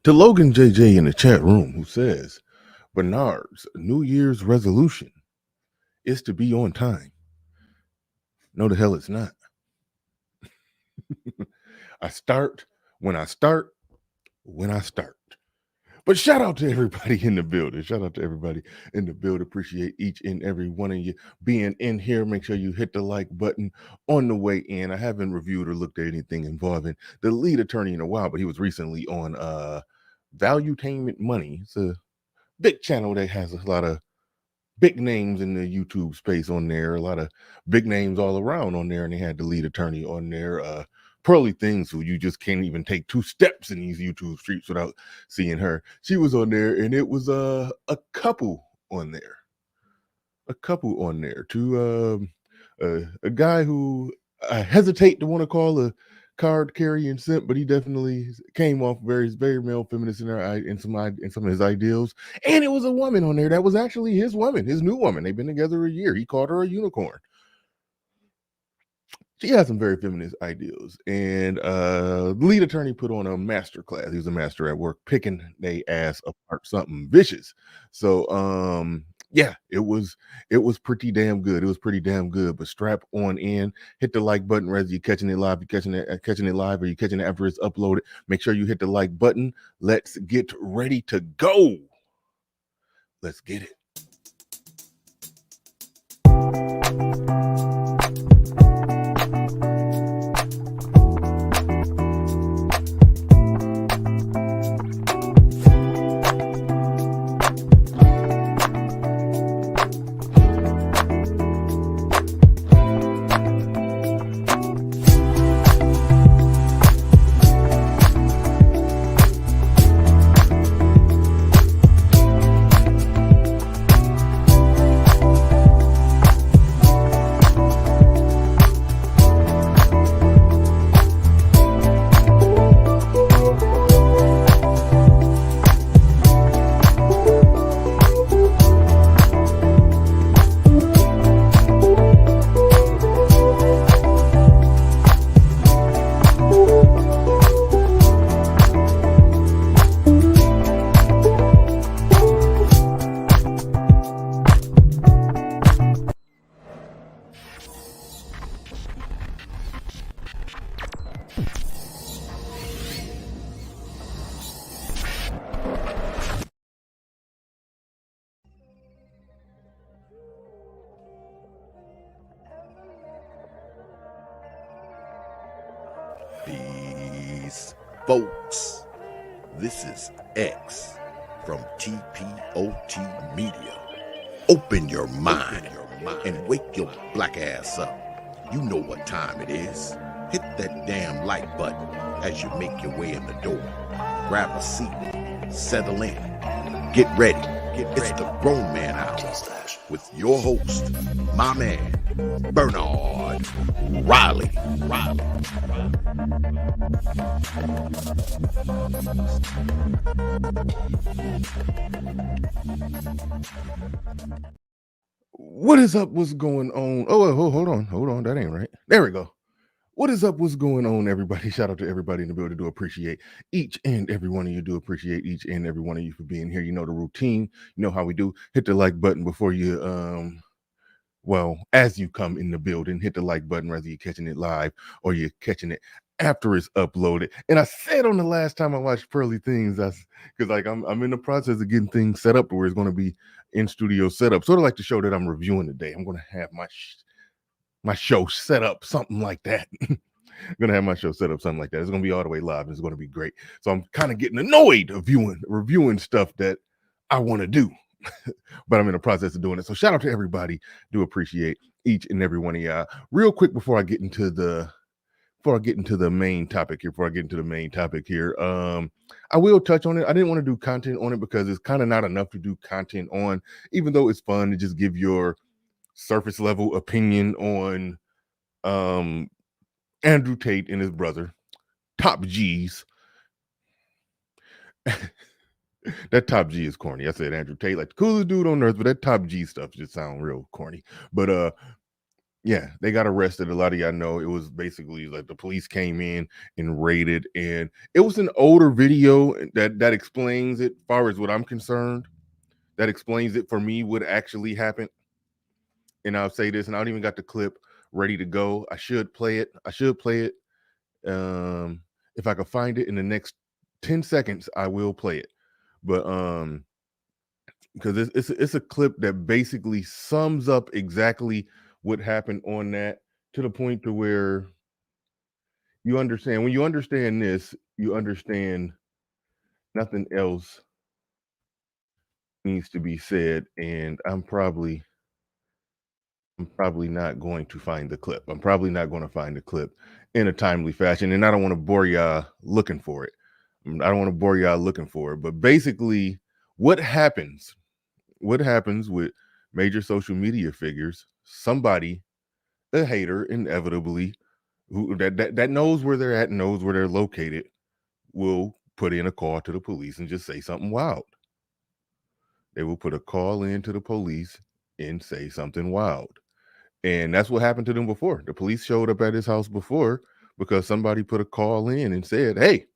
To Logan JJ in the chat room, who says Bernard's New Year's resolution is to be on time. No, the hell it's not. I start when I start when I start. But shout out to everybody in the building. Shout out to everybody in the building. Appreciate each and every one of you being in here. Make sure you hit the like button on the way in. I haven't reviewed or looked at anything involving the lead attorney in a while, but he was recently on Valuetainment Money. It's a big channel that has a lot of big names in the YouTube space on there, a lot of big names all around on there, and they had the lead attorney on there, Pearly Things, who you just can't even take 2 steps in these YouTube streets without seeing her. She was on there, and it was a couple on there, a guy who I hesitate to want to call a card carrying simp, but he definitely came off very male feminist in some of his ideals. And it was a woman on there that was actually his woman, his new woman. They've been together a year. He called her a unicorn. She has some very feminist ideals, and the lead attorney put on a master class. He was a master at work, picking they ass apart, something vicious. So yeah, it was pretty damn good. It was pretty damn good. But strap on in, hit the like button, whether you're catching it live, catching it live, or you're catching it after it's uploaded. Make sure you hit the like button. Let's get ready to go. Let's get it. Peace, folks. This is X from TPOT Media. Open your mind and wake your black ass up. You know what time it is. Hit that damn like button as you make your way in the door. Grab a seat, settle in, get ready. It's the Grown Man Hour with your host, my man, Bernard Riley. What is up? What's going on? Oh, hold on. That ain't right. There we go. What is up? What's going on, everybody? Shout out to everybody in the building. Do appreciate each and every one of you. Do appreciate each and every one of you for being here. You know the routine. You know how we do. Hit the like button before you, as you come in the building. Hit the like button, whether you're catching it live or you're catching it after it's uploaded. And I said on the last time I watched Pearly Things, because I'm in the process of getting things set up where it's going to be in studio setup, sort of like the show that I'm reviewing today. I'm going to have my show set up something like that. I'm gonna have my show set up something like that. It's gonna be all the way live, and it's gonna be great. So I'm kind of getting annoyed of reviewing stuff that I want to do, but I'm in the process of doing it. So shout out to everybody. Do appreciate each and every one of y'all. Real quick before I get into the main topic here, I will touch on it. I didn't want to do content on it because it's kind of not enough to do content on, even though it's fun to just give your surface level opinion on Andrew Tate and his brother, Top G's. That Top G is corny. I said Andrew Tate, like the coolest dude on earth, but that Top G stuff just sounds real corny. But Yeah, they got arrested. A lot of y'all know it was basically like the police came in and raided, and it was an older video that explains it. As far as what I'm concerned, that explains it for me what actually happened. And I'll say this, and I don't even got the clip ready to go. I should play it. If I could find it in the next 10 seconds, I will play it. But because it's a clip that basically sums up exactly what happened on that, to the point to where you understand. When you understand this, you understand nothing else needs to be said. And I'm probably not going to find the clip. I'm probably not going to find the clip in a timely fashion, and I don't want to bore y'all looking for it. But basically, what happens with major social media figures? Somebody, a hater, inevitably, who that knows where they're at, knows where they're located, will put in a call to the police and just say something wild. They will put a call in to the police and say something wild. And that's what happened to them before. The police showed up at his house before because somebody put a call in and said, "Hey,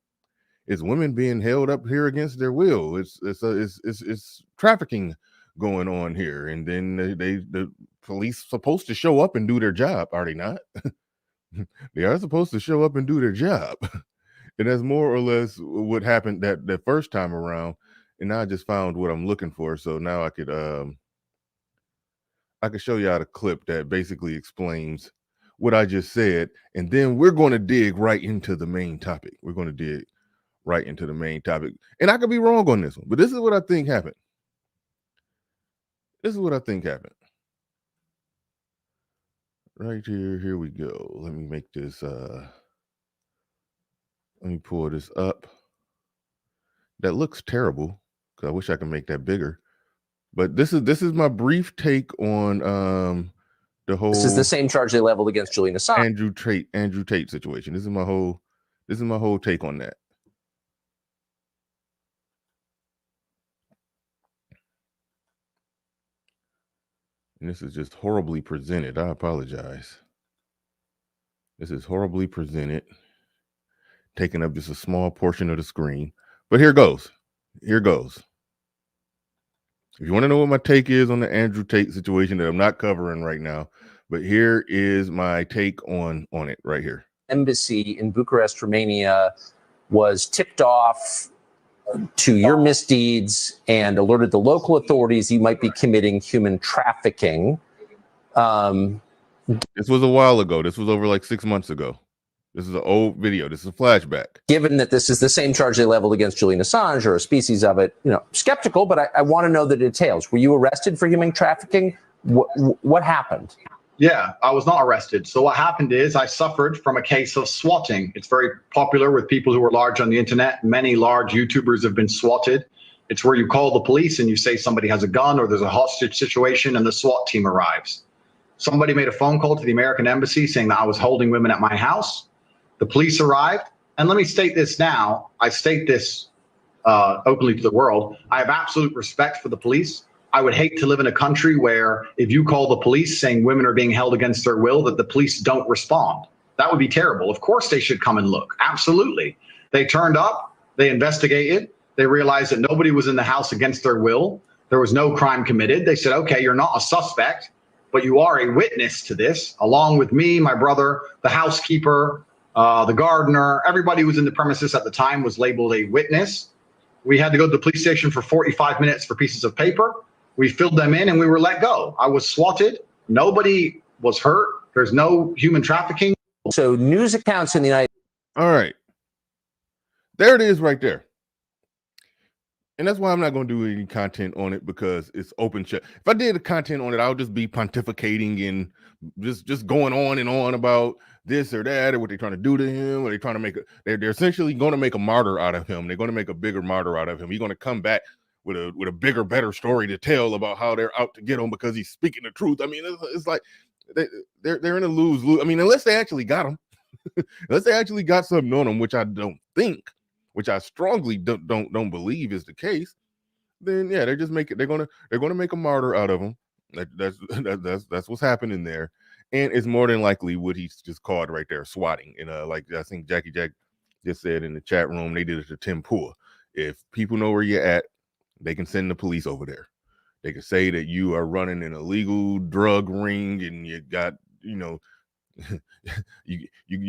it's women being held up here against their will. It's trafficking going on here." And then the police supposed to show up and do their job, are they not? They are supposed to show up and do their job. And that's more or less what happened that first time around. And now I just found what I'm looking for, so now I could show y'all the clip that basically explains what I just said, and then we're going to dig right into the main topic. And I could be wrong on this one, but this is what I think happened. Right here we go. Let me make this let me pull this up. That looks terrible, because I wish I could make that bigger. But this is my brief take on the whole. This is the same charge they leveled against Julian Assange. Andrew Tate situation. This is my whole take on that. And this is just horribly presented. I apologize. This is horribly presented, taking up just a small portion of the screen. But here goes. If you want to know what my take is on the Andrew Tate situation that I'm not covering right now, but here is my take on it right here. Embassy in Bucharest, Romania, was tipped off to your misdeeds and alerted the local authorities you might be committing human trafficking. This was a while ago. This was over like 6 months ago. This is an old video. This is a flashback. Given that this is the same charge they leveled against Julian Assange, or a species of it, skeptical, but I want to know the details. Were you arrested for human trafficking? What happened? Yeah, I was not arrested. So what happened is I suffered from a case of swatting. It's very popular with people who are large on the internet. Many large YouTubers have been swatted. It's where you call the police and you say somebody has a gun or there's a hostage situation and the SWAT team arrives. Somebody made a phone call to the American embassy saying that I was holding women at my house. The police arrived. And let me state this now. I state this openly to the world. I have absolute respect for the police. I would hate to live in a country where if you call the police saying women are being held against their will, that the police don't respond. That would be terrible. Of course they should come and look. Absolutely. They turned up, they investigated, they realized that nobody was in the house against their will. There was no crime committed. They said, okay, you're not a suspect, but you are a witness to this, along with me, my brother, the housekeeper, the gardener. Everybody who was in the premises at the time was labeled a witness. We had to go to the police station for 45 minutes for pieces of paper. We filled them in and we were let go. I was swatted. Nobody was hurt. There's no human trafficking. So news accounts in the United States. All right. There it is right there. And that's why I'm not going to do any content on it, because it's open shut. If I did a content on it, I'll just be pontificating and just going on and on about this or that, or what they're trying to do to him, or they're trying to make they're essentially going to make a martyr out of him. They're going to make a bigger martyr out of him. He's going to come back with a bigger, better story to tell about how they're out to get him because he's speaking the truth. I mean, it's like they're in a lose-lose. I mean, unless they actually got him, unless they actually got something on him, which I don't think, which I strongly don't believe is the case, then yeah, they're gonna make a martyr out of him. That's what's happening there. and it's more than likely what he's just called right there, swatting. And like I think Jackie Jack just said in the chat room, they did it to Tim Pool. If people know where you're at, they can send the police over there. They can say that you are running an illegal drug ring and you got, you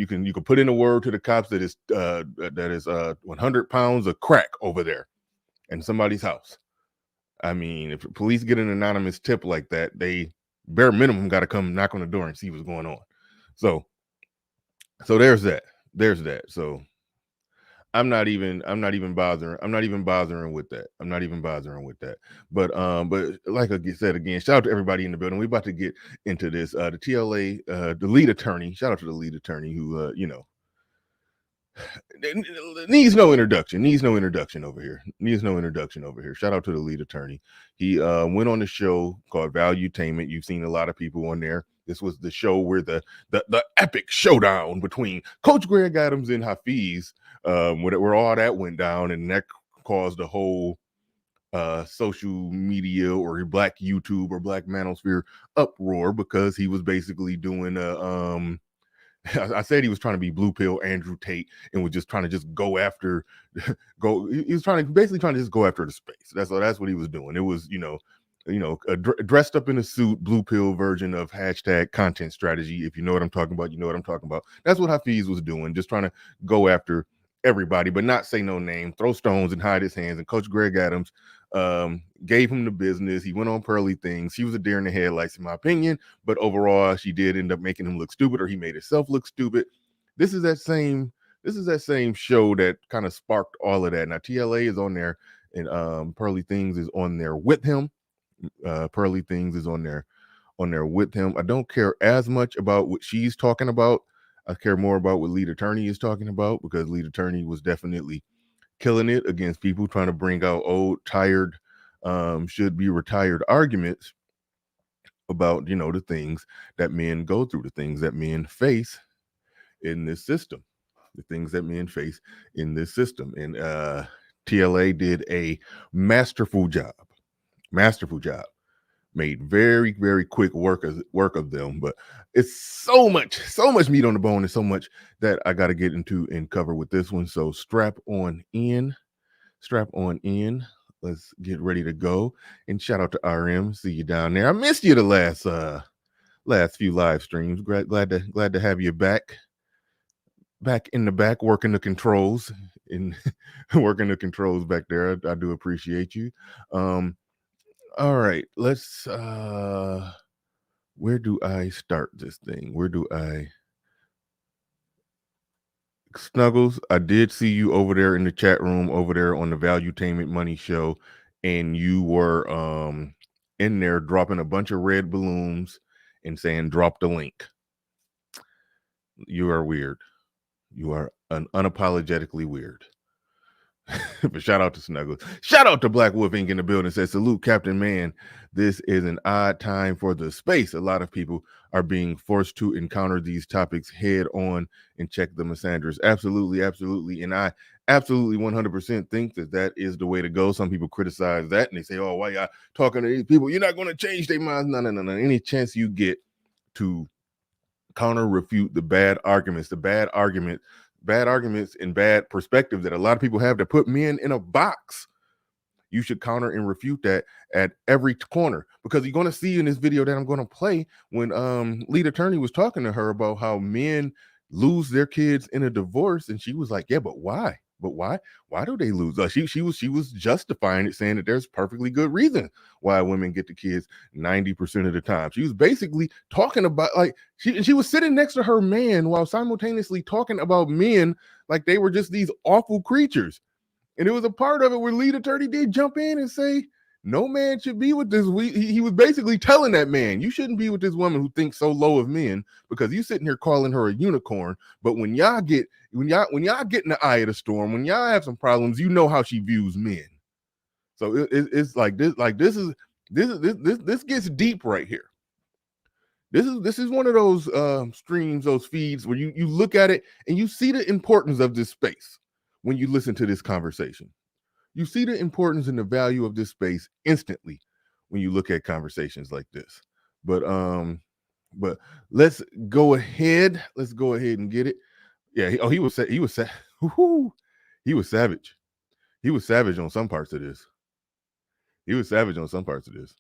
can put in a word to the cops that is 100 pounds of crack over there in somebody's house. I mean, if police get an anonymous tip like that, they bare minimum got to come knock on the door and see what's going on. So there's that. So I'm not even bothering with that. But like I said again, shout out to everybody in the building. We're about to get into this. The TLA, the lead attorney, shout out to the lead attorney who needs no introduction over here. Shout out to the lead attorney. He went on the show called Valuetainment. You've seen a lot of people on there. This was the show where the epic showdown between Coach Greg Adams and Hafiz, where all that went down, and that caused a whole social media or Black YouTube or Black manosphere uproar, because he was basically doing I said he was trying to be blue pill Andrew Tate and was just trying to just go after he was basically trying to just go after the space. That's what he was doing. It was, dressed up in a suit, blue pill version of hashtag content strategy. If you know what I'm talking about, you know what I'm talking about. That's what Hafiz was doing, just trying to go after everybody, but not say no name, throw stones and hide his hands. And Coach Greg Adams gave him the business. He went on Pearly Things. She was a deer in the headlights, in my opinion, but overall, she did end up making him look stupid, or he made himself look stupid. This is that same show that kind of sparked all of that. Now TLA is on there, and Pearly Things is on there with him. Pearly Things is on there with him. I don't care as much about what she's talking about. I care more about what lead attorney is talking about, because lead attorney was definitely killing it against people trying to bring out old, tired, should be retired arguments about, the things that men go through, the things that men face in this system, And TLA did a masterful job. Made very, very quick work of them, but it's so much meat on the bone, and so much that I got to get into and cover with this one. So strap on in. Let's get ready to go. And shout out to RM. See you down there. I missed you the last few live streams. Glad to have you back in the back, working the controls back there. I do appreciate you. All right, let's where do I start this thing? Snuggles, I did see you over there in the chat room over there on the Valuetainment Money Show, and you were in there dropping a bunch of red balloons and saying drop the link. You are weird. You are unapologetically weird. But shout out to Snuggles. Shout out to Black Wolf Inc. in the building. Says, salute, Captain Man. This is an odd time for the space. A lot of people are being forced to encounter these topics head on and check the misanders. Absolutely. And I absolutely 100% think that is the way to go. Some people criticize that and they say, oh, why y'all talking to these people? You're not going to change their minds. No. Any chance you get to counter refute the bad arguments and bad perspective that a lot of people have to put men in a box, you should counter and refute that at every corner. Because you're going to see in this video that I'm going to play, when lead attorney was talking to her about how men lose their kids in a divorce, and she was like, yeah, but why do they lose? She was justifying it, saying that there's perfectly good reason why women get the kids 90% of the time. She was basically talking about, like, she was sitting next to her man while simultaneously talking about men like they were just these awful creatures. And it was a part of it where lead attorney did jump in and say, no man should be with this. He was basically telling that man, you shouldn't be with this woman who thinks so low of men, because you sitting here calling her a unicorn. But when y'all get in the eye of the storm, when y'all have some problems, you know how she views men. So it's like this. Like this gets deep right here. This is one of those streams, those feeds where you look at it and you see the importance of this space when you listen to this conversation. You see the importance and the value of this space instantly when you look at conversations like this. But But let's go ahead. Let's go ahead and get it. Yeah. He was he was he was savage. He was savage on some parts of this. He was savage on some parts of this.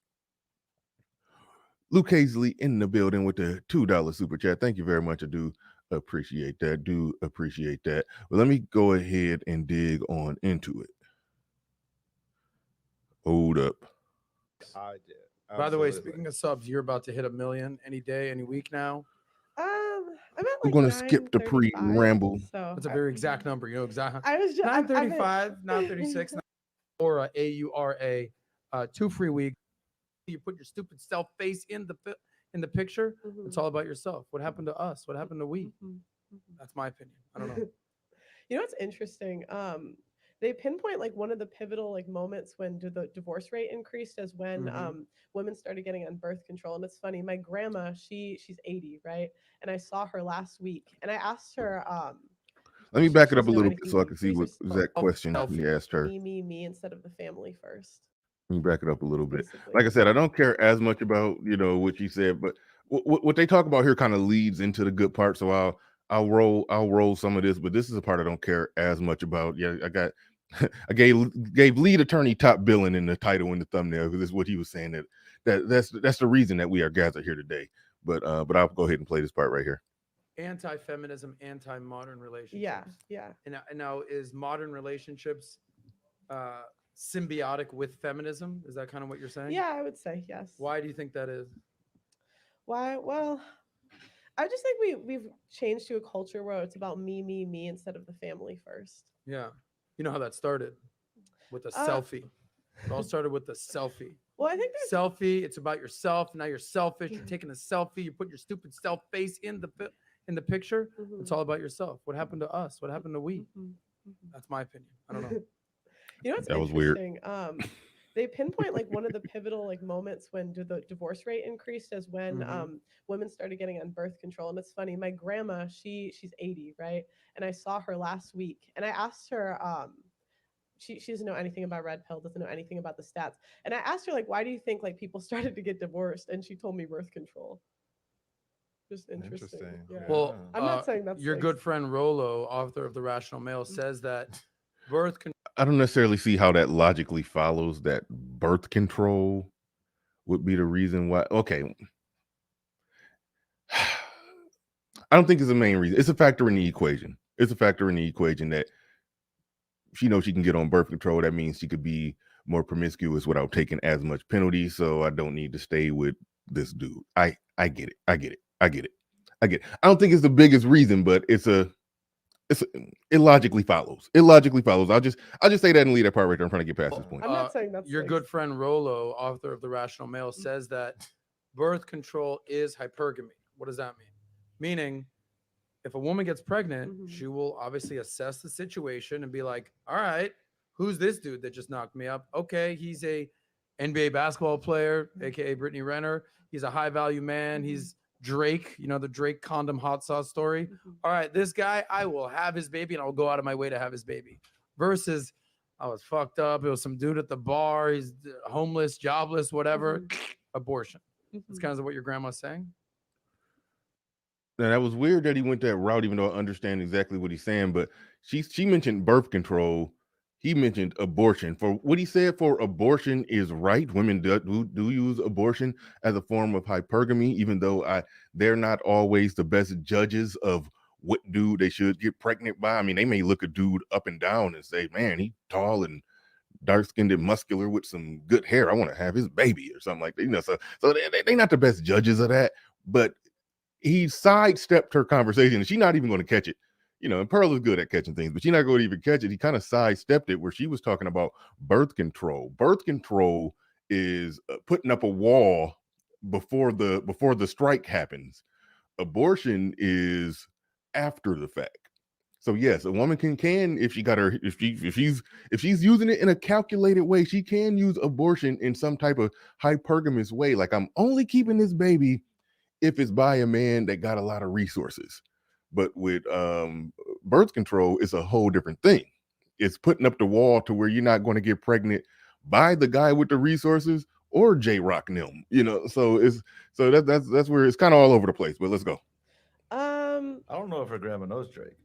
Luke Hazley in the building with the $2 super chat. Thank you very much. I do appreciate that. Well, let me go ahead and dig on into it. Hold up. I did. By the way, Absolutely. speaking of subs, you're about to hit 1 million any day, any week now. I'm at I'm like going to skip the pre 9:35, ramble. So That's a very exact number. You know exactly. I was just 935, 936, or AURA, 2 free weeks. You put your stupid self face in the picture. It's all about yourself. What happened to us? What happened to we? That's my opinion. I don't know. You know what's interesting? They pinpoint like one of the pivotal like moments when the divorce rate increased as when women started getting on birth control. And it's funny, my grandma, she's 80, right? And I saw her last week, and I asked her. Let me she- back she it up a doesn't know little bit so I anything. can see what These are exact question he asked her. me instead of the family first. Let me back it up a little bit. Basically. Like I said, I don't care as much about what you said, but what they talk about here kind of leads into the good part. So I'll roll some of this, but this is a part I don't care as much about. Yeah, I gave lead attorney top billing in the title in the thumbnail because this is what he was saying that's the reason that we are gathered here today. But I'll go ahead and play this part right here. Anti-feminism, anti-modern relationships. Yeah. And now is modern relationships symbiotic with feminism? Is that kind of what you're saying? Yeah, I would say yes. Why do you think that is? Why? Well, I just think we've changed to a culture where it's about me instead of the family first. Yeah. You know how that started? With a selfie. It all started with the selfie. Well, I think selfie, it's about yourself. Now you're selfish. You're taking a selfie. You put your stupid self face in the picture. It's all about yourself. What happened to us? What happened to we? That's my opinion. I don't know. You know what's That was interesting? They pinpoint like one of the pivotal like moments when the divorce rate increased as when women started getting on birth control. And it's funny, my grandma, she's 80, right? And I saw her last week, and I asked her, she doesn't know anything about red pill, doesn't know anything about the stats. And I asked her, like, why do you think like people started to get divorced? And she told me birth control. Just interesting. Yeah. Well, I'm not saying that's your like, good friend Rollo, author of The Rational Male, says that birth control. I don't necessarily see how that logically follows that birth control would be the reason why. Okay. I don't think it's the main reason. It's a factor in the equation. It's a factor in the equation that she knows she can get on birth control. That means she could be more promiscuous without taking as much penalty. So I don't need to stay with this dude. I get it. I don't think it's the biggest reason, but it logically follows. I'll just say that and leave that part right there. I'm trying to get past this point. I'm not saying that's your like, good friend Rollo, author of The Rational Male, says that birth control is hypergamy. What does that mean? Meaning, if a woman gets pregnant, she will obviously assess the situation and be like, all right, who's this dude that just knocked me up? Okay, he's a NBA basketball player, aka Brittany Renner. He's a high value man. He's Drake, the Drake condom hot sauce story. All right, this guy, I will have his baby and I'll go out of my way to have his baby. Versus, I was fucked up. It was some dude at the bar. He's homeless, jobless, whatever. Abortion. That's kind of what your grandma's saying. Now that was weird that he went that route, even though I understand exactly what he's saying. But she mentioned birth control. He mentioned abortion. For what he said, for abortion is right. Women do use abortion as a form of hypergamy, even though they're not always the best judges of what dude they should get pregnant by. I mean, they may look a dude up and down and say, man, he's tall and dark-skinned and muscular with some good hair. I want to have his baby or something like that. So they're not the best judges of that. But he sidestepped her conversation, and she's not even going to catch it. And Pearl is good at catching things, but she's not going to even catch it. He kind of sidestepped it where she was talking about birth control. Birth control is putting up a wall before the strike happens. Abortion is after the fact. So yes, a woman can if she's using it in a calculated way, she can use abortion in some type of hypergamous way. Like, I'm only keeping this baby if it's by a man that got a lot of resources. But with birth control, it's a whole different thing. It's putting up the wall to where you're not going to get pregnant by the guy with the resources or J-Rock and them, so that's where it's kind of all over the place, but let's go. I don't know if her grandma knows Drake.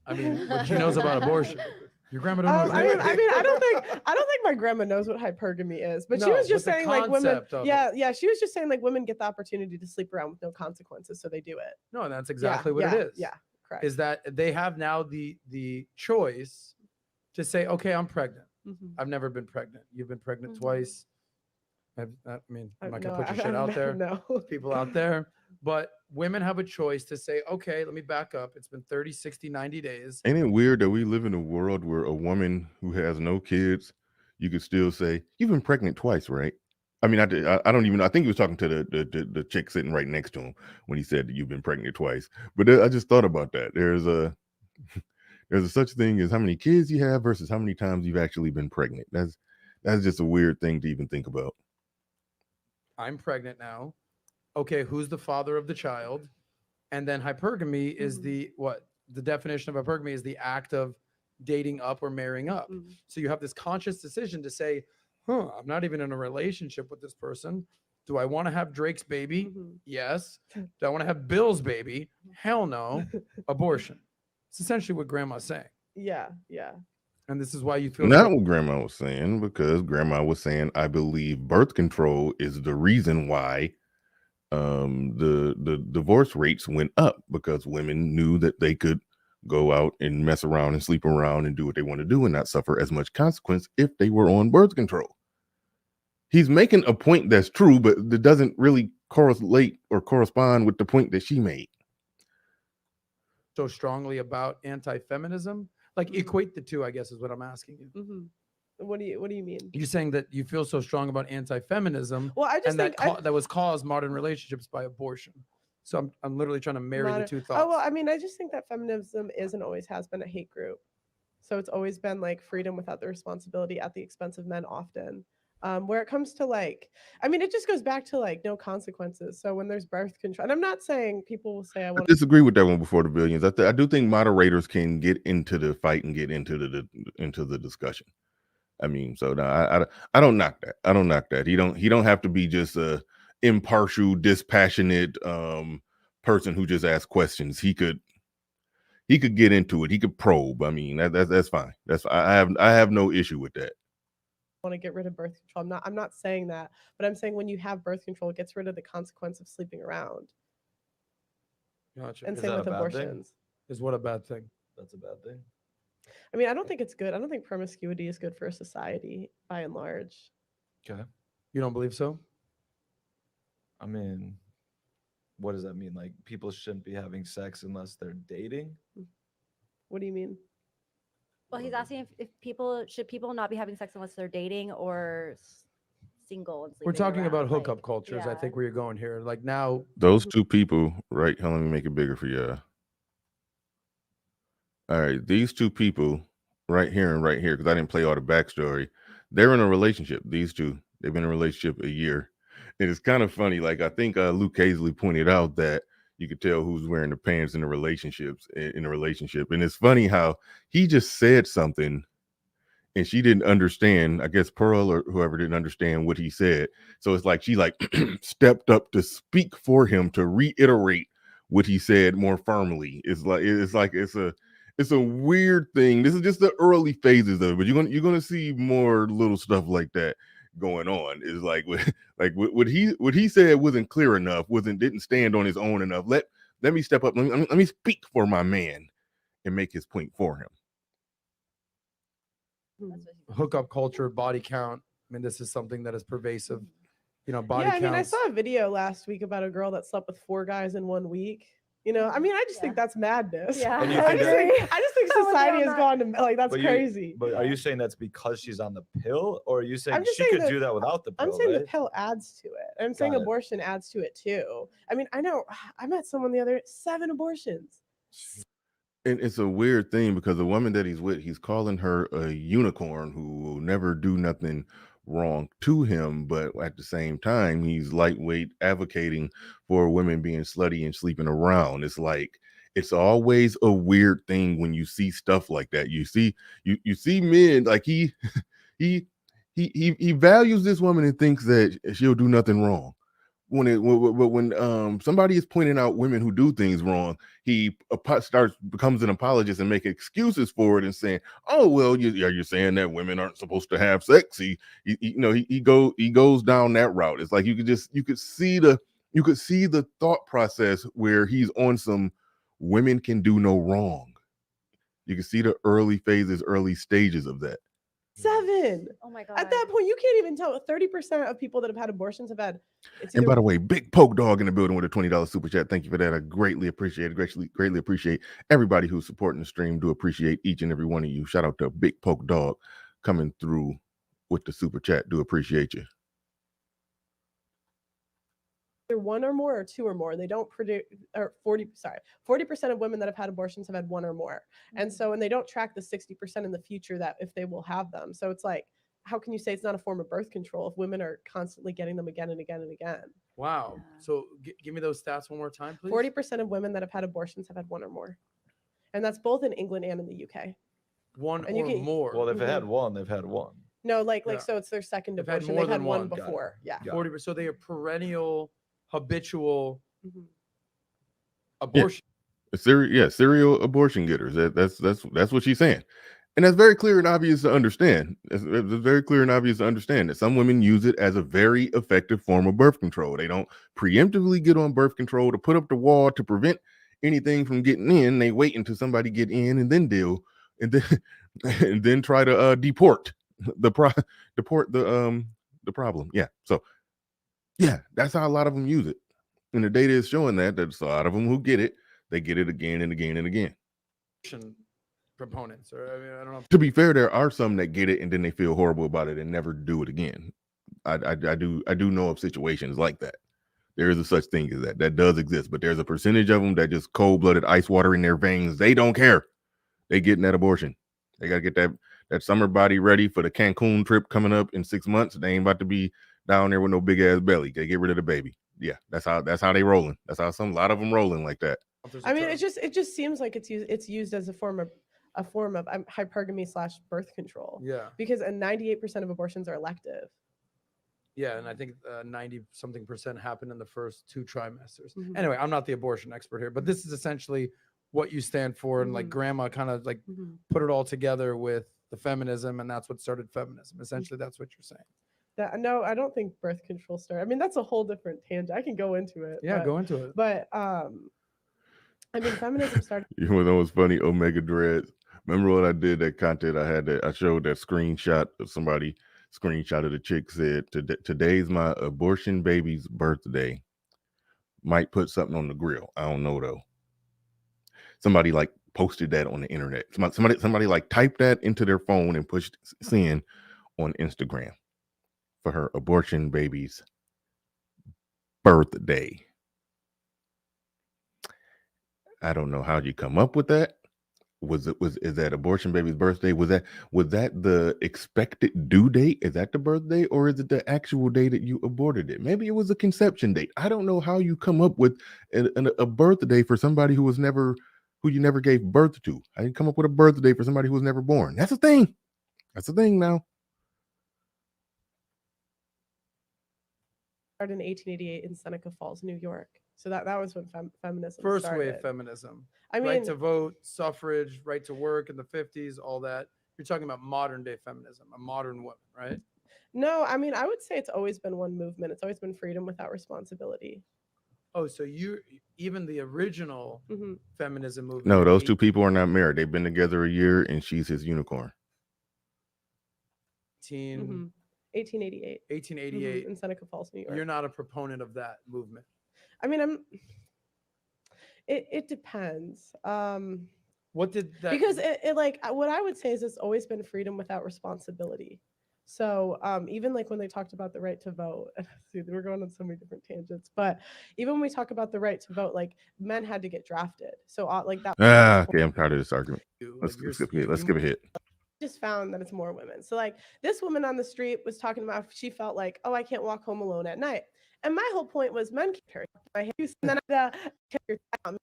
I mean, what she knows about abortion. Your grandma don't know. I mean, I don't think my grandma knows what hypergamy is, but she No, was just but the saying like women. concept of Yeah, she was just saying like women get the opportunity to sleep around with no consequences, so they do it. No, that's exactly what it is. Yeah, correct. Is that they have now the choice to say, okay, I'm pregnant. I've never been pregnant. You've been pregnant twice. I mean, I'm not gonna put your shit out there. No. People out there. But women have a choice to say, okay, let me back up. It's been 30, 60, 90 days. Ain't it weird that we live in a world where a woman who has no kids, you could still say, you've been pregnant twice, right? I mean, I don't even, I think he was talking to the chick sitting right next to him when he said that you've been pregnant twice. But I just thought about that. There's a such thing as how many kids you have versus how many times you've actually been pregnant. That's just a weird thing to even think about. I'm pregnant now. Okay, who's the father of the child? And then hypergamy is the definition of hypergamy is the act of dating up or marrying up. So you have this conscious decision to say, I'm not even in a relationship with this person. Do I want to have Drake's baby? Yes. Do I want to have Bill's baby? Hell no. Abortion. It's essentially what grandma's saying. Yeah. And this is why you feel not what grandma was saying, because grandma was saying, I believe birth control is the reason why the divorce rates went up, because women knew that they could go out and mess around and sleep around and do what they want to do and not suffer as much consequence if they were on birth control. He's making a point that's true, but it doesn't really correlate or correspond with the point that she made. So strongly about anti-feminism, like equate the two, I guess, is what I'm asking you. What do you mean? You're saying that you feel so strong about anti-feminism, well, I just think that was caused modern relationships by abortion. So I'm literally trying to marry the two thoughts. Oh well, I mean, I just think that feminism is and always has been a hate group. So it's always been like freedom without the responsibility at the expense of men, often. Where it comes to like, I mean, it just goes back to like no consequences. So when there's birth control, and I'm not saying people will say I want to disagree with that one before the billions. I do think moderators can get into the fight and get into the discussion. I mean, so no, I don't knock that. I don't knock that. He don't have to be just a impartial, dispassionate person who just asks questions. He could get into it. He could probe. I mean, that's fine. I have no issue with that. Want to get rid of birth control. I'm not saying that, but I'm saying when you have birth control, it gets rid of the consequence of sleeping around. Gotcha. And same with abortions. Is what a bad thing? That's a bad thing. I mean, I don't think it's good. I don't think promiscuity is good for a society by and large. Okay. You don't believe so? I mean, what does that mean? Like people shouldn't be having sex unless they're dating? What do you mean? Well, he's asking if people not be having sex unless they're dating or single and sleeping We're talking around, about hookup like, cultures. yeah. I think where you're going here. Like now, those two people, right? Let me make it bigger for you. All right, these two people right here and right here, because I didn't play all the backstory. They're in a relationship. These two, they've been in a relationship a year. And it's kind of funny. Like I think Luke Hazley pointed out that you could tell who's wearing the pants in the relationship. And it's funny how he just said something and she didn't understand. I guess Pearl or whoever didn't understand what he said. So it's like she stepped up to speak for him, to reiterate what he said more firmly. It's a weird thing. This is just the early phases of it, but you're gonna see more little stuff like that going on. Is like what he said wasn't clear enough, didn't stand on his own enough. Let me step up. Let me speak for my man and make his point for him. Hookup culture, body count. I mean, this is something that is pervasive. Body count. Yeah, I mean, I counts. saw a video last week about a girl that slept with 4 guys in 1 week. I mean, I just think that's madness. Yeah. And you I think just think society has gone to like that's crazy. But are you saying that's because she's on the pill, or are you saying she saying could do that without the pill? I'm saying right? the pill adds to it. I'm saying abortion adds to it too. I mean, I know I met someone the other 7 abortions. And it's a weird thing because the woman that he's with, he's calling her a unicorn who will never do nothing wrong to him, but at the same time he's lightweight advocating for women being slutty and sleeping around. It's like it's always a weird thing when you see stuff like that. You see men like he he values this woman and thinks that she'll do nothing wrong. When somebody is pointing out women who do things wrong, he becomes an apologist and make excuses for it and saying, "Oh well, you're saying that women aren't supposed to have sex." He goes down that route. It's like you could see the thought process where he's on some women can do no wrong. You can see the early stages of that. 7. Oh my god. At that point, you can't even tell. 30% of people that have had abortions have had. And by the way, Big Poke Dog in the building with a $20 super chat. Thank you for that. I greatly appreciate it. Greatly appreciate everybody who's supporting the stream. Do appreciate each and every one of you. Shout out to Big Poke Dog coming through with the super chat. Do appreciate you. They're 1 or more or 2 or more. They don't produce, or 40% of women that have had abortions have had 1 or more. And so, and they don't track the 60% in the future that if they will have them. So it's like, how can you say it's not a form of birth control if women are constantly getting them again and again and again? Wow. So give me those stats one more time, please. 40% of women that have had abortions have had 1 or more. And that's both in England and in the UK. 1 and or more. Well, they've had one. They've had one. No, like Yeah. so it's their second They've had abortion. more They've had than one one. Got it. before. Yeah. Got it. 40. So they are perennial, habitual Mhm. abortion. Serial abortion getters. That's what she's saying. And that's very clear and obvious to understand. It's very clear and obvious to understand that some women use it as a very effective form of birth control. They don't preemptively get on birth control to put up the wall to prevent anything from getting in. They wait until somebody get in and then deal, and then and then try to deport the problem. Yeah. So yeah, that's how a lot of them use it. And the data is showing that there's a lot of them who get it. They get it again and again and again. Proponents, or I mean, I don't know. To be fair, there are some that get it and then they feel horrible about it and never do it again. I do know of situations like that. There is a such thing as that does exist, but there's a percentage of them that just cold-blooded ice water in their veins. They don't care. They getting that abortion. They got to get that summer body ready for the Cancun trip coming up in 6 months. They ain't about to be down there with no big ass belly. They get rid of the baby. Yeah, that's how they rolling. That's how a lot of them rolling like that. I mean, it just seems like it's used as a form of hypergamy / birth control. Yeah. Because 98% of abortions are elective. Yeah, and I think 90-something% happen in the first 2 trimesters. Mhm. Anyway, I'm not the abortion expert here, but this is essentially what you stand for, and like grandma kind of like put it all together with the feminism, and that's what started feminism. Essentially, that's what you're saying. No, I don't think birth control started. I mean, that's a whole different tangent. I can go into it. Yeah, go into it. But I mean, feminism started. You know what's funny? Omega Dreads. Remember when I did that content? I showed that screenshot of somebody screenshotted a chick said, "Today's my abortion baby's birthday. Might put something on the grill. I don't know though." Somebody like posted that on the internet. Somebody like typed that into their phone and pushed send on Instagram for her abortion baby's birthday. I don't know how you come up with that. Is that abortion baby's birthday? Was that the expected due date? Is that the birthday, or is it the actual day that you aborted it? Maybe it was a conception date. I don't know how you come up with a birthday for somebody who you never gave birth to. I didn't come up with a birthday for somebody who was never born. That's a thing. That's a thing now. Started in 1888 in Seneca Falls, New York. So that was when feminism First started. wave feminism. I mean, right to vote, suffrage, right to work in the 50s, all that. You're talking about modern day feminism, a modern woman, right? No, I mean, I would say it's always been one movement. It's always been freedom without responsibility. Oh, so even the original feminism movement. No, those two people are not married. They've been together a year, and she's his unicorn. 1888. 1888 in Seneca Falls, New York. You're not a proponent of that movement. I mean, it depends. What did that? Because it like what I would say is it's always been freedom without responsibility. So even like when they talked about the right to vote, see, we're going on so many different tangents, but even when we talk about the right to vote, like men had to get drafted. So like that. Okay, I'm tired of this argument. Let's skip ahead. Just found that it's more women. So like this woman on the street was talking about, she felt like, oh, I can't walk home alone at night. And my whole point was men can carry my house, and then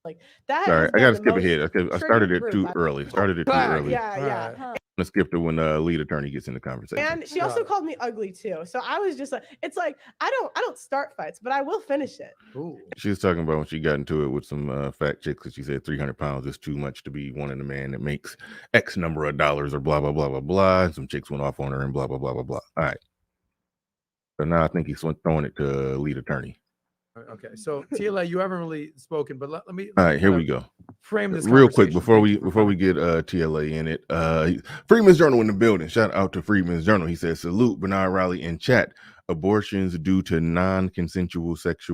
like that. Sorry, I gotta skip ahead. I started it too early. Yeah. Let's skip to when lead attorney gets in the conversation. And she also called me ugly too. So I was just like, it's like I don't start fights, but I will finish it. Ooh. She was talking about when she got into it with some fat chicks, and she said 300 pounds is too much to be wanting a man that makes X number of dollars or blah blah blah blah blah. And some chicks went off on her and blah blah blah blah blah. All right. So now I think he's throwing it to lead attorney. Okay, so TLA, you haven't really spoken, but let me. All right, here we go. Frame this real quick conversation. before we get TLA in it. Freeman's Journal in the building. Shout out to Freeman's Journal. He says, salute Bernard Riley in chat. Abortions due to non-consensual sex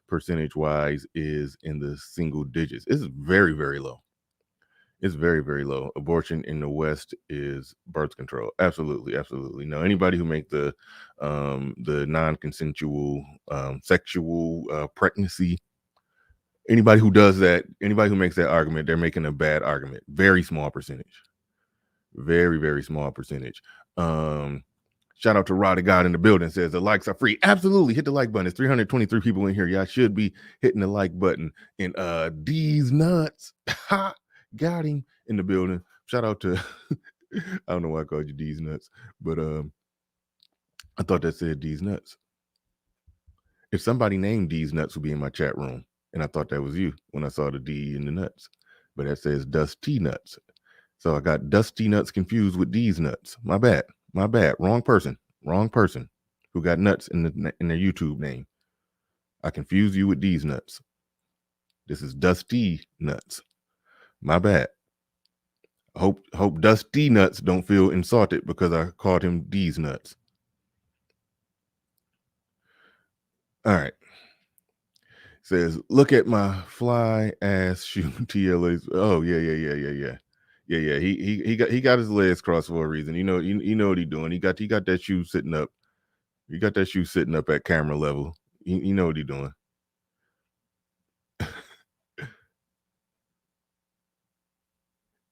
percentage wise is in the single digits. It's very, very low. It's very, very low. Abortion in the West is birth control. Absolutely, absolutely. No, anybody who make the non-consensual sexual pregnancy, anybody who does that, anybody who makes that argument, they're making a bad argument. Very small percentage. Very, very small percentage. Shout out to Roddy God in the building, says the likes are free. Absolutely. Hit the like button. It's 323 people in here. Y'all should be hitting the like button. And D's nuts. Got him in the building. Shout out to I don't know why I called you D's nuts, but I thought that said D's nuts. If somebody named D's nuts would be in my chat room, and I thought that was you when I saw the D in the nuts, but that says Dusty Nuts. So I got Dusty Nuts confused with D's nuts. My bad. Wrong person who got nuts in their YouTube name. I confused you with D's nuts. This is Dusty Nuts. My bad. Hope Dusty Nuts don't feel insulted because I called him D's nuts. All right. Says, look at my fly ass shoe TLA's. Oh, yeah. He got his legs crossed for a reason. You know what he's doing. He got that shoe sitting up. He got that shoe sitting up at camera level. You know what he's doing.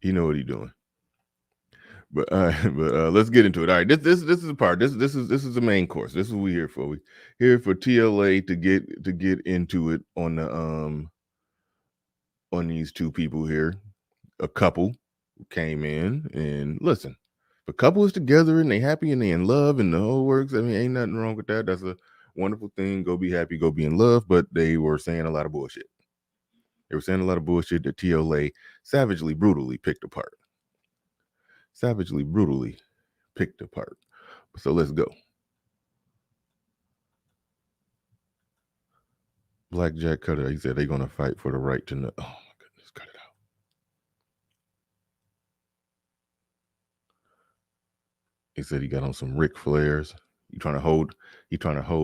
You know what he's doing. But let's get into it. All right, this is a part. This is the main course. This is what we're here for. We here for TLA to get into it on the on these two people here. A couple who came in and listen. If a couple is together and they happy and they in love and the whole works, I mean, ain't nothing wrong with that. That's a wonderful thing. Go be happy, go be in love. But they were saying a lot of bullshit. They were saying a lot of bullshit that TLA savagely, brutally picked apart. Savagely, brutally picked apart. So let's go. Blackjack Cutter, he said they're going to fight for the right to know. Oh, my goodness, cut it out. He said he got on some Ric Flairs. He trying to hold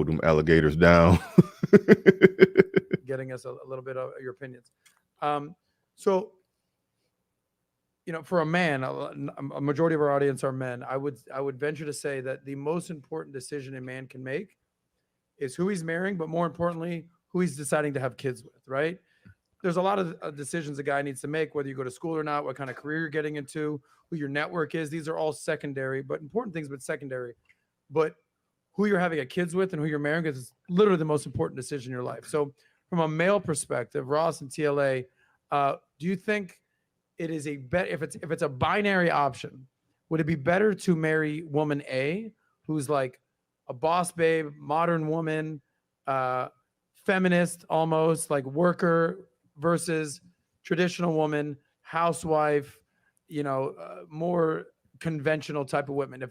them alligators down. Getting us a little bit of your opinions. So, you know, for a man, a majority of our audience are men. I would venture to say that the most important decision a man can make is who he's marrying, but more importantly, who he's deciding to have kids with, right? There's a lot of decisions a guy needs to make, whether you go to school or not, what kind of career you're getting into, who your network is. These are all secondary, but important things, but secondary. But who you're having kids with and who you're marrying is literally the most important decision in your life. So from a male perspective, Ross and TLA, do you think it is if it's a binary option, would it be better to marry woman A, who's like a boss babe, modern woman, feminist, almost like worker, versus traditional woman, housewife, you know, more conventional type of women?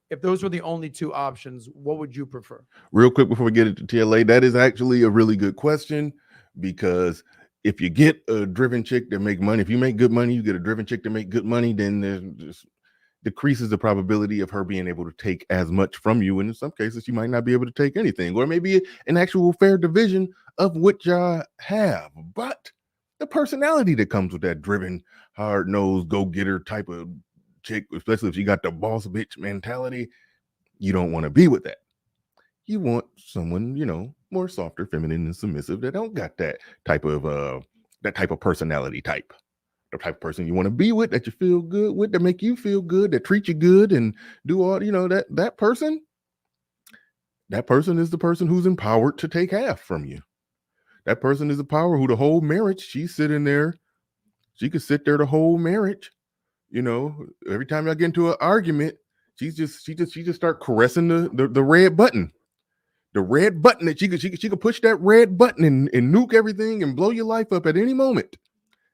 If those were the only two options, what would you prefer? Real quick before we get into TLA, that is actually a really good question, because if you get a driven chick that make money, if you make good money, you get a driven chick to make good money, then there's just decreases the probability of her being able to take as much from you. And in some cases, she might not be able to take anything, or maybe an actual fair division of what y'all have. But the personality that comes with that driven, hard-nosed, go-getter type of chick, especially if she got the boss bitch mentality, you don't want to be with that. You want someone, you know, more softer, feminine, and submissive that don't got that type of personality type. The type of person you want to be with, that you feel good with, that make you feel good, that treat you good, and do all, you know, that person is the person who's empowered to take half from you. That person is the power who the whole marriage, she's sitting there, she could sit there the whole marriage You know, every time y'all get into an argument, she just start caressing the red button. The red button that she could push that red button and nuke everything and blow your life up at any moment.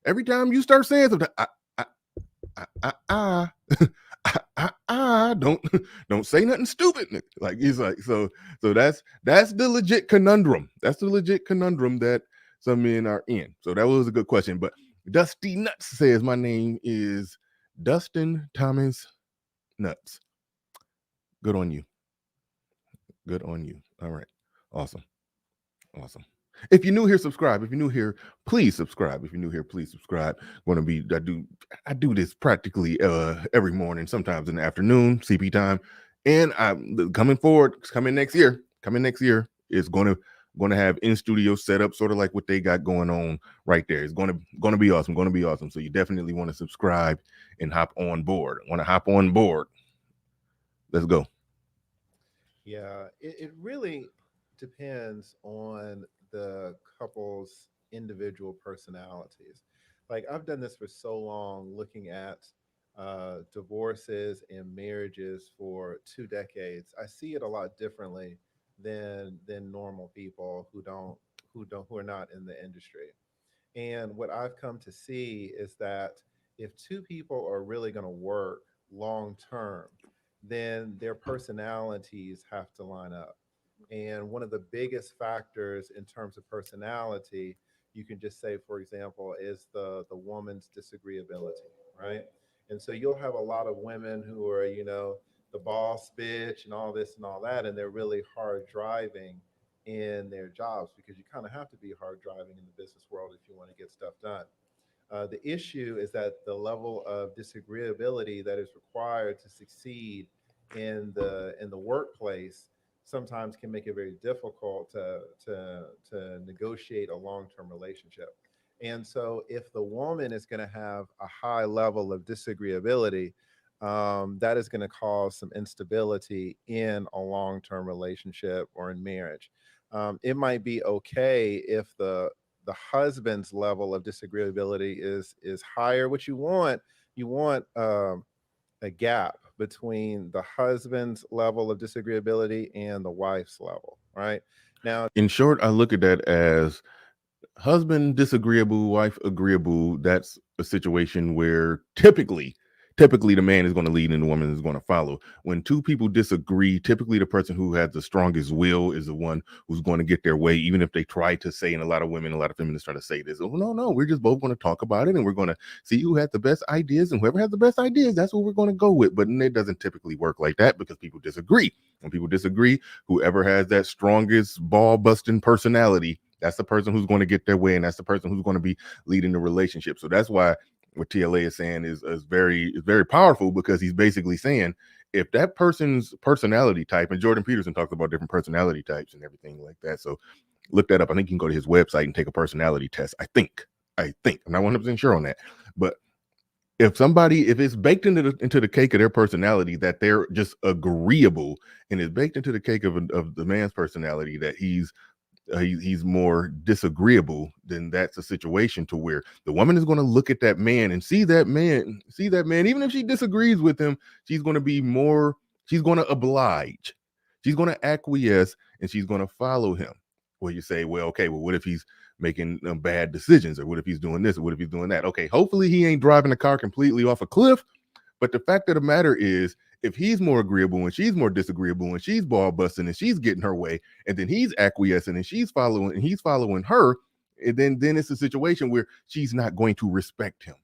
Every time you start saying something, don't say nothing stupid. Like he's like, so that's the legit conundrum. That's the legit conundrum that some men are in. So that was a good question. But Dusty Nuts says my name is Dustin Thomas Nuts. Good on you. Good on you. All right. Awesome. If you're new here, subscribe. If you're new here, please subscribe. If you're new here, please subscribe. I do this practically every morning, sometimes in the afternoon, CP time. And I'm coming next year is going to have in studio setup, sort of like what they got going on right there. It's going to be awesome. So you definitely want to subscribe and hop on board. Let's go. Yeah, it really depends on the couple's individual personalities. Like I've done this for so long, looking at divorces and marriages for 2 decades. I see it a lot differently than normal people who are not in the industry. And what I've come to see is that if two people are really going to work long term, then their personalities have to line up. And one of the biggest factors in terms of personality, you can just say, for example, is the woman's disagreeability, right? And so you'll have a lot of women who are, the boss bitch and all this and all that, and they're really hard driving in their jobs because you kind of have to be hard driving in the business world if you want to get stuff done. The issue is that the level of disagreeability that is required to succeed in the workplace sometimes can make it very difficult to negotiate a long-term relationship. And so if the woman is going to have a high level of disagreeability, that is going to cause some instability in a long-term relationship or in marriage. It might be okay if the husband's level of disagreeability is higher. What you want a gap between the husband's level of disagreeability and the wife's level, right? Now, In short, I look at that as husband disagreeable, wife agreeable. That's a situation where typically the man is going to lead and the woman is going to follow. When two people disagree, typically the person who has the strongest will is the one who's going to get their way, even if they try to say, and a lot of feminists try to say this, oh, no, we're just both going to talk about it and we're going to see who has the best ideas, and whoever has the best ideas, that's what we're going to go with. But it doesn't typically work like that because people disagree. When people disagree, whoever has that strongest ball busting personality, that's the person who's going to get their way, and that's the person who's going to be leading the relationship. So that's why what TLA is saying is very powerful, because he's basically saying if that person's personality type, and Jordan Peterson talks about different personality types and everything like that. So look that up. I think you can go to his website and take a personality test. I think I'm not 100% sure on that, but if it's baked into the cake of their personality that they're just agreeable, and it's baked into the cake of the man's personality that he's more disagreeable, then that's a situation to where the woman is going to look at that man and see that man, even if she disagrees with him, she's going to oblige, she's going to acquiesce, and she's going to follow him. Well, you say, well, okay, well, what if he's making bad decisions, or what if he's doing this, or what if he's doing that? Okay, hopefully he ain't driving the car completely off a cliff. But the fact of the matter is, if he's more agreeable and she's more disagreeable, and she's ball busting and she's getting her way, and then he's acquiescing and he's following her, and then it's a situation where she's not going to respect him.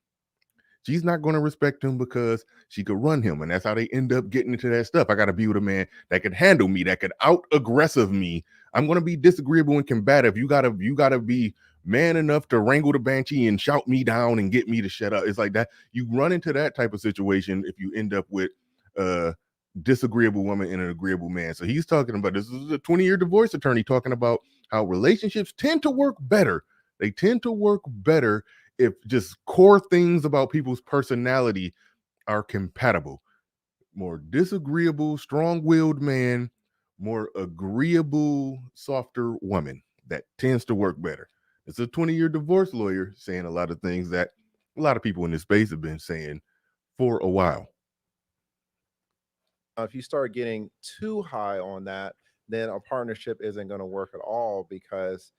She's not going to respect him because she could run him. And that's how they end up getting into that stuff. I got to be with a man that could handle me, that could out aggressive me. I'm going to be disagreeable and combative. You gotta be man enough to wrangle the banshee and shout me down and get me to shut up. It's like that. You run into that type of situation if you end up with a disagreeable woman and an agreeable man. So he's talking about, this is a 20-year divorce attorney talking about how relationships tend to work better. They tend to work better if just core things about people's personality are compatible. More disagreeable, strong-willed man, more agreeable, softer woman. That tends to work better. It's a 20-year divorce lawyer saying a lot of things that a lot of people in this space have been saying for a while. If you start getting too high on that, then a partnership isn't going to work at all, because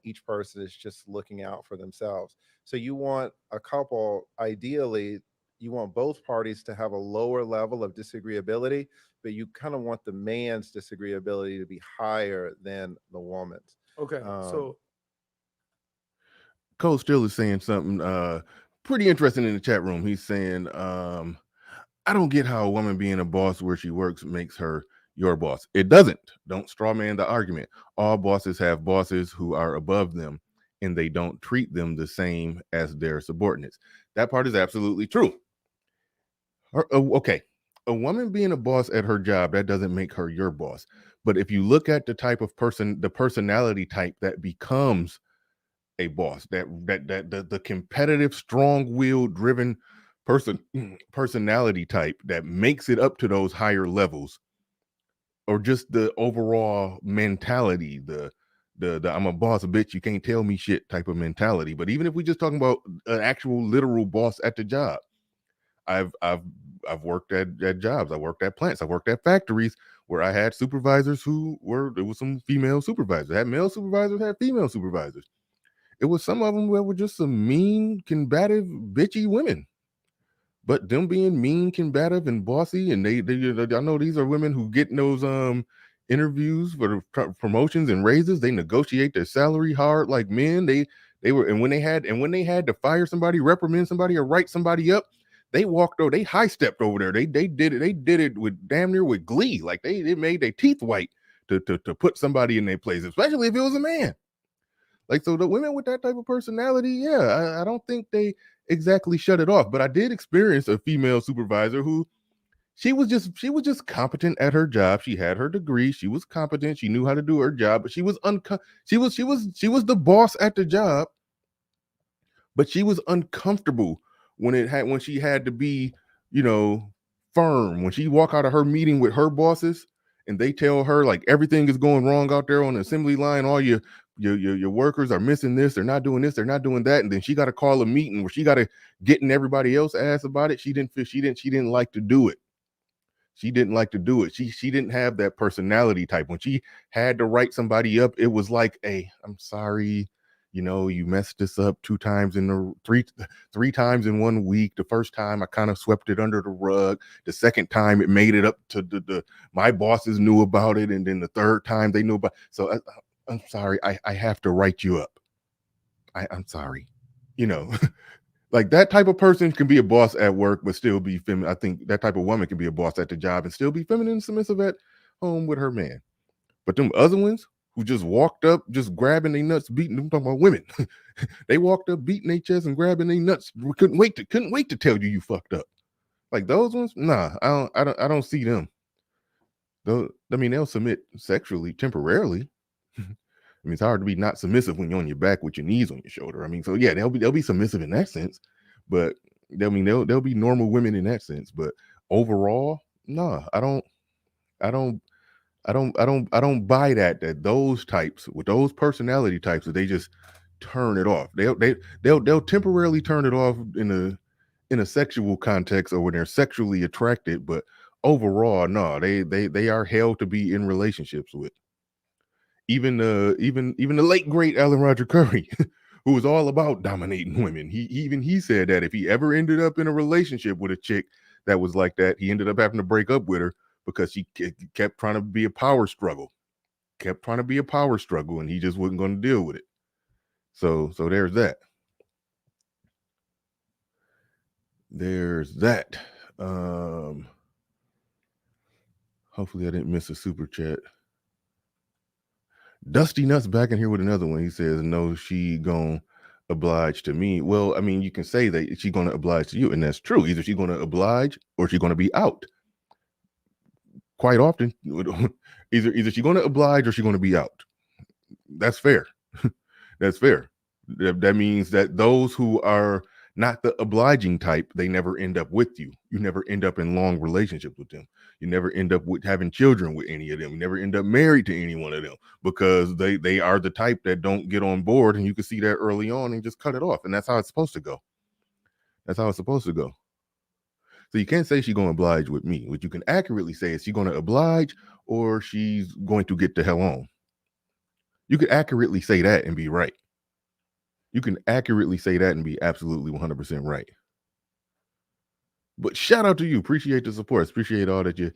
each person is just looking out for themselves. So you want a couple, ideally, you want both parties to have a lower level of disagreeability, but you kind of want the man's disagreeability to be higher than the woman's. Okay. So Cole Still is saying something pretty interesting in the chat room. He's saying, I don't get how a woman being a boss where she works makes her your boss. It doesn't. Don't strawman the argument. All bosses have bosses who are above them, and they don't treat them the same as their subordinates. That part is absolutely true. Okay, a woman being a boss at her job, that doesn't make her your boss. But if you look at the type of person, the personality type that becomes a boss, the competitive, strong-willed, driven personality type that makes it up to those higher levels, or just the overall mentality, the I'm a boss, bitch, you can't tell me shit type of mentality. But even if we just talking about an actual literal boss at the job, I've worked at jobs, I worked at plants, I worked at factories where I had supervisors who there was some female supervisors, I had male supervisors, had female supervisors. It was some of them that were just some mean, combative, bitchy women. But them being mean, combative, and bossy, and they I know these are women who get in those interviews for the promotions and raises. They negotiate their salary hard like men. They were, and when they had to fire somebody, reprimand somebody, or write somebody up, they walked over, they high stepped over there. They did it with damn near with glee. Like they made their teeth white to put somebody in their place, especially if it was a man. Like, so the women with that type of personality, yeah, I don't think they exactly shut it off. But I did experience a female supervisor who she was just competent at her job. She had her degree. She was competent. She knew how to do her job, but she was the boss at the job, but she was uncomfortable when she had to be, firm. When she walk out of her meeting with her bosses and they tell her like everything is going wrong out there on the assembly line, all your workers are missing this, they're not doing this, they're not doing that, and then she got to call a meeting where she got to get in everybody else's ass about it. She didn't like to do it. She didn't like to do it. She didn't have that personality type. When she had to write somebody up, it was like, hey, I'm sorry, you messed this up three times in 1 week. The first time I kind of swept it under the rug. The second time it made it up to my bosses knew about it, and then the third time they knew about. So I'm sorry, I have to write you up. I'm sorry, like that type of person can be a boss at work but still be feminine. I think that type of woman can be a boss at the job and still be feminine and submissive at home with her man. But them other ones who just walked up, just grabbing their nuts, beating them, talking about women. They walked up, beating their chest and grabbing their nuts. Couldn't wait to tell you fucked up. Like those ones, nah, I don't see them. Though, I mean, they'll submit sexually temporarily. I mean, it's hard to be not submissive when you're on your back with your knees on your shoulder. I mean, so yeah, they'll be submissive in that sense, but they'll be normal women in that sense. But overall, no, I don't buy that those types with those personality types that they just turn it off. They'll temporarily turn it off in a sexual context or when they're sexually attracted, but overall, no, they are held to be in relationships with. Even the late great Alan Roger Curry, who was all about dominating women. He said that if he ever ended up in a relationship with a chick that was like that, he ended up having to break up with her because she kept trying to be a power struggle, and he just wasn't going to deal with it. So there's that. Hopefully I didn't miss a super chat. Dusty Nuts back in here with another one. He says, no, she gonna oblige to me. Well, I mean, you can say that she's gonna oblige to you, and that's true. Either she's gonna oblige or she's gonna be out. Quite often, either she's gonna oblige or she's gonna be out. That's fair. That's fair. That means that those who are not the obliging type, they never end up with you. You never end up in long relationships with them. You never end up with having children with any of them. You never end up married to any one of them because they are the type that don't get on board, and you can see that early on and just cut it off. And that's how it's supposed to go. So you can't say she's going to oblige with me. What you can accurately say is she's going to oblige or she's going to get the hell on. You could accurately say that and be right. You can accurately say that and be absolutely 100% right. But shout out to you. Appreciate the support. Appreciate all that you're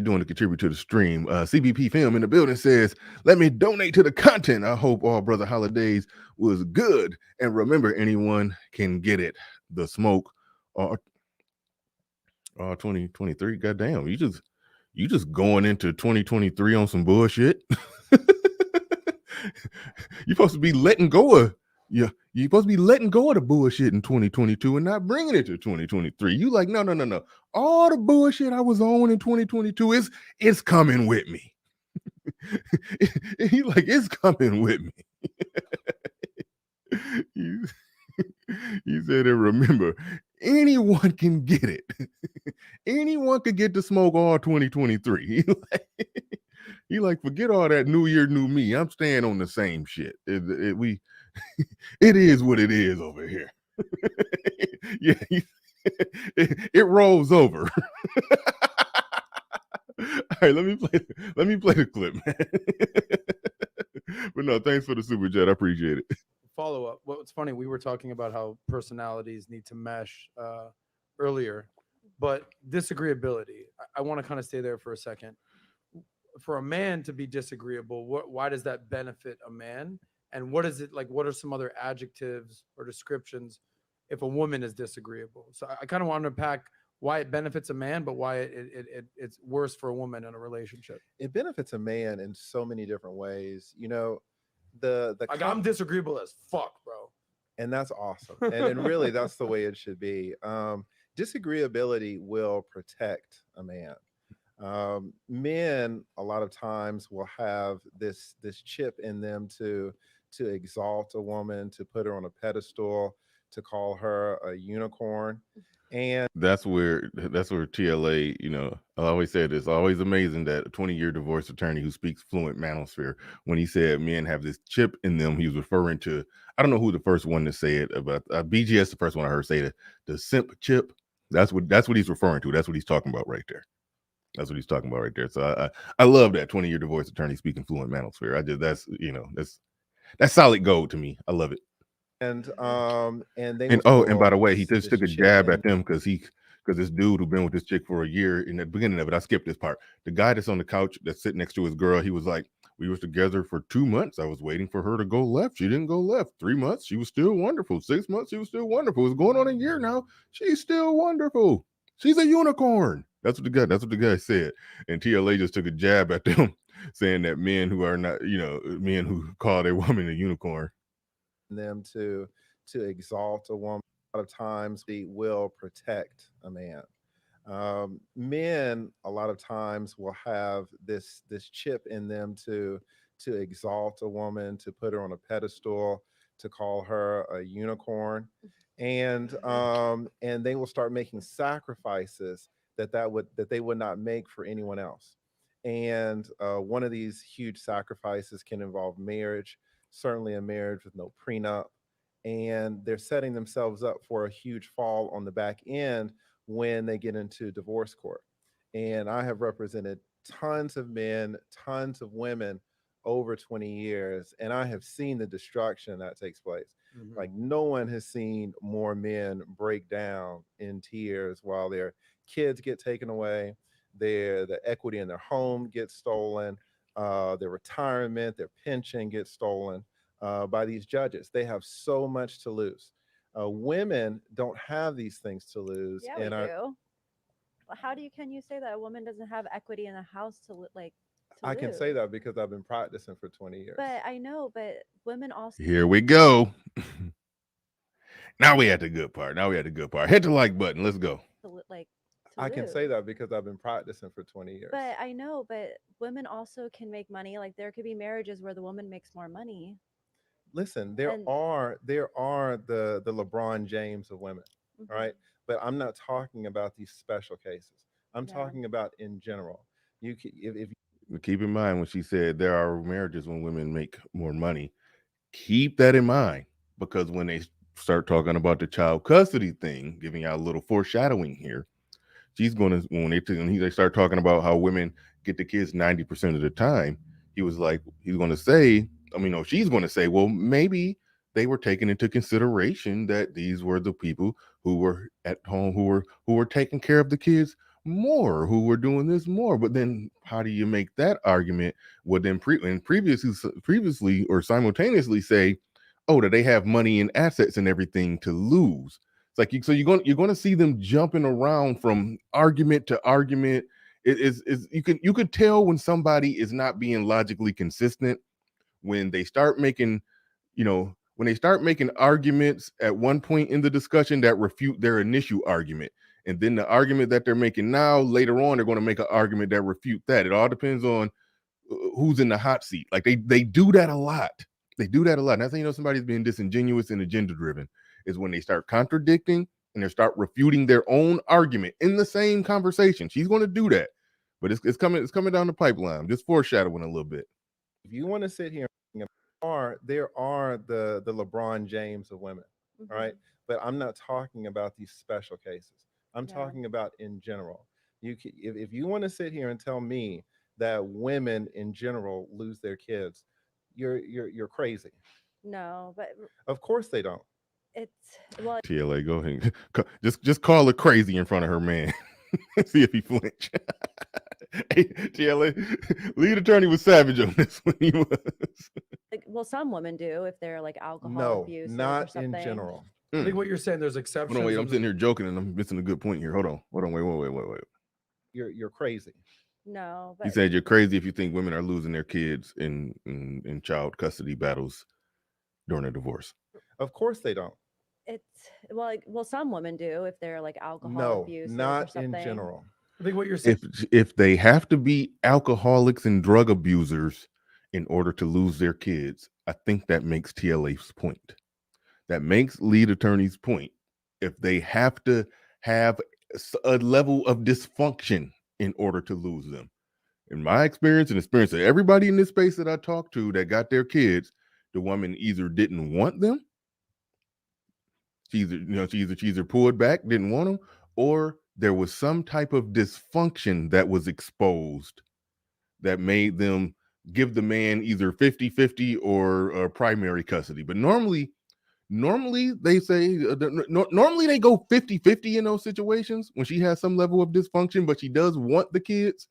doing to contribute to the stream. CBP Film in the building says, let me donate to the content. I hope all Brother Holidays was good. And remember, anyone can get it. The smoke or 2023. Goddamn, you just going into 2023 on some bullshit. You're supposed to be letting go of you're supposed to be letting go of the bullshit in 2022 and not bringing it to 2023. You like, no. All the bullshit I was on in 2022 is coming with me. He like, it's coming with me. He said, and remember, anyone can get it. Anyone could get the smoke all 2023. He like, forget all that new year, new me. I'm staying on the same shit. It is what it is over here. Yeah, it rolls over. All right, let me play the clip, man. But no, thanks for the super chat. I appreciate it. Follow up. What's funny, we were talking about how personalities need to mesh earlier, but disagreeability. I want to kind of stay there for a second. For a man to be disagreeable, why does that benefit a man? And what is it like? What are some other adjectives or descriptions if a woman is disagreeable? So I kind of want to unpack why it benefits a man, but why it's worse for a woman in a relationship. It benefits a man in so many different ways. Like, I'm disagreeable as fuck, bro. And that's awesome. And really, that's the way it should be. Disagreeability will protect a man. Men a lot of times will have this chip in them to exalt a woman, to put her on a pedestal, to call her a unicorn. And that's where TLA, I always said it's always amazing that a 20-year divorce attorney who speaks fluent manosphere, when he said men have this chip in them, he was referring to, I don't know who the first one to say it about, BGS, the first one I heard say the simp chip. That's what he's referring to. That's what he's talking about right there. That's what he's talking about right there. So I love that 20-year divorce attorney speaking fluent manosphere. That's solid gold to me. I love it. And they and by the way, he just took a jab at them because this dude who been with this chick for a year, in the beginning of it, I skipped this part. The guy that's on the couch that's sitting next to his girl, he was like, we was together for 2 months. I was waiting for her to go left. She didn't go left. 3 months, she was still wonderful. 6 months, she was still wonderful. It's going on a year now. She's still wonderful. She's a unicorn. That's what the guy said. And TLA just took a jab at them, saying that men who are not, men who call their woman a unicorn. Them to exalt a woman, a lot of times they will protect a man. Men a lot of times will have this chip in them to exalt a woman, to put her on a pedestal, to call her a unicorn. And they will start making sacrifices that they would not make for anyone else. And one of these huge sacrifices can involve marriage, certainly a marriage with no prenup. And they're setting themselves up for a huge fall on the back end when they get into divorce court. And I have represented tons of men, tons of women over 20 years, and I have seen the destruction that takes place. Mm-hmm. Like, no one has seen more men break down in tears while their kids get taken away, the equity in their home gets stolen, their retirement, their pension gets stolen by these judges. They have so much to lose. Women don't have these things to lose. Yeah, we do. How can you say that a woman doesn't have equity in a house to like? I can say that because I've been practicing for 20 years. But I know, but women also. Here we go. Now we at the good part. Hit the like button. Let's go. I can say that because I've been practicing for 20 years. But I know, but women also can make money. Like, there could be marriages where the woman makes more money. Listen, there are the LeBron James of women, mm-hmm. right? But I'm not talking about these special cases. I'm talking about in general. You can, if keep in mind when she said there are marriages when women make more money. Keep that in mind, because when they start talking about the child custody thing, giving out a little foreshadowing here, she's going to when they start talking about how women get the kids 90% of the time. He was like, he's going to say, I mean, no, she's going to say, well, maybe they were taking into consideration that these were the people who were at home, who were taking care of the kids more, who were doing this more. But then how do you make that argument? Well, then previously or simultaneously say, oh, that they have money and assets and everything to lose. It's like you're going to see them jumping around from argument to argument. It is you could tell when somebody is not being logically consistent when they start making, when they start making arguments at one point in the discussion that refute their initial argument. And then the argument that they're making now, later on, they're going to make an argument that refute that. It all depends on who's in the hot seat. Like they do that a lot. They do that a lot. And that's how you know somebody's being disingenuous and agenda driven, is when they start contradicting and they start refuting their own argument in the same conversation. She's going to do that, but it's coming down the pipeline. Just foreshadowing a little bit. If you want to sit here, there are the LeBron James of women, all right? But I'm not talking about these special cases. I'm talking about in general. If you want to sit here and tell me that women in general lose their kids, you're crazy. No, but Of course they don't. it's well, TLA, go ahead. Just call her crazy in front of her man. See if he flinch. Hey, TLA, lead attorney was savage on this when he was. like, well, some women do if they're like alcohol No, abuse or not in something. general. I think what you're saying, there's exceptions. Hold on, wait. I'm and sitting here joking and I'm missing a good point here. Hold on. Wait. You're crazy. No, You but said you're crazy if you think women are losing their kids in child custody battles during a divorce. Of course they don't. it's well, some women do if they're like alcohol No, abuse or not in something. general. I think what you're saying. If they have to be alcoholics and drug abusers in order to lose their kids, I think that makes TLA's point. That makes lead attorney's point. If they have to have a level of dysfunction in order to lose them. In my experience and experience of everybody in this space that I talked to that got their kids, the woman either didn't want them, she either pulled back, didn't want them, or there was some type of dysfunction that was exposed that made them give the man either 50-50 or primary custody. But normally they say normally they go 50-50 in those situations when she has some level of dysfunction, but she does want the kids.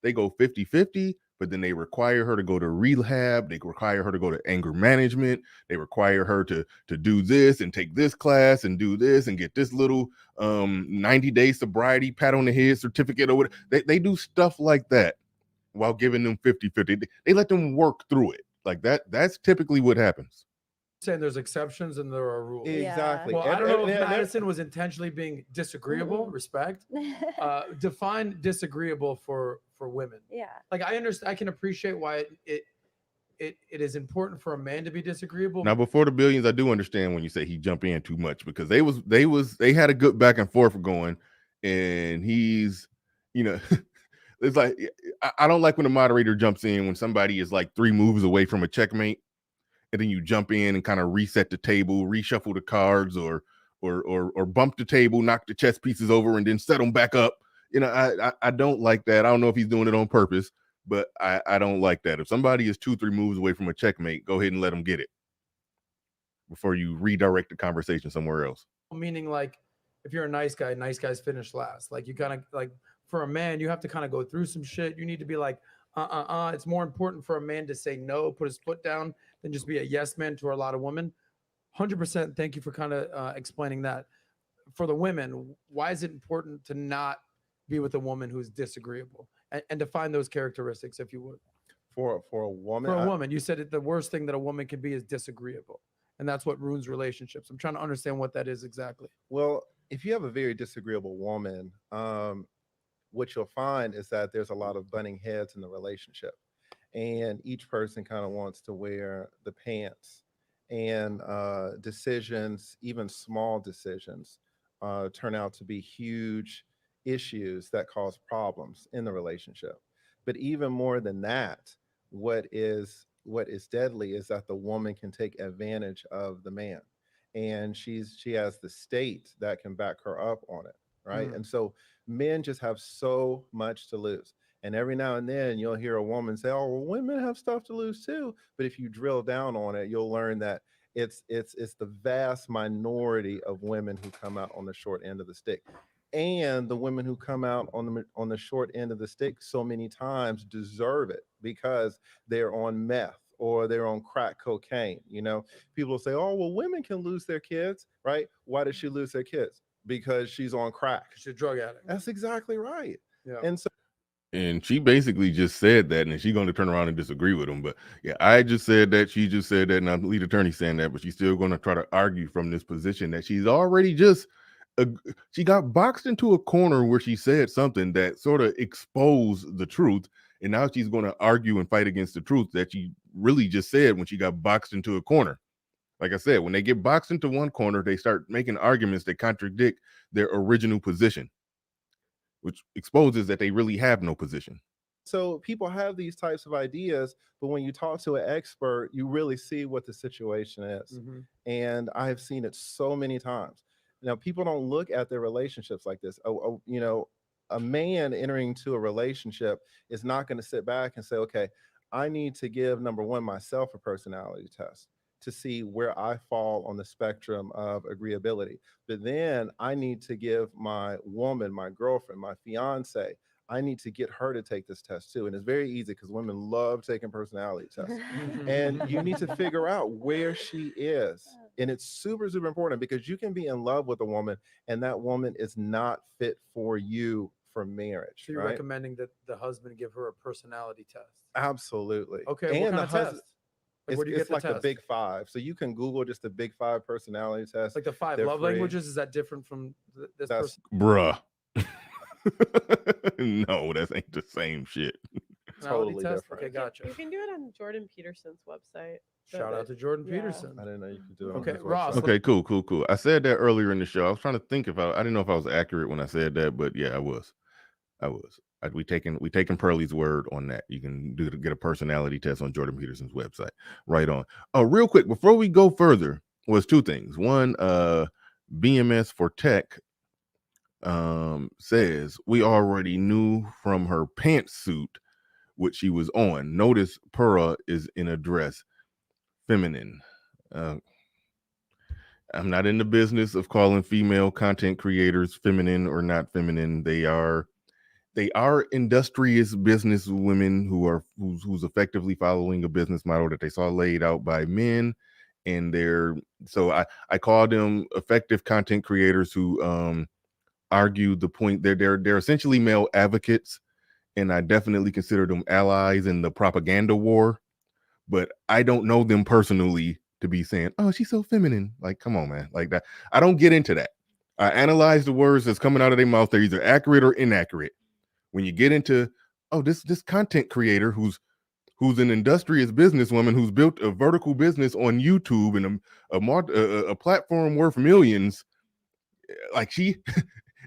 They go 50-50, but then they require her to go to rehab. They require her to go to anger management. They require her to do this and take this class and do this and get this little 90-day sobriety pat on the head certificate or whatever. They do stuff like that while giving them 50-50. They let them work through it. Like that's typically what happens. Saying there's exceptions and there are rules. Exactly. Well, I don't know if Madison was intentionally being disagreeable. Respect. Define disagreeable for women. Yeah. Like I understand, I can appreciate why it is important for a man to be disagreeable. Now, before the billions, I do understand when you say he jump in too much, because they had a good back and forth going, and he's, it's like I don't like when the moderator jumps in when somebody is like 3 moves away from a checkmate, and then you jump in and kind of reset the table, reshuffle the cards, or bump the table, knock the chess pieces over, and then set them back up. I don't like that. I don't know if he's doing it on purpose, but I don't like that. If somebody is 2-3 moves away from a checkmate, go ahead and let them get it before you redirect the conversation somewhere else. Meaning, like, if you're a nice guys finish last. Like, you kind of, like, for a man, you have to kind of go through some shit. You need to be like, It's more important for a man to say no, put his foot down, than just be a yes man to a lot of women. 100%. Thank you for kind of explaining that. For the women, why is it important to not be with a woman who's disagreeable, and define those characteristics, if you would? For a woman. For a woman, you said the worst thing that a woman can be is disagreeable, and that's what ruins relationships. I'm trying to understand what that is exactly. Well, if you have a very disagreeable woman, what you'll find is that there's a lot of butting heads in the relationship, and each person kind of wants to wear the pants, and decisions, even small decisions, turn out to be huge issues that cause problems in the relationship. But even more than that, what is deadly is that the woman can take advantage of the man, and she has the state that can back her up on it. right? And so men just have so much to lose. And every now and then you'll hear a woman say, "Oh, well, women have stuff to lose too." But if you drill down on it, you'll learn that it's the vast minority of women who come out on the short end of the stick. And the women who come out on the short end of the stick so many times deserve it because they're on meth or they're on crack cocaine. You know, people will say, "Oh, well, women can lose their kids," right? Why does she lose their kids? Because she's on crack. She's a drug addict. That's exactly right. Yeah. And so And she basically just said that, and she's going to turn around and disagree with him. But yeah, I just said that, she just said that, and I'm the lead attorney saying that, but she's still going to try to argue from this position that she's already just, she got boxed into a corner where she said something that sort of exposed the truth. And now she's going to argue and fight against the truth that she really just said when she got boxed into a corner. Like I said, when they get boxed into one corner, they start making arguments that contradict their original position, which exposes that they really have no position. So people have these types of ideas, but when you talk to an expert, you really see what the situation is. And I have seen it so many times. Now, people don't look at their relationships like this. You know, a man entering into a relationship is not going to sit back and say, "Okay, I need to give, number one, myself a personality test to see where I fall on the spectrum of agreeability. But then I need to give my woman, my girlfriend, my fiance, I need to get her to take this test too." And it's very easy because women love taking personality tests. And you need to figure out where she is. And it's super, super important because you can be in love with a woman and that woman is not fit for you for marriage. So you're right? recommending that the husband give her a personality test? Absolutely. Okay. And what kind the of husband, test? Like, where do you it's get like the the test? big five. So you can Google just the big five personality test. Like the 5 They're love free. languages? Is that different from this That's person? Bruh. No, that ain't the same shit. Personality totally test? different. Okay, gotcha. You can do it on Jordan Peterson's website. Shout out to Jordan yeah. Peterson. I didn't know you could do it. Okay, on his Ross, website. Okay, cool. I said that earlier in the show. I was trying to think if I didn't know if I was accurate when I said that, but yeah, I was. We taking Pearly's word on that. You can get a personality test on Jordan Peterson's website. Right on. Real quick, before we go further, was 2 things. One, BMS for Tech says we already knew from her pantsuit what she was on. Notice Pura is in a dress, feminine. I'm not in the business of calling female content creators feminine or not feminine. They are industrious business women who's effectively following a business model that they saw laid out by men, and I call them effective content creators who argue the point. They're essentially male advocates, and I definitely consider them allies in the propaganda war. But I don't know them personally to be saying, "Oh, she's so feminine." Like, come on, man. Like that. I don't get into that. I analyze the words that's coming out of their mouth. They're either accurate or inaccurate. When you get into, oh, this content creator who's an industrious businesswoman who's built a vertical business on YouTube and a platform worth millions, like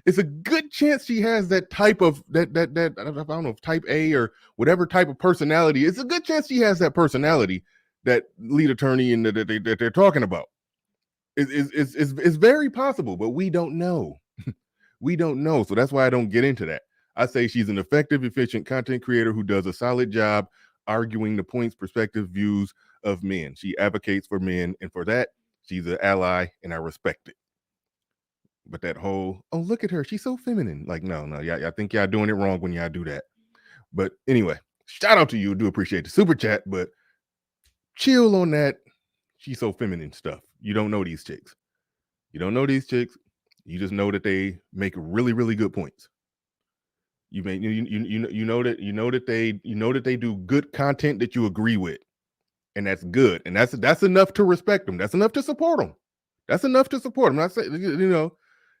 it's a good chance she has that type of that I don't know if type A or whatever type of personality. It's a good chance she has that personality that lead attorney and that they're talking about. It's very possible, but we don't know. We don't know, so that's why I don't get into that. I say she's an effective, efficient content creator who does a solid job arguing the points, perspective, views of men. She advocates for men, and for that, she's an ally, and I respect it. But that whole, oh, look at her, she's so feminine. Like, no, yeah, I think y'all doing it wrong when y'all do that. But anyway, shout out to you. Do appreciate the super chat, but chill on that. She's so feminine stuff. You don't know these chicks. You don't know these chicks. You just know that they make really, really good points. You know that they do good content that you agree with, and that's good, and that's enough to respect them. That's enough to support them. That's enough to support them. Not saying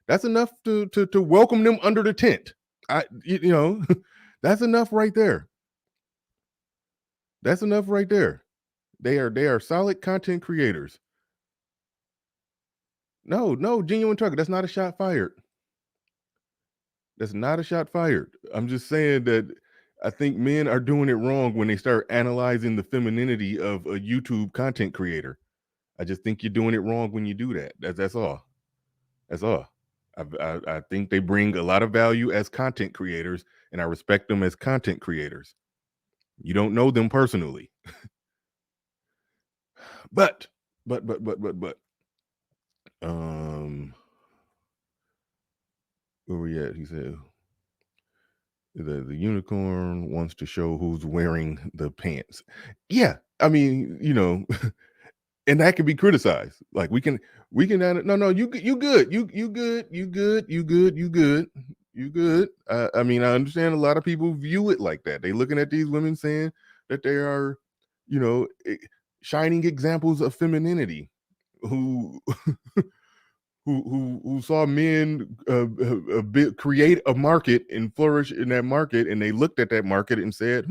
that's enough to welcome them under the tent. That's enough right there. That's enough right there. They are solid content creators. No, genuine trucker. That's not a shot fired. That's not a shot fired. I'm just saying that I think men are doing it wrong when they start analyzing the femininity of a YouTube content creator. I just think you're doing it wrong when you do that. That's all. That's all. I think they bring a lot of value as content creators, and I respect them as content creators. You don't know them personally. But where we at? He said the unicorn wants to show who's wearing the pants. Yeah, I mean, and that can be criticized. Like we can no, you good, you good. I mean, I understand a lot of people view it like that. They looking at these women saying that they are, shining examples of femininity, who who saw men create a market and flourish in that market, and they looked at that market and said,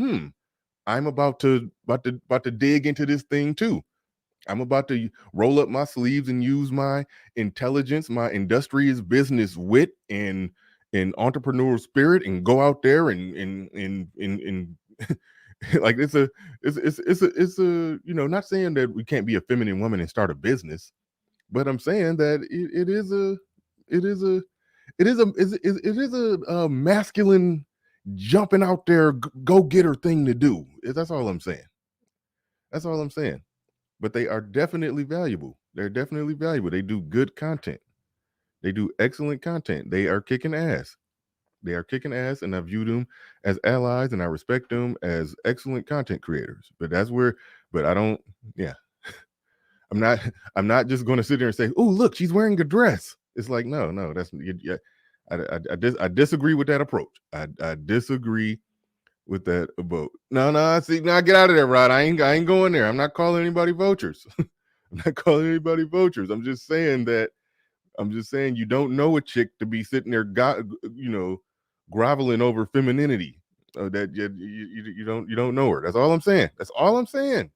I'm about to dig into this thing too. I'm about to roll up my sleeves and use my intelligence, my industrious business wit, and entrepreneurial spirit, and go out there and like it's a not saying that we can't be a feminine woman and start a business, but I'm saying that it is a masculine jumping out there go getter thing to do. That's all I'm saying. That's all I'm saying. But they are definitely valuable. They're definitely valuable. They do good content. They do excellent content. They are kicking ass. They are kicking ass, and I view them as allies, and I respect them as excellent content creators. But I don't, yeah. I'm not just going to sit there and say, oh, look, she's wearing a dress. It's like, no, that's, yeah. I disagree with that approach. I disagree with that about. No, see, now get out of there, Rod. I ain't going there. I'm not calling anybody vultures. I'm not calling anybody vultures. I'm just saying you don't know a chick to be sitting there, groveling over femininity. That you don't know her. That's all I'm saying. That's all I'm saying.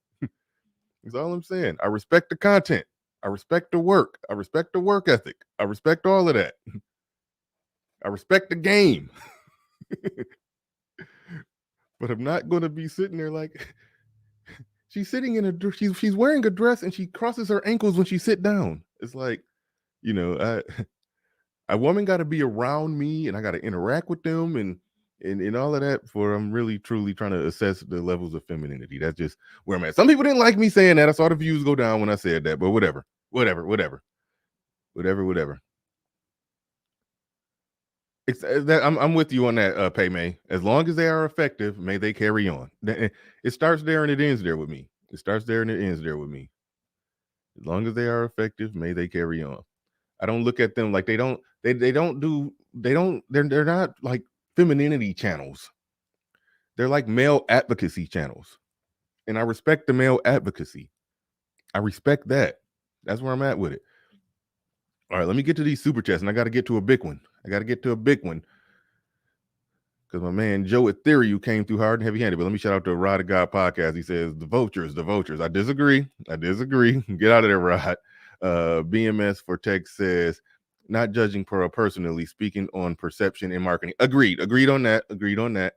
That's all I'm saying. I respect the content. I respect the work. I respect the work ethic. I respect all of that. I respect the game. But I'm not going to be sitting there like she's sitting in she's wearing a dress and she crosses her ankles when she sit down. It's like, a woman got to be around me and I got to interact with them and all of that for I'm really truly trying to assess the levels of femininity. That's just where I'm at. Some people didn't like me saying that. I saw the views go down when I said that, but whatever. I'm with you on that, Pay May. As long as they are effective, may they carry on. It starts there and it ends there with me. It starts there and it ends there with me. As long as they are effective, may they carry on. I don't look at them like they're not like femininity channels. They're like male advocacy channels. And I respect the male advocacy. I respect that. That's where I'm at with it. All right, let me get to these super chats, and I got to get to a big one. Because my man Joe Ethereum came through hard and heavy-handed. But let me shout out to Rod of God podcast. He says, the vultures. I disagree. Get out of there, Rod. BMS for Tech says, not judging Pearl personally, speaking on perception and marketing. Agreed on that.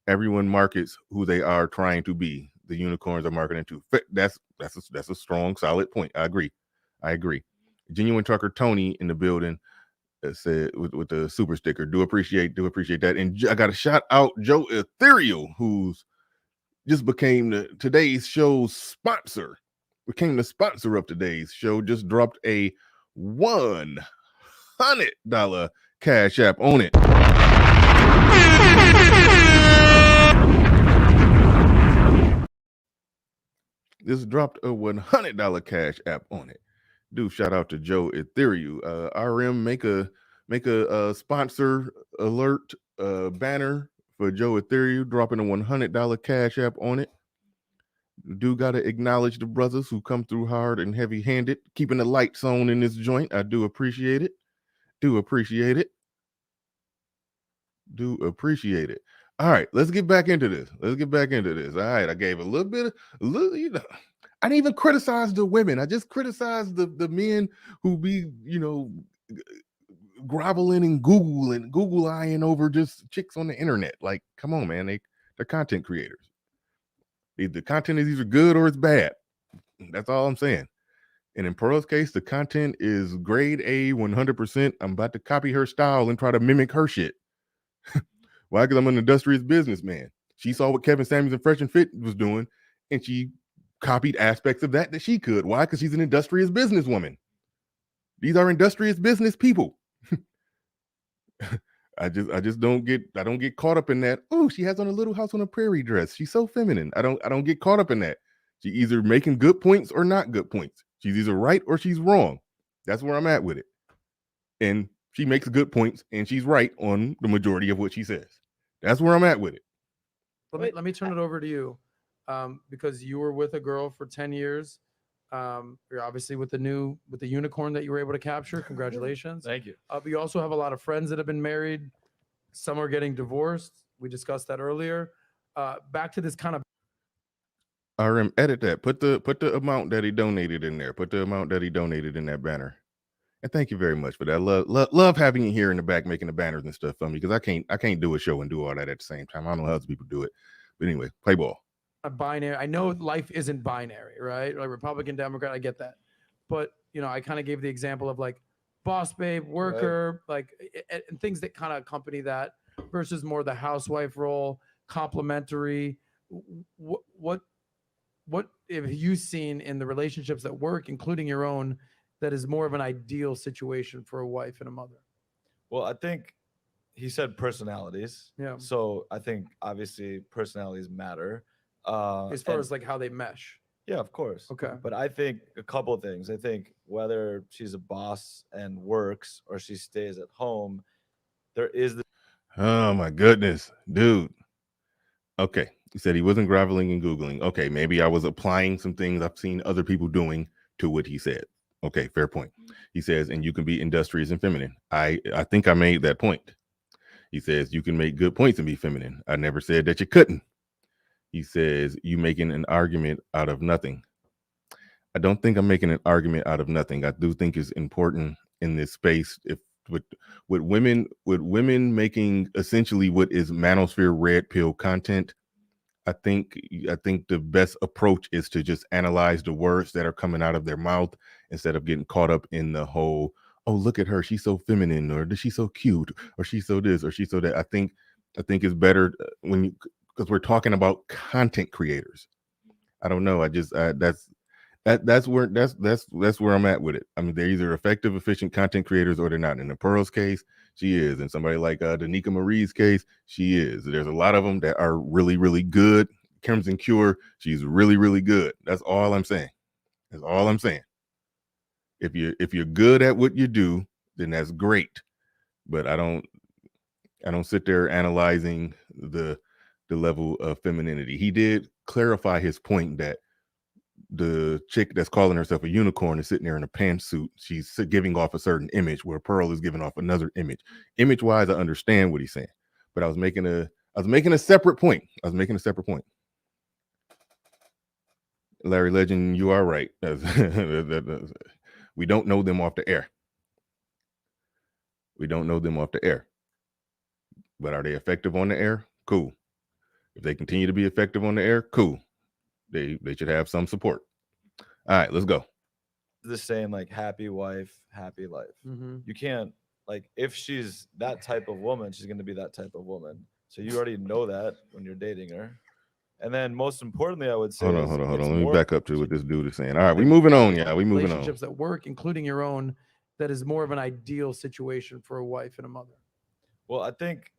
Everyone markets who they are trying to be. The unicorns are marketing too. That's a strong, solid point. I agree. Genuine Trucker Tony in the building said with the super sticker. Do appreciate that. And I got to shout out Joe Ethereal, who's just became today's show's sponsor. Became the sponsor of today's show. Just dropped a $100 Cash App on it. Just dropped a $100 Cash App on it. Do shout out to Joe Ethereum. RM, make a sponsor alert banner for Joe Ethereum, dropping a $100 Cash App on it. Do gotta acknowledge the brothers who come through hard and heavy-handed, keeping the lights on in this joint. I do appreciate it. All right, let's get back into this. All right, I gave a little, I didn't even criticize the women. I just criticized the men who be, groveling and Google eyeing over just chicks on the internet. Like, come on, man. They're content creators. The content is either good or it's bad. That's all I'm saying. And in Pearl's case, the content is grade A 100%. I'm about to copy her style and try to mimic her shit. Why? Because I'm an industrious businessman. She saw what Kevin Samuels and Fresh and Fit was doing, and she copied aspects of that she could. Why? Because she's an industrious businesswoman. These are industrious business people. I don't get caught up in that. Oh, she has on a Little House on a Prairie dress. She's so feminine. I don't get caught up in that. She's either making good points or not good points. She's either right or she's wrong. That's where I'm at with it. And she makes good points and she's right on the majority of what she says. That's where I'm at with it. Let me turn it over to you, because you were with a girl for 10 years. You're obviously with the unicorn that you were able to capture. Congratulations. Thank you. But you also have a lot of friends that have been married. Some are getting divorced. We discussed that earlier. Back to this kind of RM, edit that. Put the amount that he donated in there. Put the amount that he donated in that banner. And thank you very much for that. Love having you here in the back making the banners and stuff for me, because I can't do a show and do all that at the same time. I don't know how other people do it. But anyway, play ball. a binary. I know life isn't binary, right? Like Republican, Democrat, I get that. But, I kind of gave the example of like boss babe, worker, like and things that kind of accompany that versus more the housewife role, complementary. What have you seen in the relationships that work, including your own, that is more of an ideal situation for a wife and a mother? Well, I think he said personalities. Yeah. So I think obviously personalities matter. As far as like how they mesh. Yeah, of course. Okay. But I think a couple of things. I think whether she's a boss and works or she stays at home, there is the. Oh my goodness, dude. Okay. He said he wasn't groveling and Googling. Okay, maybe I was applying some things I've seen other people doing to what he said. Okay, fair point. He says, and you can be industrious and feminine. I think I made that point. He says, you can make good points and be feminine. I never said that you couldn't. He says, you making an argument out of nothing. I don't think I'm making an argument out of nothing. I do think it's important in this space, if with women making essentially what is manosphere red pill content. I think the best approach is to just analyze the words that are coming out of their mouth instead of getting caught up in the whole, oh, look at her, she's so feminine, or she's so cute, or she's so this, or she's so that. I think it's better because we're talking about content creators. I don't know. That's where I'm at with it. I mean, they're either effective, efficient content creators or they're not. In the Pearl's case, she is. In somebody like Danica Marie's case, she is. There's a lot of them that are really, really good. Crimson Cure, she's really, really good. That's all I'm saying. That's all I'm saying. If you're good at what you do, then that's great. But I don't sit there analyzing the level of femininity. He did clarify his point that the chick that's calling herself a unicorn is sitting there in a pantsuit. She's giving off a certain image where Pearl is giving off another image. Image wise, I understand what he's saying, but I was making a separate point. Larry Legend, you are right. We don't know them off the air. But are they effective on the air? Cool. If they continue to be effective on the air, cool. They should have some support. All right, let's go. The saying like happy wife, happy life. Mm-hmm. You can't, like, if she's that type of woman, she's going to be that type of woman. So you already know that when you're dating her. And then most importantly, I would say, hold on. Let me back up to what this dude is saying. All right, we moving on. Yeah, we moving on. Relationships that work, including your own, that is more of an ideal situation for a wife and a mother. Well, I think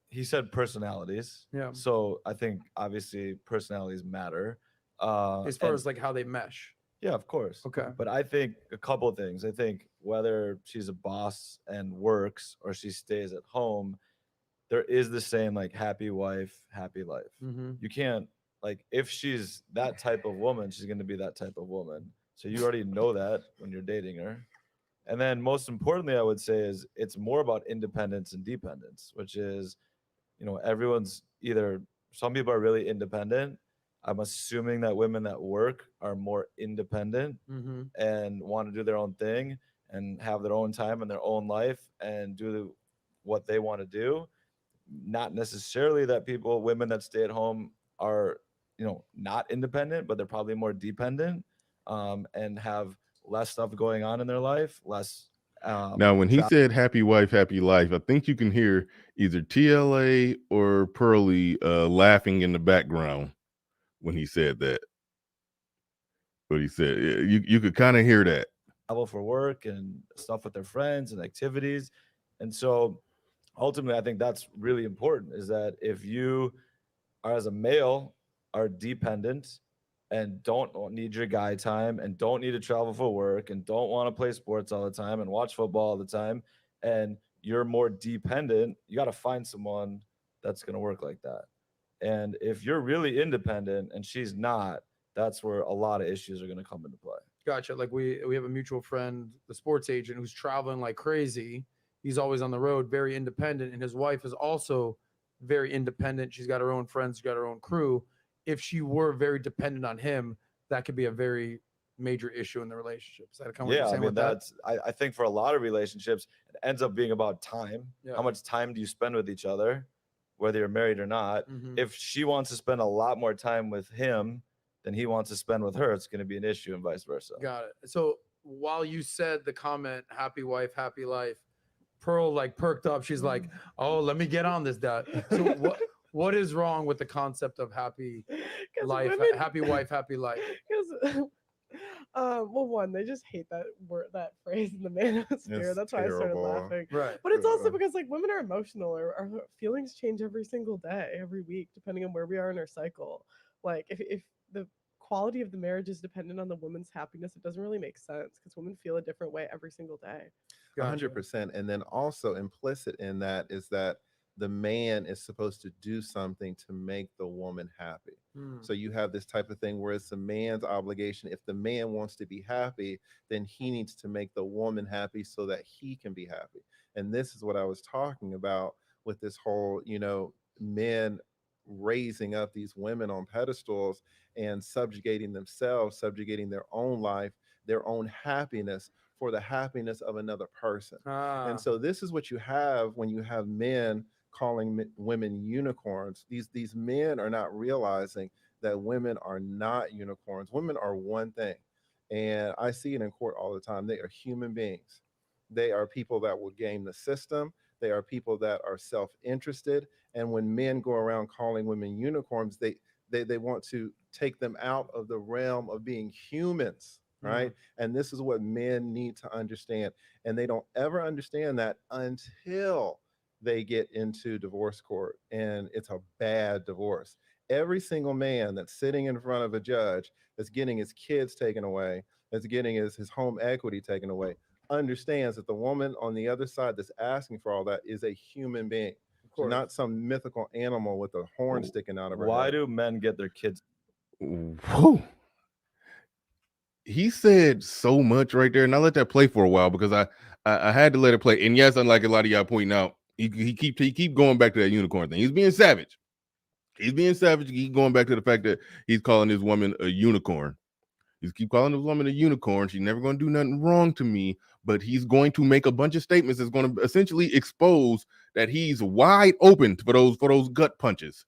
he said personalities. Yeah. So I think obviously personalities matter. As far as like how they mesh. Yeah, of course. Okay. But I think a couple of things. I think whether she's a boss and works or she stays at home, there is the saying like happy wife, happy life. Mm-hmm. You can't, like, if she's that type of woman, she's going to be that type of woman. So you already know that when you're dating her. And then most importantly, I would say is it's more about independence and dependence, which is, everyone's either, some people are really independent. I'm assuming that women that work are more independent Mm-hmm. and want to do their own thing and have their own time in their own life and do what they want to do. Not necessarily that women that stay at home are, not independent, but they're probably more dependent and have less stuff going on in their life, less. Now, when he said "happy wife, happy life," I think you can hear either TLA or Pearly laughing in the background when he said that. But he said you could kind of hear that. travel for work and stuff with their friends and activities. And so ultimately, I think that's really important, is that if you are, as a male, are dependent and don't need your guy time and don't need to travel for work and don't want to play sports all the time and watch football all the time, and you're more dependent, you got to find someone that's going to work like that. And if you're really independent and she's not, that's where a lot of issues are going to come into play. Gotcha. Like we have a mutual friend, the sports agent, who's traveling like crazy. He's always on the road, very independent, and his wife is also very independent. She's got her own friends, she's got her own crew. If she were very dependent on him, that could be a very major issue in the relationship. Is that kind of what you're saying with that? that's I think for a lot of relationships, it ends up being about time. Yeah. How much time do you spend with each other, whether you're married or not? Mhm. If she wants to spend a lot more time with him than he wants to spend with her, it's going to be an issue, and vice versa. Got it. So while you said the comment, happy wife, happy life, Pearl like perked up. She's like, oh, let me get on this, Dad. So what is wrong with the concept of happy 'Cause life, women- happy wife, happy life? Because, well, one, they just hate that word, that phrase in the manosphere. It's That's why I started terrible. laughing. Right. But it's also because like women are emotional, or our feelings change every single day, every week, depending on where we are in our cycle. Like if the quality of the marriage is dependent on the woman's happiness, it doesn't really make sense because women feel a different way every single day. 100%. And then also implicit in that is that the man is supposed to do something to make the woman happy. Hmm. So you have this type of thing where it's the man's obligation. If the man wants to be happy, then he needs to make the woman happy so that he can be happy. And this is what I was talking about with this whole, men raising up these women on pedestals and subjugating themselves, subjugating their own life, their own happiness for the happiness of another person. Ah, And so this is what you have when you have men calling women unicorns. These men are not realizing that women are not unicorns. Women are one thing. And I see it in court all the time. They are human beings. They are people that will game the system. They are people that are self-interested. And when men go around calling women unicorns, they want to take them out of the realm of being humans, right? And this is what men need to understand. And they don't ever understand that until they get into divorce court, and it's a bad divorce. Every single man that's sitting in front of a judge that's getting his kids taken away, that's getting his home equity taken away, understands that the woman on the other side that's asking for all that is a human being. So not some mythical animal with a horn sticking out of her Why head. do men get their kids? Whew. He said so much right there, and I let that play for a while because I had to let it play. And yes, unlike a lot of y'all pointing out, he keep going back to that unicorn thing. He's being savage. He's being savage. He's going back to the fact that he's calling this woman a unicorn. He's keep calling this woman a unicorn. She's never going to do nothing wrong to me, but he's going to make a bunch of statements that's going to essentially expose that he's wide open for those gut punches.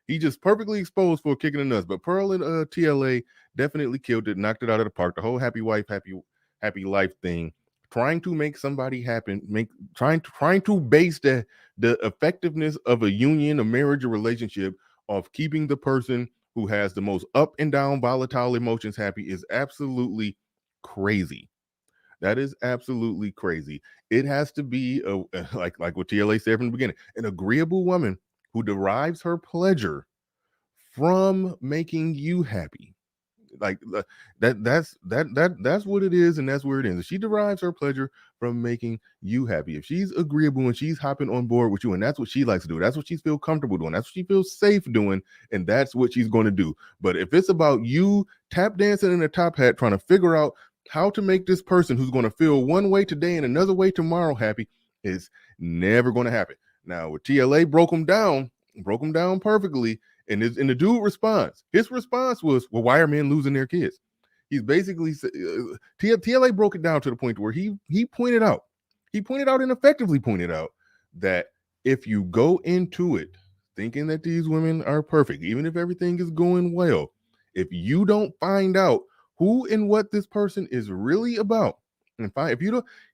He just perfectly exposed for kicking the nuts. But Pearl and TLA definitely killed it, knocked it out of the park. The whole happy wife, happy life thing, trying to make somebody happen, trying to base the effectiveness of a union, a marriage, a relationship of keeping the person who has the most up and down volatile emotions happy is absolutely crazy. That is absolutely crazy. It has to be like what TLA said from the beginning, an agreeable woman who derives her pleasure from making you happy. Like that's what it is, and that's where it ends. She derives her pleasure from making you happy. If she's agreeable and she's hopping on board with you, and that's what she likes to do, that's what she feels comfortable doing, that's what she feels safe doing, and that's what she's going to do. But if it's about you tap dancing in a top hat, trying to figure out how to make this person who's going to feel one way today and another way tomorrow happy, it's never going to happen. Now, with TLA broke him down perfectly. And the dude responds. His response was, well, why are men losing their kids? He's basically TLA broke it down to the point where he pointed out and effectively pointed out that if you go into it thinking that these women are perfect, even if everything is going well, if you don't find out who and what this person is really about. And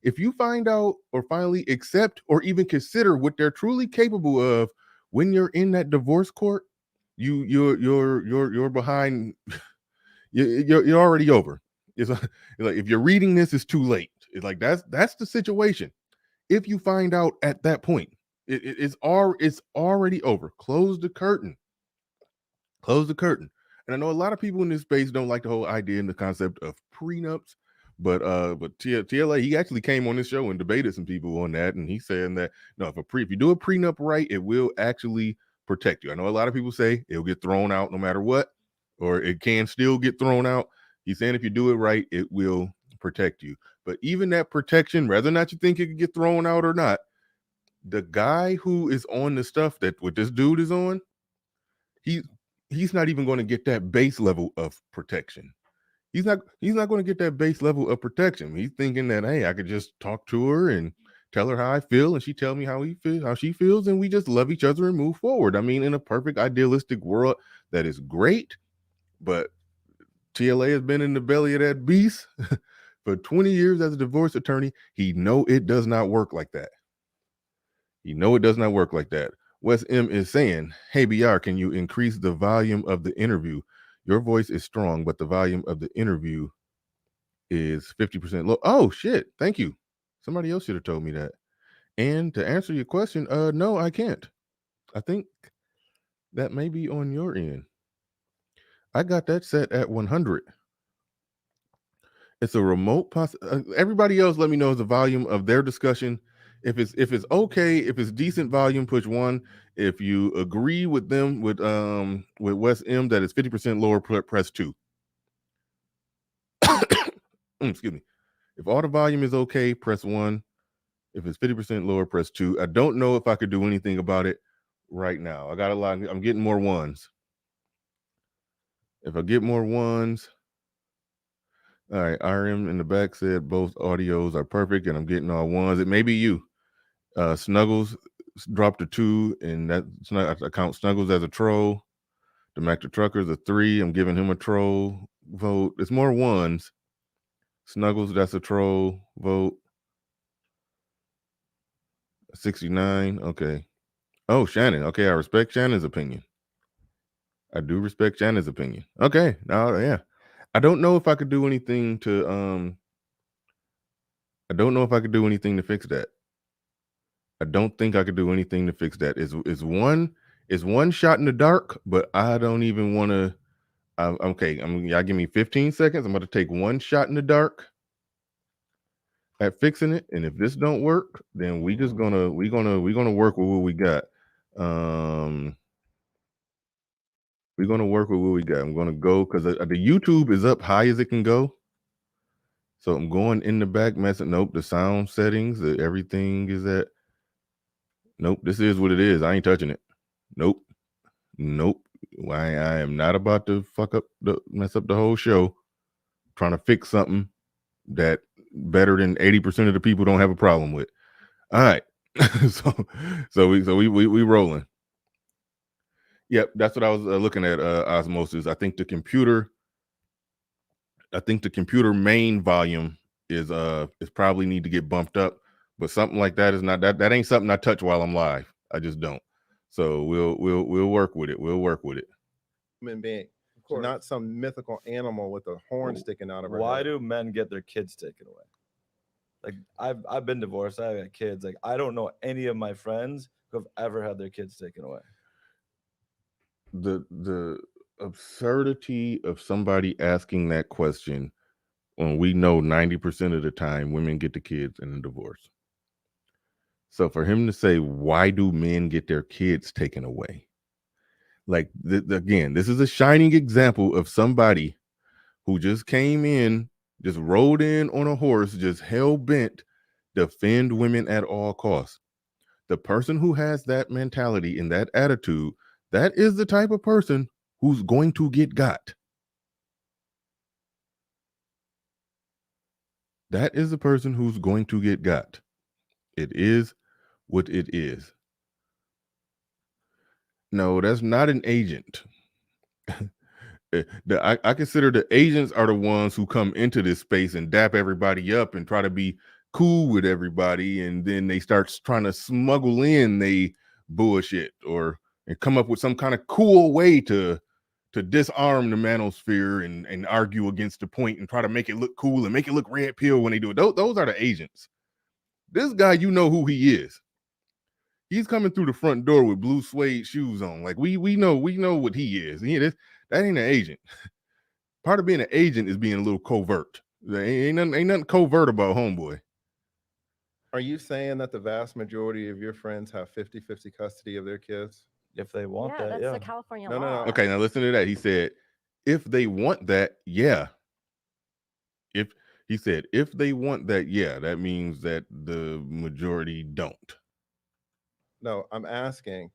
if you find out or finally accept or even consider what they're truly capable of when you're in that divorce court, you're behind. You're already over. It's like if you're reading this, it's too late. It's like that's the situation. If you find out at that point, it's already over. Close the curtain. Close the curtain. And I know a lot of people in this space don't like the whole idea and the concept of prenups, but TLA, he actually came on this show and debated some people on that, and he's saying that no, if you do a prenup right, it will actually protect you. I know a lot of people say it'll get thrown out no matter what, or it can still get thrown out. He's saying if you do it right, it will protect you. But even that protection, whether or not you think it could get thrown out or not, the guy who is on the stuff that what this dude is on, he's not even going to get that base level of protection. He's not going to get that base level of protection. He's thinking that, hey, I could just talk to her and tell her how I feel, and she tell me how she feels, and we just love each other and move forward. I mean, in a perfect idealistic world, that is great, but TLA has been in the belly of that beast for 20 years as a divorce attorney. He know it does not work like that. It does not work like that. Wes M is saying, hey, BR, can you increase the volume of the interview? Your voice is strong, but the volume of the interview is 50% low. Oh, shit. Thank you. Somebody else should have told me that. And to answer your question, no, I can't. I think that may be on your end. I got that set at 100. It's a remote everybody else, let me know the volume of their discussion. If it's okay, if it's decent volume, push 1. If you agree with them with Wes M that it's 50% lower, press 2. Excuse me. If all the volume is okay, press 1. If it's 50% lower, press 2. I don't know if I could do anything about it right now. I got a lot. I'm getting more ones. If I get more ones. All right, RM in the back said both audios are perfect, and I'm getting all ones. It may be you. Snuggles dropped a 2, and I count Snuggles as a troll. The Mac the Trucker's a 3. I'm giving him a troll vote. It's more ones. Snuggles, that's a troll vote. 69. Okay. Oh, Shannon. Okay, I respect Shannon's opinion. I do respect Shannon's opinion. Okay. Now, yeah. I don't know if I could do anything to fix that. I don't think I could do anything to fix that. Is one shot in the dark, but I don't even want to. Okay, y'all give me 15 seconds. I'm going to take one shot in the dark at fixing it, and if this don't work, then we're gonna work with what we got. We're gonna work with what we got. I'm gonna go because the YouTube is up high as it can go. So I'm going in the back messing. Nope, the sound settings, everything is at. Nope, this is what it is. I ain't touching it. Nope. I am not about to mess up the whole show trying to fix something that better than 80% of the people don't have a problem with. All right. so we rolling. Yep, that's what I was looking at, Osmosis. I think the computer main volume is probably need to get bumped up, but something like that is not that ain't something I touch while I'm live. I just don't. So we'll work with it. Human being, not some mythical animal with a horn sticking out of her Why head. do men get their kids taken away? Like I've been divorced. I've got kids. Like I don't know any of my friends who have ever had their kids taken away. The absurdity of somebody asking that question when we know 90% of the time women get the kids in a divorce. So for him to say, why do men get their kids taken away? Like, again, this is a shining example of somebody who just came in, just rode in on a horse, just hell-bent, defend women at all costs. The person who has that mentality and that attitude, that is the type of person who's going to get got. That is the person who's going to get got. It is what it is. No, that's not an agent. I consider the agents are the ones who come into this space and dap everybody up and try to be cool with everybody, and then they start trying to smuggle in they bullshit and come up with some kind of cool way to disarm the manosphere and argue against the point and try to make it look cool and make it look red pill when they do it. Those are the agents. This guy, you know who he is. He's coming through the front door with blue suede shoes on. Like we know what he is. That ain't an agent. Part of being an agent is being a little covert. There ain't nothing covert about homeboy. Are you saying that the vast majority of your friends have 50-50 custody of their kids? If they want Yeah, that, that's yeah. the California No, no, law. no. Okay, now listen to that. He said, if they want that, yeah. If they want that, yeah, that means that the majority don't. No, I'm asking.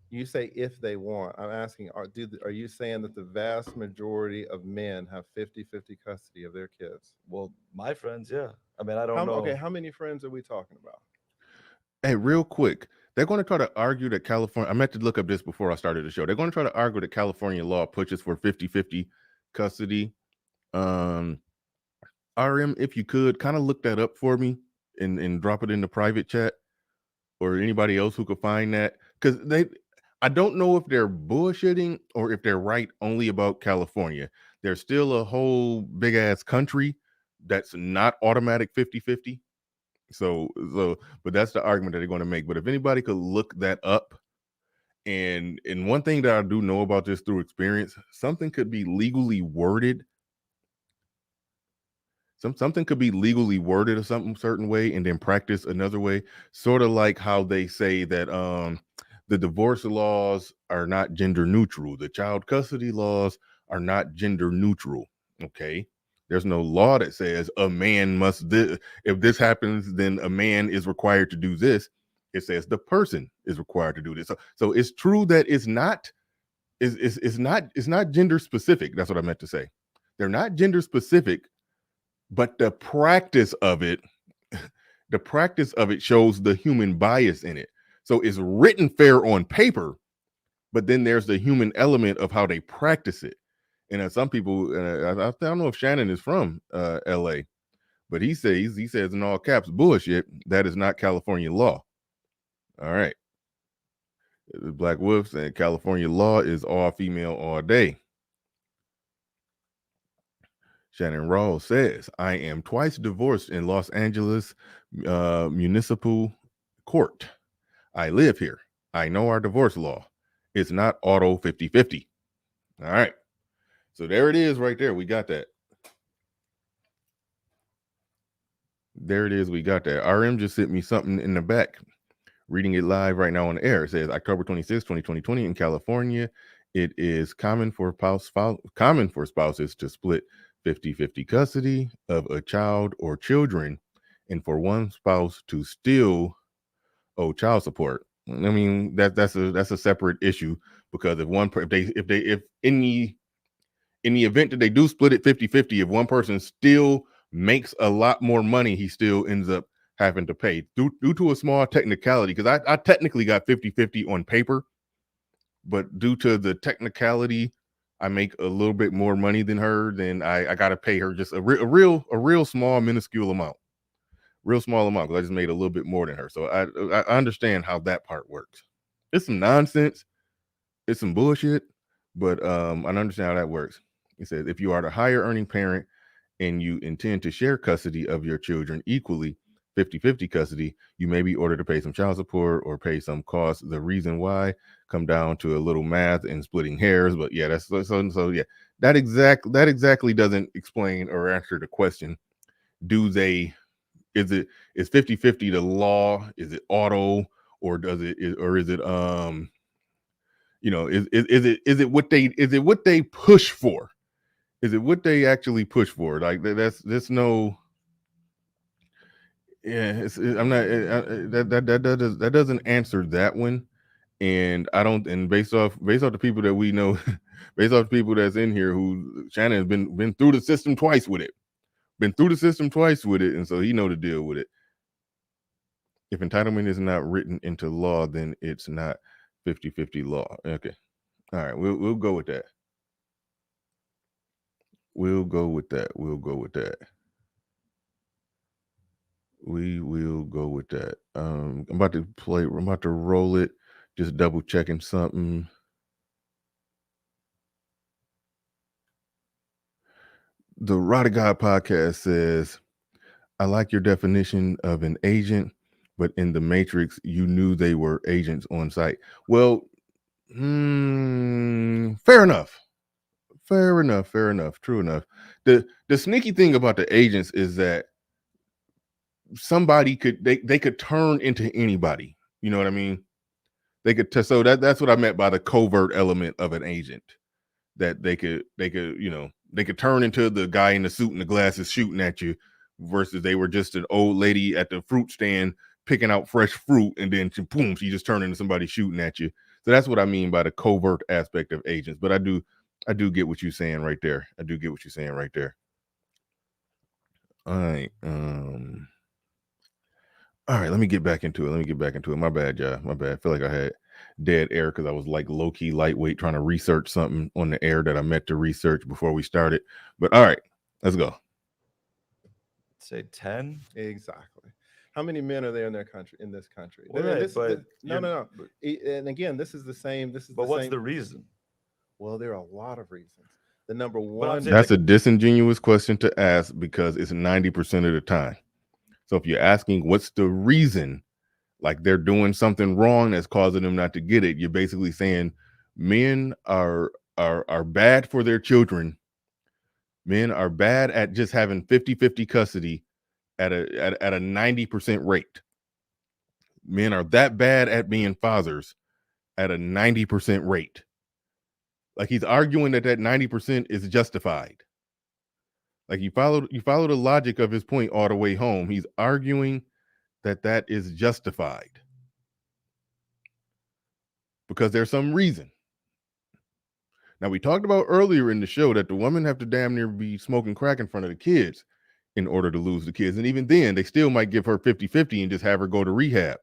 You say if they want. I'm asking, are you saying that the vast majority of men have 50-50 custody of their kids? Well, my friends, yeah. I mean, I don't know. Okay, how many friends are we talking about? Hey, real quick, they're going to try to argue that California, I meant to look up this before I started the show. They're going to try to argue that California law pushes for 50-50 custody. RM, if you could kind of look that up for me and drop it in the private chat, or anybody else who could find that, because I don't know if they're bullshitting or if they're right only about California. There's still a whole big ass country that's not automatic 50-50. So, but that's the argument that they're going to make. But if anybody could look that up, and one thing that I do know about this through experience, something could be legally worded. Something could be legally worded a certain way and then practiced another way. Sort of like how they say that the divorce laws are not gender neutral. The child custody laws are not gender neutral. Okay. There's no law that says a man must, if this happens, then a man is required to do this. It says the person is required to do this. So it's true that it's not gender specific. That's what I meant to say. They're not gender specific, but the practice of it shows the human bias in it. So it's written fair on paper, but then there's the human element of how they practice it. And some people, I don't know if Shannon is from LA, but he says in all caps, bullshit, that is not California law. All right. Black Wolf saying California law is all female all day. Shannon Rawls says, I am twice divorced in Los Angeles Municipal Court. I live here. I know our divorce law. It's not auto 50-50. All right. So there it is right there. We got that. There it is. We got that. RM just sent me something in the back. Reading it live right now on the air. It says October 26, 2020 in California, it is common for spouses to split 50-50 custody of a child or children, and for one spouse to still owe child support. I mean, that's a separate issue, because if in the event that they do split it 50-50, if one person still makes a lot more money, he still ends up having to pay due to a small technicality, because I technically got 50-50 on paper, but due to the technicality, I make a little bit more money than her. Then I got to pay her just a real small, minuscule amount, real small amount, because I just made a little bit more than her. So I understand how that part works. It's some nonsense. It's some bullshit, but I understand how that works. It says if you are the higher earning parent and you intend to share custody of your children equally, 50-50 custody, you may be ordered to pay some child support or pay some costs. The reason why come down to a little math and splitting hairs, but yeah, that's so yeah, that exactly doesn't explain or answer the question. Is 50-50 the law? Is it auto, or is it is it what they push for? Is it what they actually push for? Like that's no. Yeah, I'm not. That doesn't answer that one, and I don't. And based off the people that we know, based off the people that's in here, who Shannon has been through the system twice with it, and so he know to deal with it. If entitlement is not written into law, then it's not 50-50 law. Okay, all right, we'll go with that. We'll go with that. We'll go with that. We will go with that. I'm about to roll it. Just double checking something. The Rod of God podcast says, I like your definition of an agent, but in the Matrix, you knew they were agents on site. Well, fair enough. Fair enough. Fair enough. True enough. The sneaky thing about the agents is that somebody they could turn into anybody. You know what I mean? They could so that's what I meant by the covert element of an agent. That they could they could turn into the guy in the suit and the glasses shooting at you, versus they were just an old lady at the fruit stand picking out fresh fruit, and then boom, she just turned into somebody shooting at you. So that's what I mean by the covert aspect of agents. But I do get what you're saying right there. I do get what you're saying right there. All right. All right, let me get back into it. My bad, y'all. My bad. I feel like I had dead air because I was like low-key lightweight trying to research something on the air that I meant to research before we started. But all right, let's go. Say 10. Exactly. How many men are there in this country? Well, right, no. And again, this is the same. But what's the reason? Well, there are a lot of reasons. The number one. That's a disingenuous question to ask because it's 90% of the time. So if you're asking what's the reason, like they're doing something wrong that's causing them not to get it, you're basically saying men are bad for their children. Men are bad at just having 50-50 custody at a 90% rate. Men are that bad at being fathers at a 90% rate. Like he's arguing that 90% is justified. Like you follow the logic of his point all the way home. He's arguing that is justified because there's some reason. Now, we talked about earlier in the show that the women have to damn near be smoking crack in front of the kids in order to lose the kids. And even then, they still might give her 50-50 and just have her go to rehab.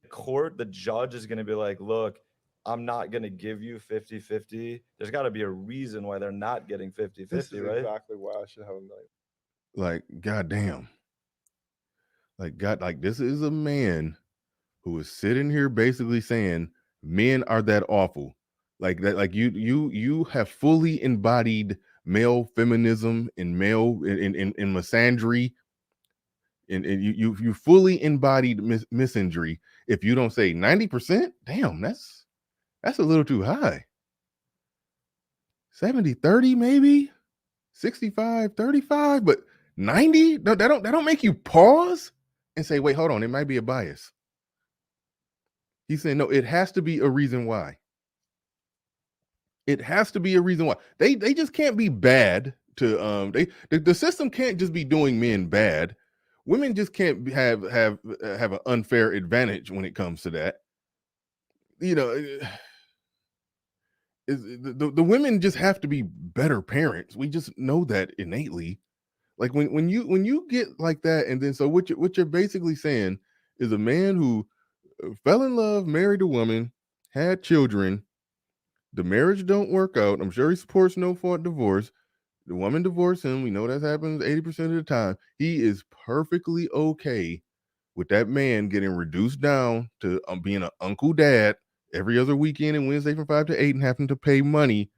Court, the judge is going to be like, look, I'm not going to give you 50-50. There's got to be a reason why they're not getting 50-50, this is right? Exactly why I should have $1 million. Like, goddamn. Like this is a man who is sitting here basically saying men are that awful. Like that, like you have fully embodied male feminism and male in misandry. And you fully embodied misandry. If you don't say 90%, damn, that's a little too high. 70-30 maybe, 65-35, but 90, that don't make you pause and say, wait, hold on, it might be a bias. He's saying, no, it has to be a reason why. It has to be a reason why. They just can't be bad to the system can't just be doing men bad. Women just can't have an unfair advantage when it comes to that. You know, the women just have to be better parents. We just know that innately. Like when you get like that, and then so what you're basically saying is a man who fell in love, married a woman, had children, the marriage don't work out. I'm sure he supports no fault divorce. The woman divorced him. We know that happens 80% of the time. He is perfectly okay with that man getting reduced down to being an uncle dad every other weekend and Wednesday from 5 to 8 and having to pay money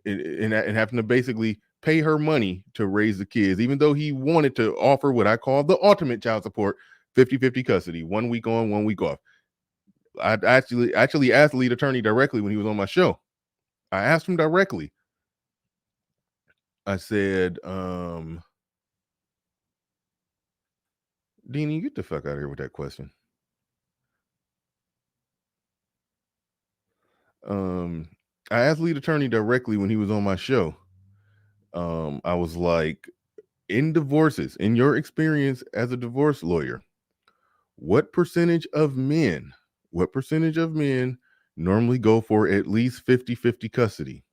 and having to basically pay her money to raise the kids, even though he wanted to offer what I call the ultimate child support, 50-50 custody, 1 week on, 1 week off. I actually asked the lead attorney directly when he was on my show. I asked him directly. I said, Deanie, get the fuck out of here with that question. I asked lead attorney directly when he was on my show. I was like, in divorces, in your experience as a divorce lawyer, what percentage of men normally go for at least 50-50 custody?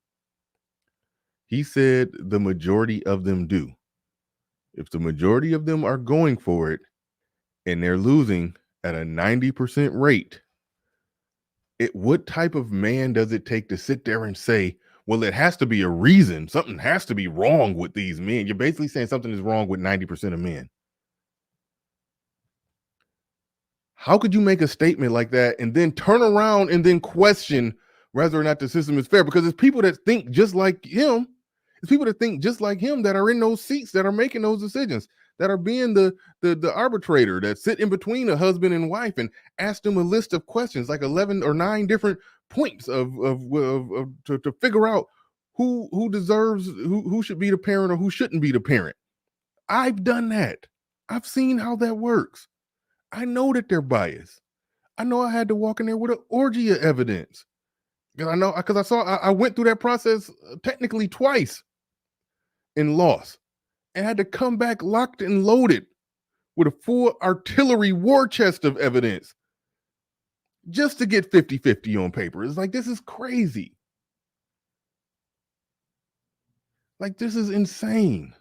He said the majority of them do. If the majority of them are going for it and they're losing at a 90% rate, what type of man does it take to sit there and say, well, it has to be a reason, something has to be wrong with these men? You're basically saying something is wrong with 90% of men. How could you make a statement like that and then turn around and then question whether or not the system is fair? Because it's people that think just like him. It's people that think just like him that are in those seats, that are making those decisions, that are being the arbitrator, that sit in between a husband and wife and ask them a list of questions, like 11 or 9 different points to figure out who deserves, who should be the parent or who shouldn't be the parent. I've done that. I've seen how that works. I know that they're biased. I know I had to walk in there with an orgy of evidence. Because I know, because I went through that process technically twice and lost, and had to come back locked and loaded with a full artillery war chest of evidence just to get 50-50 on paper. It's like, this is crazy. Like, this is insane.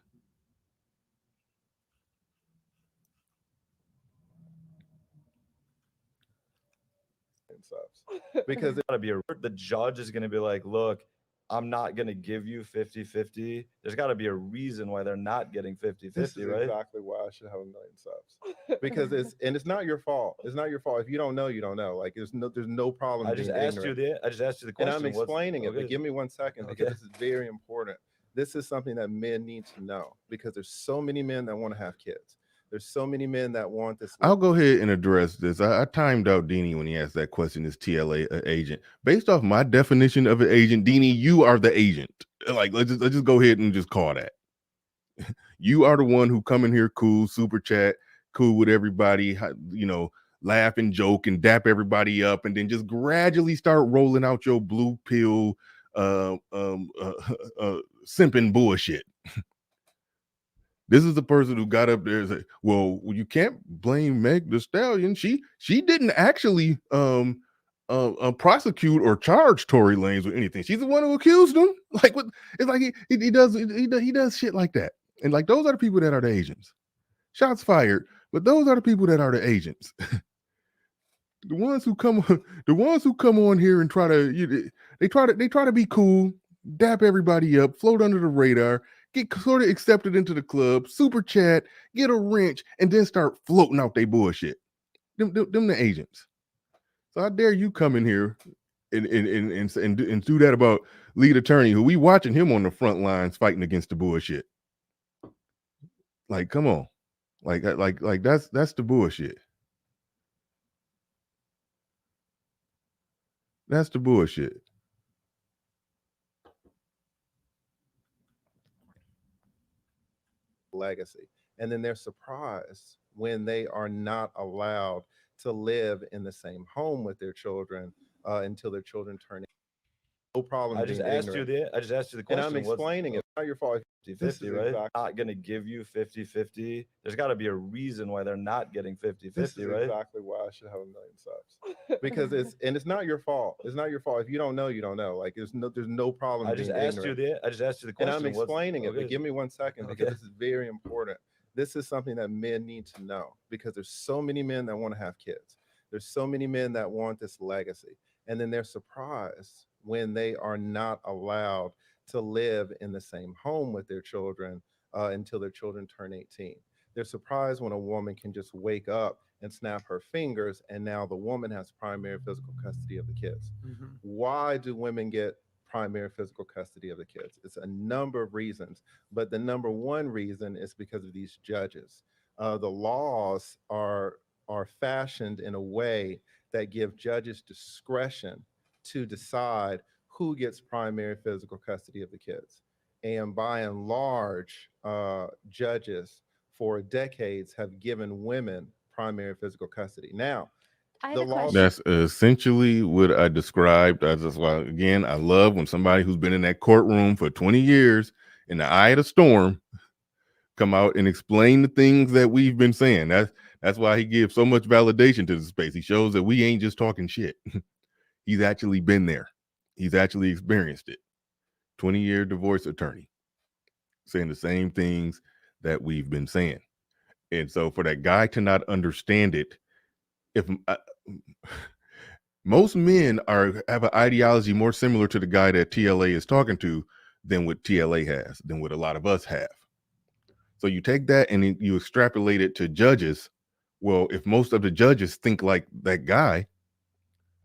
Because Gotta be the judge is going to be like, look, I'm not going to give you 50-50. There's got to be a reason why they're not getting 50-50, this is right? exactly why I should have 1 million subs. Because it's not your fault. It's not your fault. If you don't know, you don't know. Like there's no problem. I just asked you the question. And I'm explaining it, but give me 1 second because Okay. this is very important. This is something that men need to know because there's so many men that want to have kids. There's so many men that want this. I'll go ahead and address this. I timed out Deanie when he asked that question. Is TLA an agent? Based off my definition of an agent, Deanie, you are the agent. Like, let's just go ahead and just call that. You are the one who come in here cool, super chat, cool with everybody, you know, laugh and joke and dap everybody up, and then just gradually start rolling out your blue pill simping bullshit. This is the person who got up there and said, well, you can't blame Meg Thee Stallion. She didn't actually prosecute or charge Tory Lanez with anything. She's the one who accused him. Like, what? It's like he does shit like that. And like, those are the people that are the agents. Shots fired, but those are the people that are the agents. The ones who come on here and try to be cool, dap everybody up, float under the radar, get sort of accepted into the club, super chat, get a wrench, and then start floating out their bullshit. Them the agents. So how dare you come in here and do that about lead attorney, who we watching him on the front lines fighting against the bullshit. Like, come on. Like that's the bullshit. That's the bullshit. Legacy. And then they're surprised when they are not allowed to live in the same home with their children until their children turn. No problem. I just asked you the question. And I'm explaining it. It's not your fault. 50-50, right? Exactly. Not going to give you 50-50. There's got to be a reason why they're not getting 50-50, this is right? Exactly why I should have 1 million subs. Because it's not your fault. It's not your fault. If you don't know, you don't know. Like there's no problem. I just asked you the question. And I'm explaining it, but give me 1 second because Okay. this is very important. This is something that men need to know because there's so many men that want to have kids. There's so many men that want this legacy. And then they're surprised when they are not allowed to live in the same home with their children until their children turn 18. They're surprised when a woman can just wake up and snap her fingers and now the woman has primary physical custody of the kids. Mm-hmm. Why do women get primary physical custody of the kids? It's a number of reasons, but the number one reason is because of these judges. The laws are fashioned in a way that give judges discretion to decide who gets primary physical custody of the kids. And by and large, judges for decades have given women primary physical custody. Now, the law. That's essentially what I described. That's why, again, I love when somebody who's been in that courtroom for 20 years in the eye of the storm come out and explain the things that we've been saying. That's why he gives so much validation to the space. He shows that we ain't just talking shit. He's actually been there. He's actually experienced it. 20-year divorce attorney saying the same things that we've been saying. And so for that guy to not understand it, Most men have an ideology more similar to the guy that TLA is talking to than what TLA has, than what a lot of us have. So you take that and you extrapolate it to judges. Well, if most of the judges think like that guy,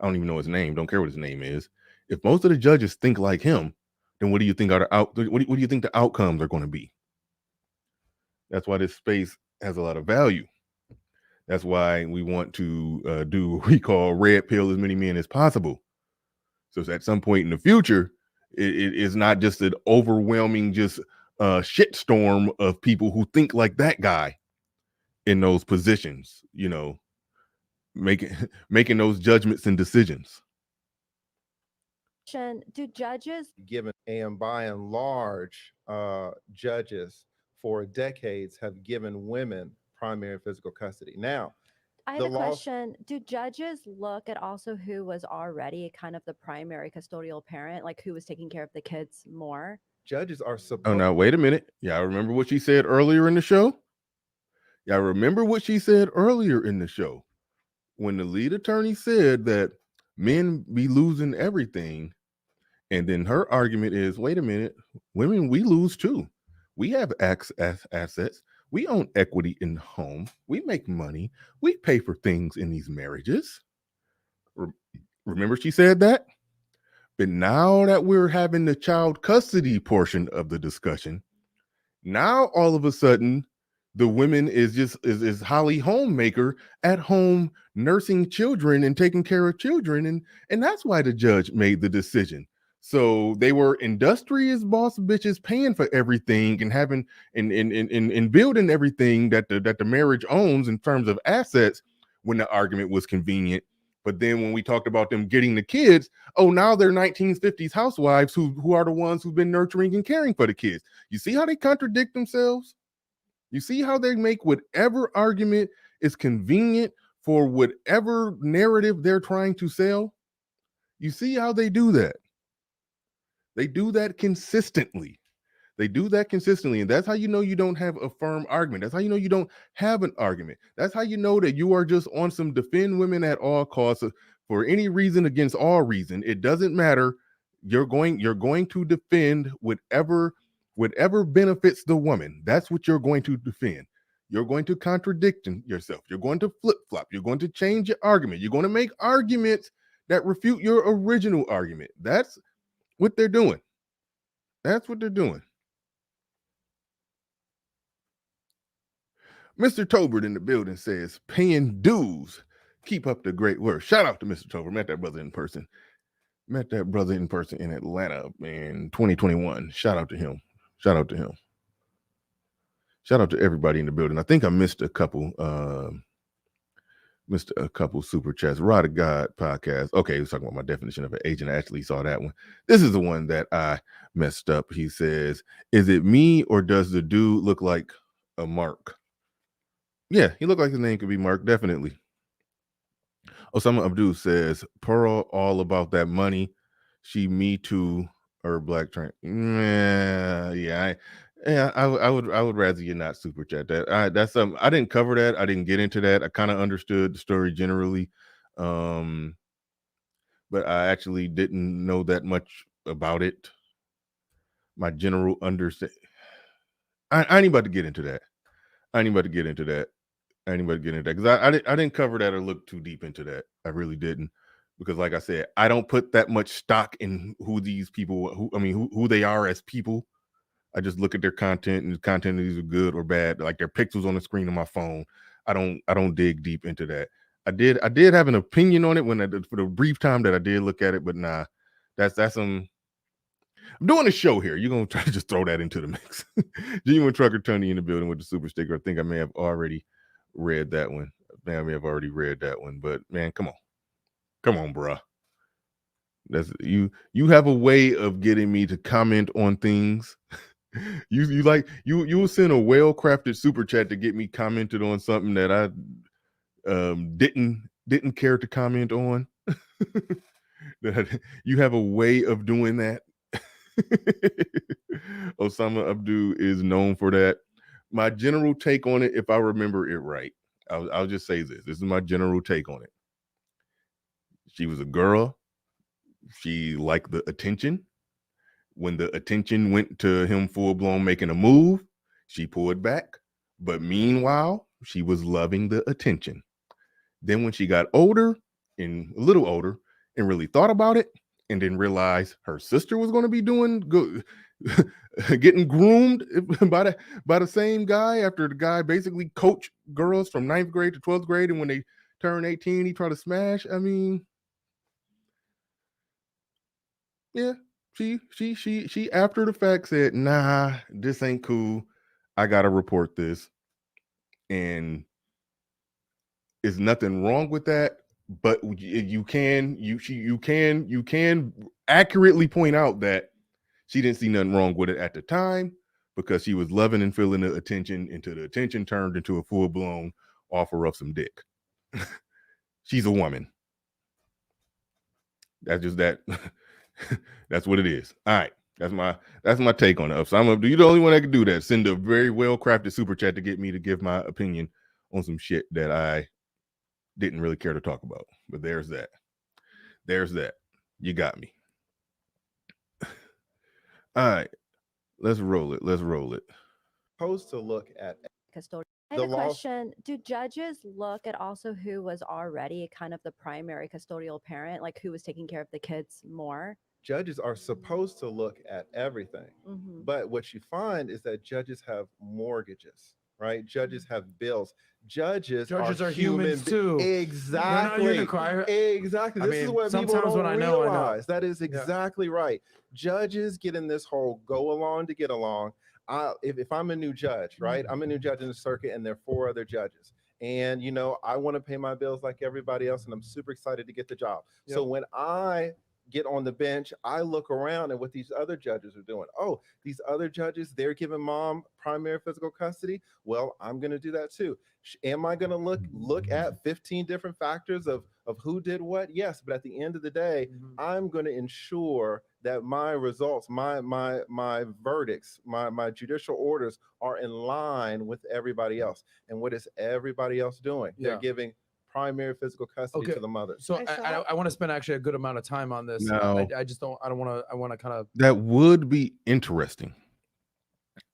I don't even know his name, don't care what his name is. If most of the judges think like him, then what do you think what do you think the outcomes are going to be? That's why this space has a lot of value. That's why we want to do what we call red pill as many men as possible. So at some point in the future, it is not just an overwhelming just shitstorm of people who think like that guy in those positions, you know, making those judgments and decisions. Do judges Given, and by and large, judges for decades have given women primary physical custody. Now, I had the a law- question. Do judges look at also who was already kind of the primary custodial parent, like who was taking care of the kids more? judges are Oh, supposed. now wait a minute. Yeah, I remember what she said earlier in the show. Yeah, I remember what she said earlier in the show when the lead attorney said that men be losing everything. And then her argument is, wait a minute, women, we lose too. We have assets. We own equity in the home. We make money. We pay for things in these marriages. Remember she said that? But now that we're having the child custody portion of the discussion, now all of a sudden the women is Holly homemaker at home nursing children and taking care of children, and that's why the judge made the decision. So they were industrious boss bitches paying for everything and having and building everything that the marriage owns in terms of assets when the argument was convenient. But then when we talked about them getting the kids, oh, now they're 1950s housewives who are the ones who've been nurturing and caring for the kids. You see how they contradict themselves? You see how they make whatever argument is convenient for whatever narrative they're trying to sell? You see how they do that? They do that consistently. They do that consistently. And that's how you know you don't have a firm argument. That's how you know you don't have an argument. That's how you know that you are just on some defend women at all costs for any reason against all reason. It doesn't matter. You're going to defend whatever benefits the woman. That's what you're going to defend. You're going to contradict yourself. You're going to flip-flop. You're going to change your argument. You're going to make arguments that refute your original argument. That's what they're doing. That's what they're doing. Mr. Tobert in the building says, paying dues. Keep up the great work. Shout out to Mr. Tobert. Met that brother in person. Met that brother in person in Atlanta in 2021. Shout out to him. Shout out to him. Shout out to everybody in the building. I think I missed a couple super chats. Rod of God podcast. Okay, he was talking about my definition of an agent. I actually saw that one. This is the one that I messed up. He says, is it me or does the dude look like a Mark? Yeah, he looked like his name could be Mark, definitely. Osama Abdul says, Pearl all about that money. She me too or black train. I would rather you not super chat that. That's something I didn't cover that. I didn't get into that. I kind of understood the story generally. But I actually didn't know that much about it. My general understanding. I ain't about to get into that. Because I didn't cover that or look too deep into that. I really didn't, because like I said, I don't put that much stock in who these people, who they are as people. I just look at their content, and the content is good or bad, like their pixels on the screen of my phone. I don't dig deep into that. I did have an opinion on it for the brief time that I did look at it, but nah, that's some. I'm doing a show here. You're gonna try to just throw that into the mix. Genuine Trucker Tony in the building with the super sticker. I think I may have already read that one. But man, come on, bruh. That's you have a way of getting me to comment on things. you will send a well-crafted super chat to get me commented on something that I didn't care to comment on. You have a way of doing that. Osama Abdul is known for that. My general take on it, if I remember it right, I'll just say this is my general take on it. She was a girl. She liked the attention. When the attention went to him full blown making a move, she pulled back. But meanwhile, she was loving the attention. Then when she got older and a little older and really thought about it and then realized her sister was going to be doing good, getting groomed by the same guy after the guy basically coached girls from 9th grade to 12th grade, and when they turn 18, he tried to smash. I mean, yeah, she after the fact said, nah, this ain't cool. I gotta report this. And there's nothing wrong with that, but you can accurately point out that she didn't see nothing wrong with it at the time because she was loving and feeling the attention until the attention turned into a full-blown offer of some dick. She's a woman. That's just that. That's what it is. All right. That's my take on it. So you're the only one that can do that. Send a very well-crafted super chat to get me to give my opinion on some shit that I didn't really care to talk about. But there's that. You got me. All right. Let's roll it. Supposed to look at Custodial. I the have a law. question. Do judges look at also who was already kind of the primary custodial parent, like who was taking care of the kids more? Judges are supposed to look at everything. Mhm. But what you find is that judges have mortgages, right? Judges have bills. Judges are humans too. Exactly. They're not unicorn. Exactly. I This is mean, what people sometimes don't when I know. realize. That is exactly right. Judges get in this whole go along to get along. If I'm a new judge, right? I'm a new judge in the circuit, and there are 4 other judges. And I want to pay my bills like everybody else, and I'm super excited to get the job. So when I get on the bench, I look around at what these other judges are doing. Oh, these other judges, they're giving mom primary physical custody. Well, I'm going to do that too. Am I going to look at 15 different factors of who did what? Yes, but at the end of the day, I'm going to ensure that my results, my verdicts, my judicial orders are in line with everybody else. And what is everybody else doing? They're giving primary physical custody to the mother. So I want to spend actually a good amount of time on this. No. I just don't. I want to kind of. That would be interesting.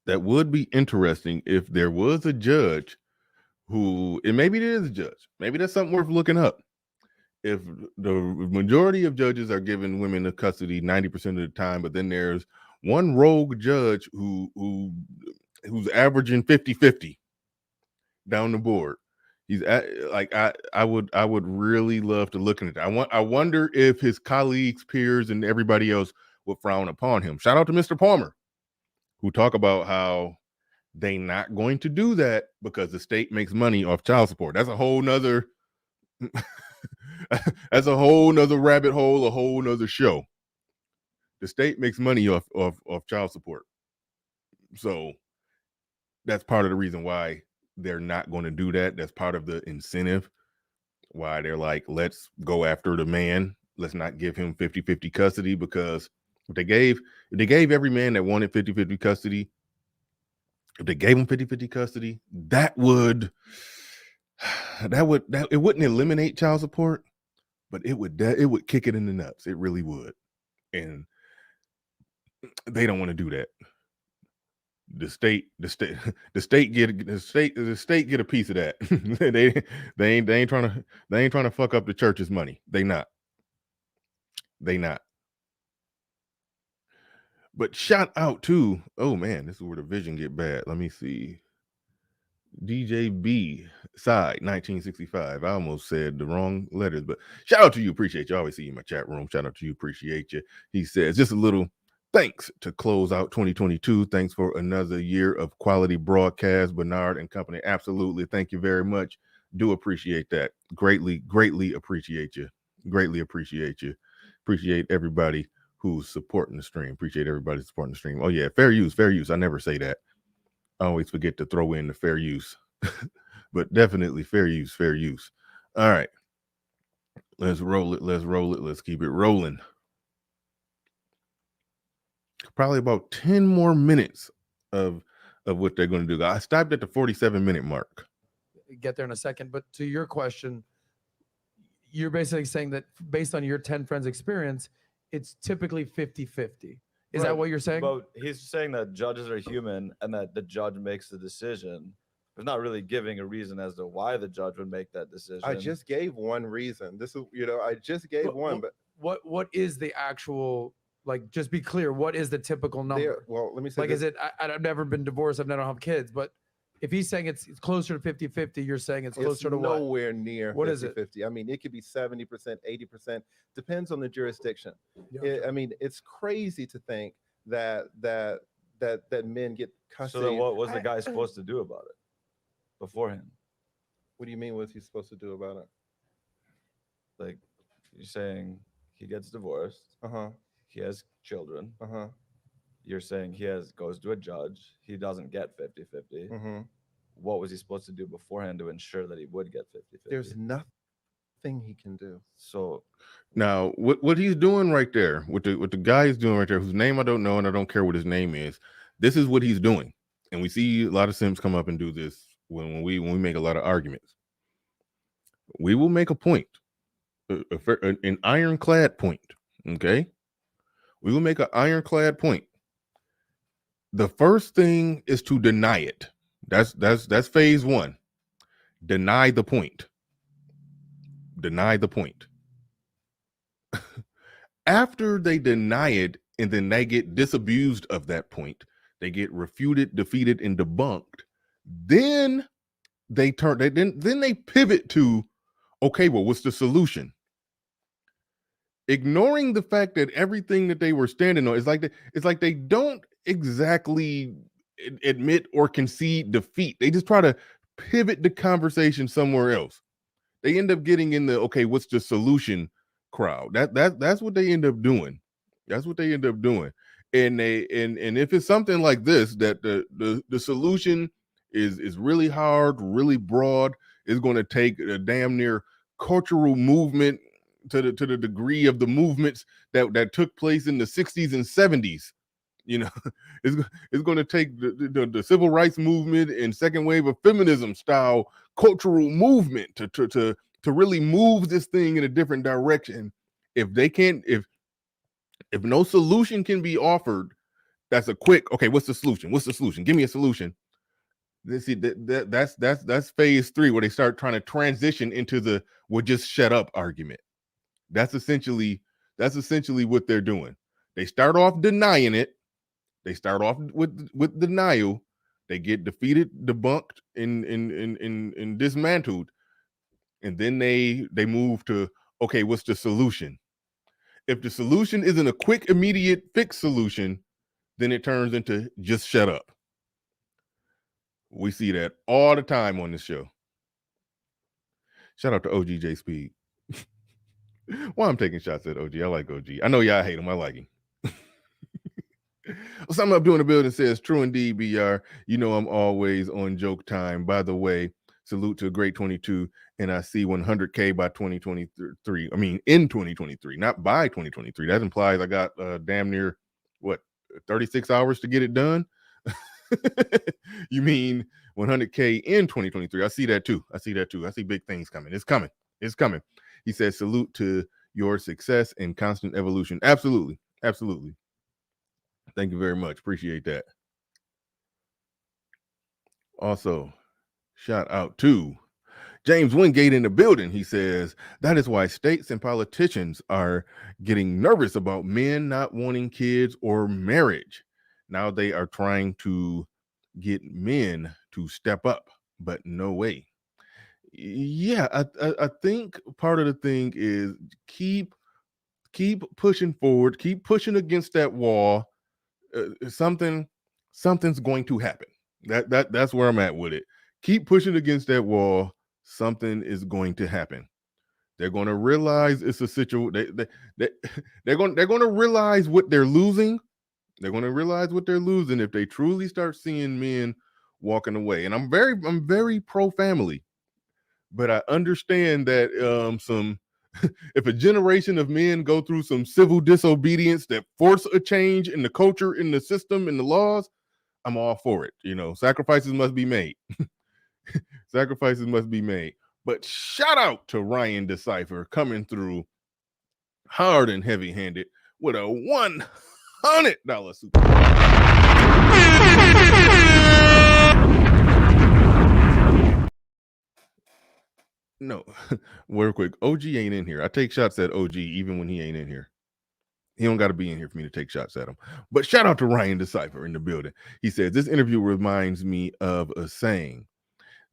If there was a judge who, and maybe it is a judge, maybe that's something worth looking up. If the majority of judges are giving women the custody 90% of the time, but then there's one rogue judge who's averaging 50-50 down the board. He's I would really love to look into that. I wonder if his colleagues, peers, and everybody else would frown upon him. Shout out to Mr. Palmer, who talk about how they not going to do that because the state makes money off child support. That's a whole nother rabbit hole, a whole nother show. The state makes money off child support. So that's part of the reason why they're not going to do that. That's part of the incentive why they're like, let's go after the man. Let's not give him 50-50 custody, because if they gave every man that wanted 50-50 custody, if they gave him 50-50 custody, it wouldn't eliminate child support, but it would kick it in the nuts. It really would. And they don't want to do that. The state get a piece of that. they ain't trying to fuck up the church's money. They not. But shout out to, oh man, this is where the vision get bad. Let me see. DJ B side 1965. I almost said the wrong letters, but shout out to you. Appreciate you. I always see you in my chat room. Shout out to you. Appreciate you. He says just a little thanks to close out 2022. Thanks for another year of quality broadcast, Bernard and company. Absolutely. Thank you very much. Do appreciate that. Greatly appreciate you. Greatly appreciate you. Appreciate everybody who's supporting the stream. Appreciate everybody supporting the stream. Oh yeah, fair use. I never say that. I always forget to throw in the fair use, but definitely fair use. All right, let's roll it. Let's keep it rolling. Probably about 10 more minutes of what they're going to do. I stopped at the 47-minute mark. Get there in a second, but to your question, you're basically saying that based on your 10 friends experience, it's typically 50-50. Is that Right, what you're saying? But he's saying that judges are human and that the judge makes the decision. But not really giving a reason as to why the judge would make that decision. I just gave one reason. This is, I just gave one, but what is the actual, like, just be clear, what is the typical number? well, let me say Like, this. is it, I've never been divorced, I've never have kids, but if he's saying it's closer to 50-50, you're saying it's closer to what? Nowhere near What 50, is it? 50. I mean, it could be 70%, 80%, depends on the jurisdiction. Yeah. I mean, it's crazy to think that men get custody. So then what was the guy supposed to do about it beforehand? What do you mean? What's he supposed to do about it? Like, you're saying he gets divorced, he has children, you're saying goes to a judge, he doesn't get 50-50. What was he supposed to do beforehand to ensure that he would get 50-50? There's nothing he can do. So now what he's doing right there, what the guy is doing right there, whose name I don't know and I don't care what his name is, this is what he's doing. And we see a lot of simps come up and do this when we make a lot of arguments. We will make a point, an ironclad point. Okay, we will make an ironclad point. The first thing is to deny it. That's phase one. Deny the point. Deny the point. After they deny it and then they get disabused of that point, they get refuted, defeated, and debunked, then they pivot to, okay, well, what's the solution? Ignoring the fact that everything that they were standing on is like they don't exactly admit or concede defeat. They just try to pivot the conversation somewhere else. They end up getting in the, okay, what's the solution crowd. That's what they end up doing. That's what they end up doing. And if it's something like this, that the solution is really hard, really broad, is going to take a damn near cultural movement to the degree of the movements that took place in the 60s and 70s. It's going to take the civil rights movement and second wave of feminism style cultural movement to really move this thing in a different direction. If no solution can be offered, that's a quick, okay, what's the solution? What's the solution? Give me a solution. See, that's phase three, where they start trying to transition into the "well, just shut up" argument. That's essentially what they're doing. They start off denying it. They start off with denial. They get defeated, debunked, and dismantled, and then they move to, okay, what's the solution? If the solution isn't a quick, immediate fix solution, then it turns into just shut up. We see that all the time on this show. Shout out to OGJ Speed. Why I'm taking shots at OG. I like OG. I know y'all hate him. I like him. Something up doing the building says, true indeed, BR. You know I'm always on joke time. By the way, salute to a great 22, and I see 100K by 2023. I mean, in 2023, not by 2023. That implies I got damn near, 36 hours to get it done? You mean 100K in 2023? I see that too. I see big things coming. It's coming. He says, salute to your success and constant evolution. Absolutely. Thank you very much. Appreciate that. Also, shout out to James Wingate in the building. He says, that is why states and politicians are getting nervous about men not wanting kids or marriage. Now they are trying to get men to step up, but no way. Yeah, I think part of the thing is keep pushing forward, keep pushing against that wall. Something's going to happen. That's where I'm at with it. Keep pushing against that wall. Something is going to happen. They're going to realize it's a situation. They're going to realize what they're losing. They're going to realize what they're losing if they truly start seeing men walking away. And I'm very pro family, but I understand that if a generation of men go through some civil disobedience that force a change in the culture, in the system, in the laws, I'm all for it. Sacrifices must be made. Sacrifices must be made. But shout out to Ryan Decipher coming through hard and heavy-handed with a $100 super. No, real quick. OG ain't in here. I take shots at OG even when he ain't in here. He don't got to be in here for me to take shots at him. But shout out to Ryan Decipher in the building. He says, this interview reminds me of a saying.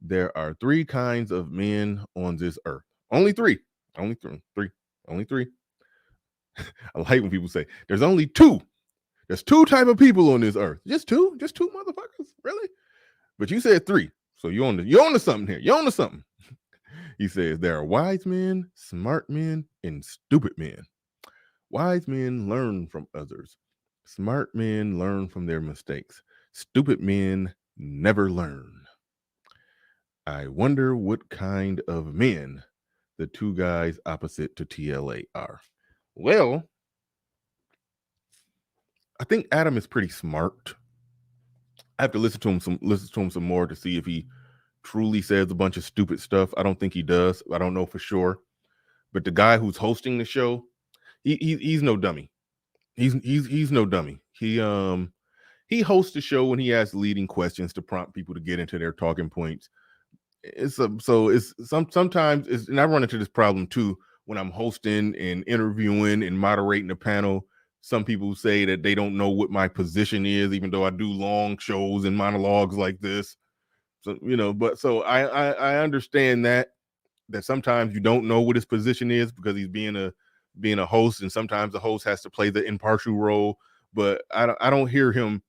There are 3 kinds of men on this earth. Only 3. Only 3. Only 3. I like when people say, there's only 2. There's 2 type of people on this earth. Just 2? Just 2 motherfuckers? Really? But you said 3. So you on to something here. You on to something. He says, there are wise men, smart men, and stupid men. Wise men learn from others. Smart men learn from their mistakes. Stupid men never learn. I wonder what kind of men the 2 guys opposite to TLA are. Well, I think Adam is pretty smart. I have to listen to him some more to see if he truly says a bunch of stupid stuff. I don't think he does. I don't know for sure. But the guy who's hosting the show, he's no dummy. He's no dummy. He hosts the show when he asks leading questions to prompt people to get into their talking points. Sometimes and I run into this problem too when I'm hosting and interviewing and moderating a panel. Some people say that they don't know what my position is, even though I do long shows and monologues like this. So, but so I understand that sometimes you don't know what his position is because he's being a host, and sometimes the host has to play the impartial role. But I don't hear him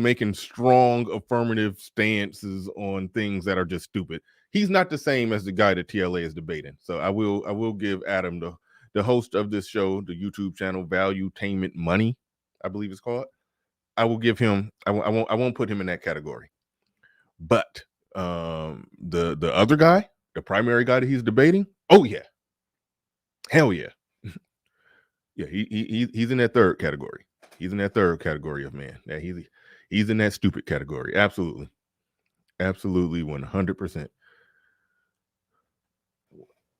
making strong affirmative stances on things that are just stupid. He's not the same as the guy that TLA is debating. So I will give Adam, the host of this show, the YouTube channel Valuetainment Money, I believe it's called. I will give him. I won't put him in that category. But the other guy, the primary guy that he's debating, oh yeah, hell yeah, yeah, he's in that third category. He's in that third category of man. Yeah, he's in that stupid category. Absolutely, 100%.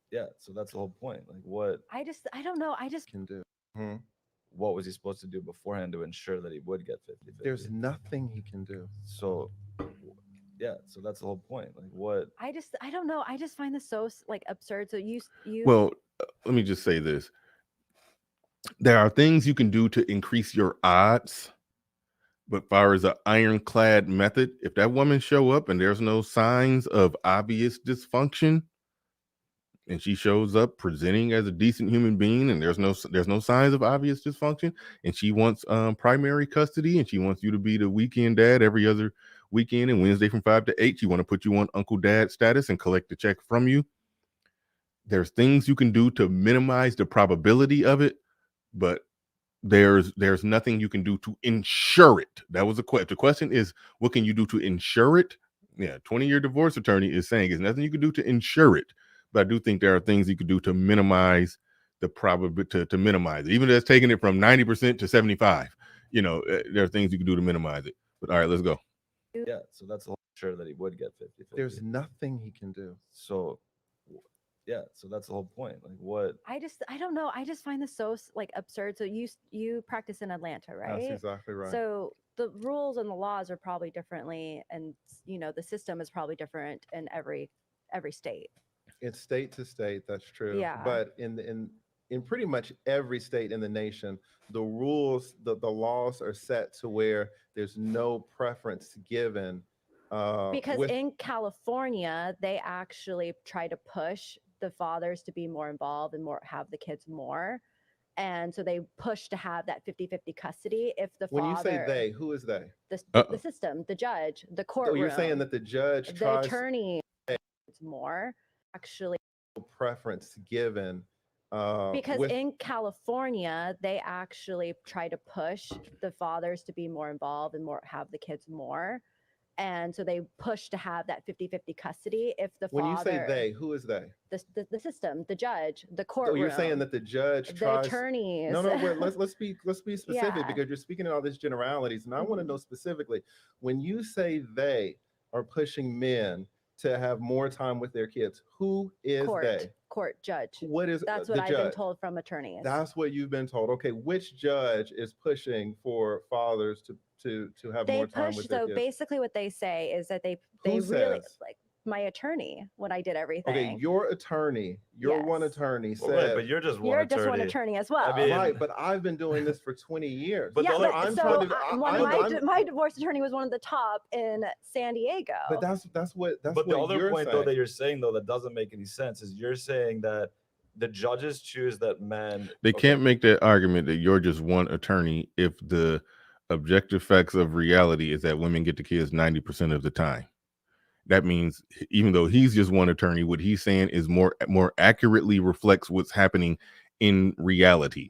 Yeah, so that's the whole point. Like, what I don't know. I just Can do. what was he supposed to do beforehand to ensure that he would get 50-50? There's nothing he can do. So yeah, so that's the whole point. Like, what I don't know. I just find this so absurd. So you Well, let me just say this. There are things you can do to increase your odds, but far as an ironclad method, if that woman show up and there's no signs of obvious dysfunction, and she shows up presenting as a decent human being, and there's no signs of obvious dysfunction, and she wants primary custody, and she wants you to be the weekend dad every other weekend and Wednesday from 5 to 8, she want to put you on Uncle Dad status and collect the check from you. There's things you can do to minimize the probability of it, but there's nothing you can do to ensure it. That was the question. The question is, what can you do to ensure it? Yeah, 20-year divorce attorney is saying there's nothing you can do to ensure it. But I do think there are things you could do to minimize the probability, to minimize it. Even if it's taking it from 90% to 75, there are things you can do to minimize it. But all right, let's go. yeah, so that's the whole sure that he would get 50-50. There's nothing he can do. So yeah, so that's the whole point. Like, what I don't know. I just find this so absurd. So you practice in Atlanta, right? That's exactly right. So the rules and the laws are probably differently, and the system is probably different in every state. It's state to state, that's true. Yeah. But in pretty much every state in the nation, the rules, the laws are set to where there's no preference given. Because in California, they actually try to push the fathers to be more involved and have the kids more. And so they push to have that 50-50 custody if the when father. you say they, who is they? The system, the judge, the courtroom. So you're saying that the judge the tries attorney more actually preference given. Because in California, they actually try to push the fathers to be more involved and have the kids more. And so they push to have that 50-50 custody if the when father. You say they, who is they? The system, the judge, the courtroom. So you're saying that the judge the tries. Attorneys. No, wait, let's be specific Yeah. because you're speaking in all these generalities, and I want to know specifically when you say they are pushing men to have more time with their kids. Who is they? Court judge. What is That's the what I've judge? been told from attorneys. That's what you've been told. Okay, which judge is pushing for fathers to have more time with their so kids? basically what they say is that they Who really says? like my attorney when I did everything. Okay, your attorney, your one Yes. attorney Well, right, said, but you're just one You're attorney. just one attorney as well. I mean, right, but I've been doing this for 20 years. But yeah, the other- but I'm so trying to- I- I'm- my divorce attorney was one of the top in San Diego. But that's what but what the other you're point saying. though that you're saying though that doesn't make any sense is you're saying that the judges choose that men. They can't make that argument that you're just one attorney if the objective facts of reality is that women get the kids 90% of the time. That means even though he's just one attorney, what he's saying is more accurately reflects what's happening in reality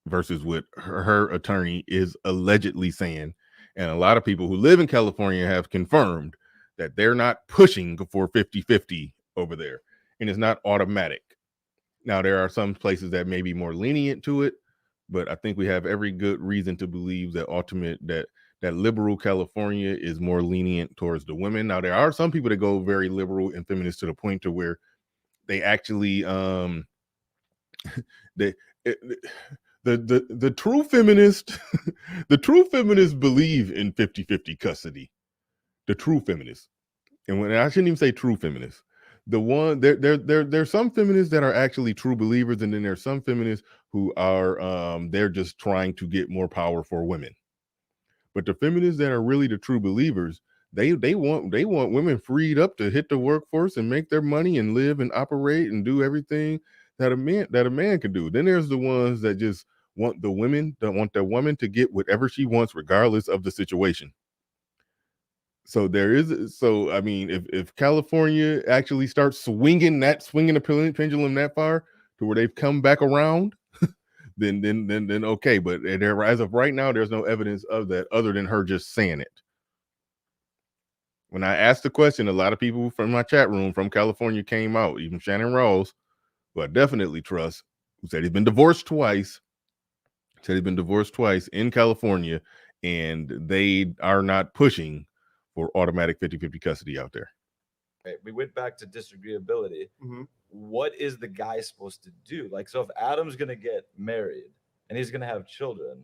versus what her attorney is allegedly saying. And a lot of people who live in California have confirmed that they're not pushing for 50-50 over there. And it's not automatic. Now, there are some places that may be more lenient to it, but I think we have every good reason to believe that that liberal California is more lenient towards the women. Now, there are some people that go very liberal and feminist to the point to where they actually the true feminist the true feminists believe in 50-50 custody. The true feminists. And when I shouldn't even say true feminists. There's some feminists that are actually true believers, and then there's some feminists who are they're just trying to get more power for women. But the feminists that are really the true believers, they want women freed up to hit the workforce and make their money and live and operate and do everything that a man can do. Then there's the ones that just want the woman to get whatever she wants regardless of the situation. So I mean, if California actually starts swinging the pendulum that far to where they've come back around, then okay. But as of right now, there's no evidence of that other than her just saying it. When I asked the question, a lot of people from my chat room from California came out, even Shannon Rawls, who I definitely trust, who said he's been divorced twice. In California, and they are not pushing for automatic 50-50 custody out there. Okay, we went back to disagreeability. Mm-hmm. What is the guy supposed to do? Like, so if Adam's gonna get married and he's gonna have children,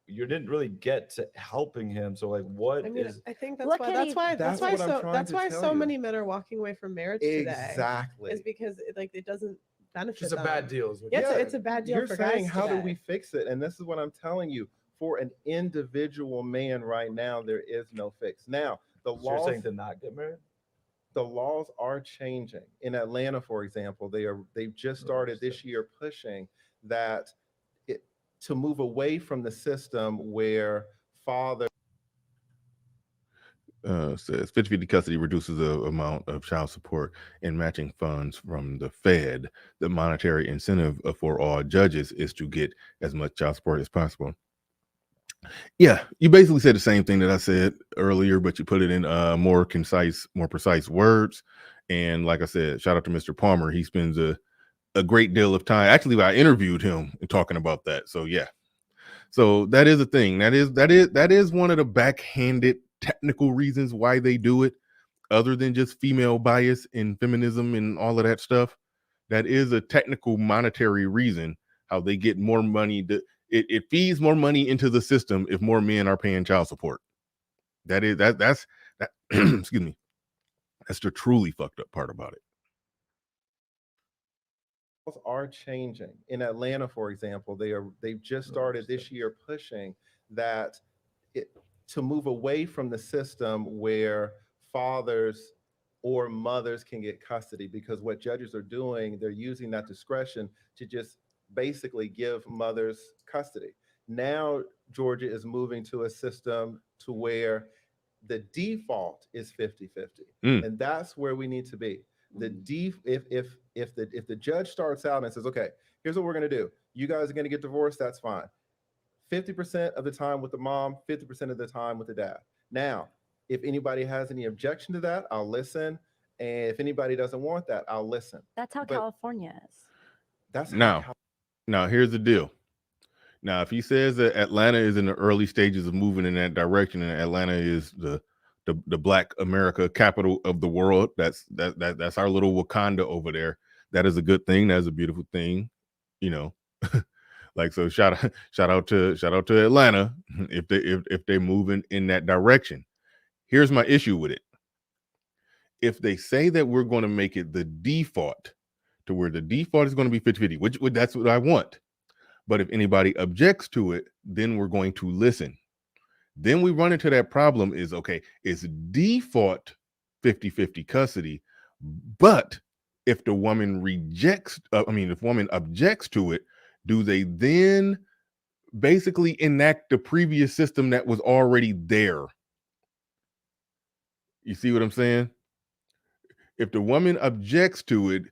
you didn't really get to helping him. So like, what I mean, is? I think What that's can he- why That's what I'm trying to tell so you. many men are walking away from marriage today. Exactly. Is because it doesn't benefit It's a them. bad deal. Is what Yeah, you're it's a bad deal You're for saying, guys how do today. we fix it? And this is what I'm telling you. For an individual man right now, there is no fix. Now, So you're saying to not get married? the laws are changing. In Atlanta, for example, they've just started this year pushing that to move away from the system where father says 50-50 custody reduces the amount of child support and matching funds from the Fed. The monetary incentive for all judges is to get as much child support as possible. Yeah, you basically said the same thing that I said earlier, but you put it in more precise words. And like I said, shout out to Mr. Palmer. He spends a great deal of time. Actually, I interviewed him talking about that. So yeah. So that is a thing. That is one of the backhanded technical reasons why they do it, other than just female bias and feminism and all of that stuff. That is a technical monetary reason how they get more money. It feeds more money into the system if more men are paying child support. That's excuse me. That's the truly fucked up part about it. are changing. In Atlanta, for example, they've just started this year pushing that to move away from the system where fathers or mothers can get custody, because what judges are doing, they're using that discretion to just basically give mothers custody. Now, Georgia is moving to a system to where the default is 50-50. And that's where we need to be. If the judge starts out and says, okay, here's what we're going to do. You guys are going to get divorced. That's fine. 50% of the time with the mom, 50% of the time with the dad. Now, if anybody has any objection to that, I'll listen. And if anybody doesn't want that, I'll listen. That's how California is. That's now here's the deal. Now, if he says that Atlanta is in the early stages of moving in that direction, and Atlanta is the the Black America capital of the world. That's our little Wakanda over there. That is a good thing. That is a beautiful thing, you know. Like, so shout out to Atlanta if they're moving in that direction. Here's my issue with it. If they say that we're going to make it the default to where the default is going to be 50-50, which that's what I want. But if anybody objects to it, then we're going to listen. Then we run into that problem is, okay, it's default 50-50 custody, but if the woman rejects, if woman objects to it, do they then basically enact the previous system that was already there? You see what I'm saying? If the woman objects to it,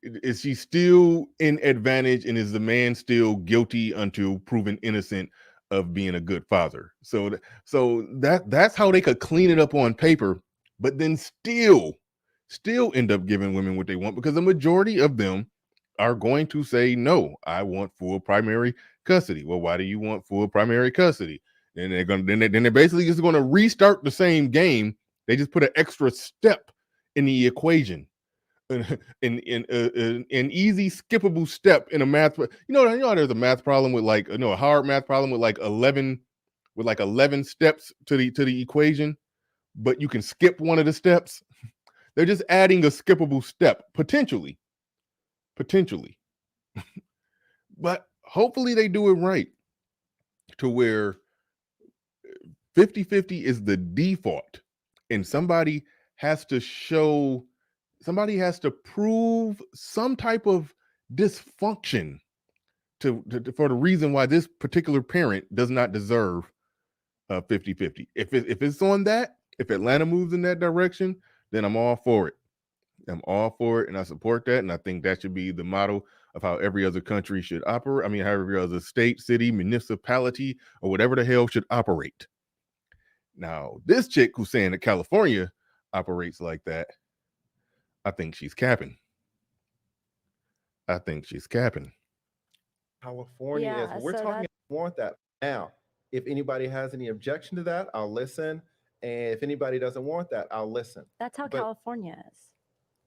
is she still in advantage, and is the man still guilty until proven innocent of being a good father? So that's how they could clean it up on paper, but then still end up giving women what they want, because the majority of them are going to say, no, I want full primary custody. Well, why do you want full primary custody? And they're basically just going to restart the same game. They just put an extra step in the equation, an easy skippable step in a math. You know how there's a math problem with a hard math problem with 11 steps to the equation, but you can skip one of the steps. They're just adding a skippable step potentially. But hopefully they do it right, to where 50-50 is the default, and somebody has to prove some type of dysfunction for the reason why this particular parent does not deserve 50-50. If it's on that, if Atlanta moves in that direction, then I'm all for it. I'm all for it, and I support that, and I think that should be the model of how every other country should operate. I mean, how every other state, city, municipality, or whatever the hell should operate. Now, this chick who's saying that California operates like that, I think she's capping. California Yeah, is. We're so talking. I want that now. If anybody has any objection to that, I'll listen. And if anybody doesn't want that, I'll listen. That's how But California is.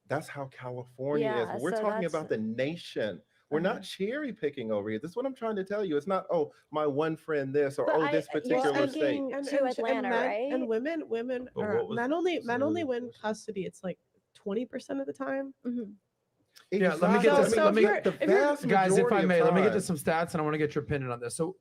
that's how California is. Yeah, But we're so talking that's- about the nation. We're not cherry picking over here. This is what I'm trying to tell you. It's not, oh, my one friend this, or But oh, this you're particular state. speaking to Atlanta, right? And women But or what was men the only other win question? custody. It's like 20% of the time. Mhm. Yeah, let me get Exactly. this- I mean, let me- the if you're- vast Guys, if I majority of may, let me get to time- some stats, and I want to get your opinion on this. So,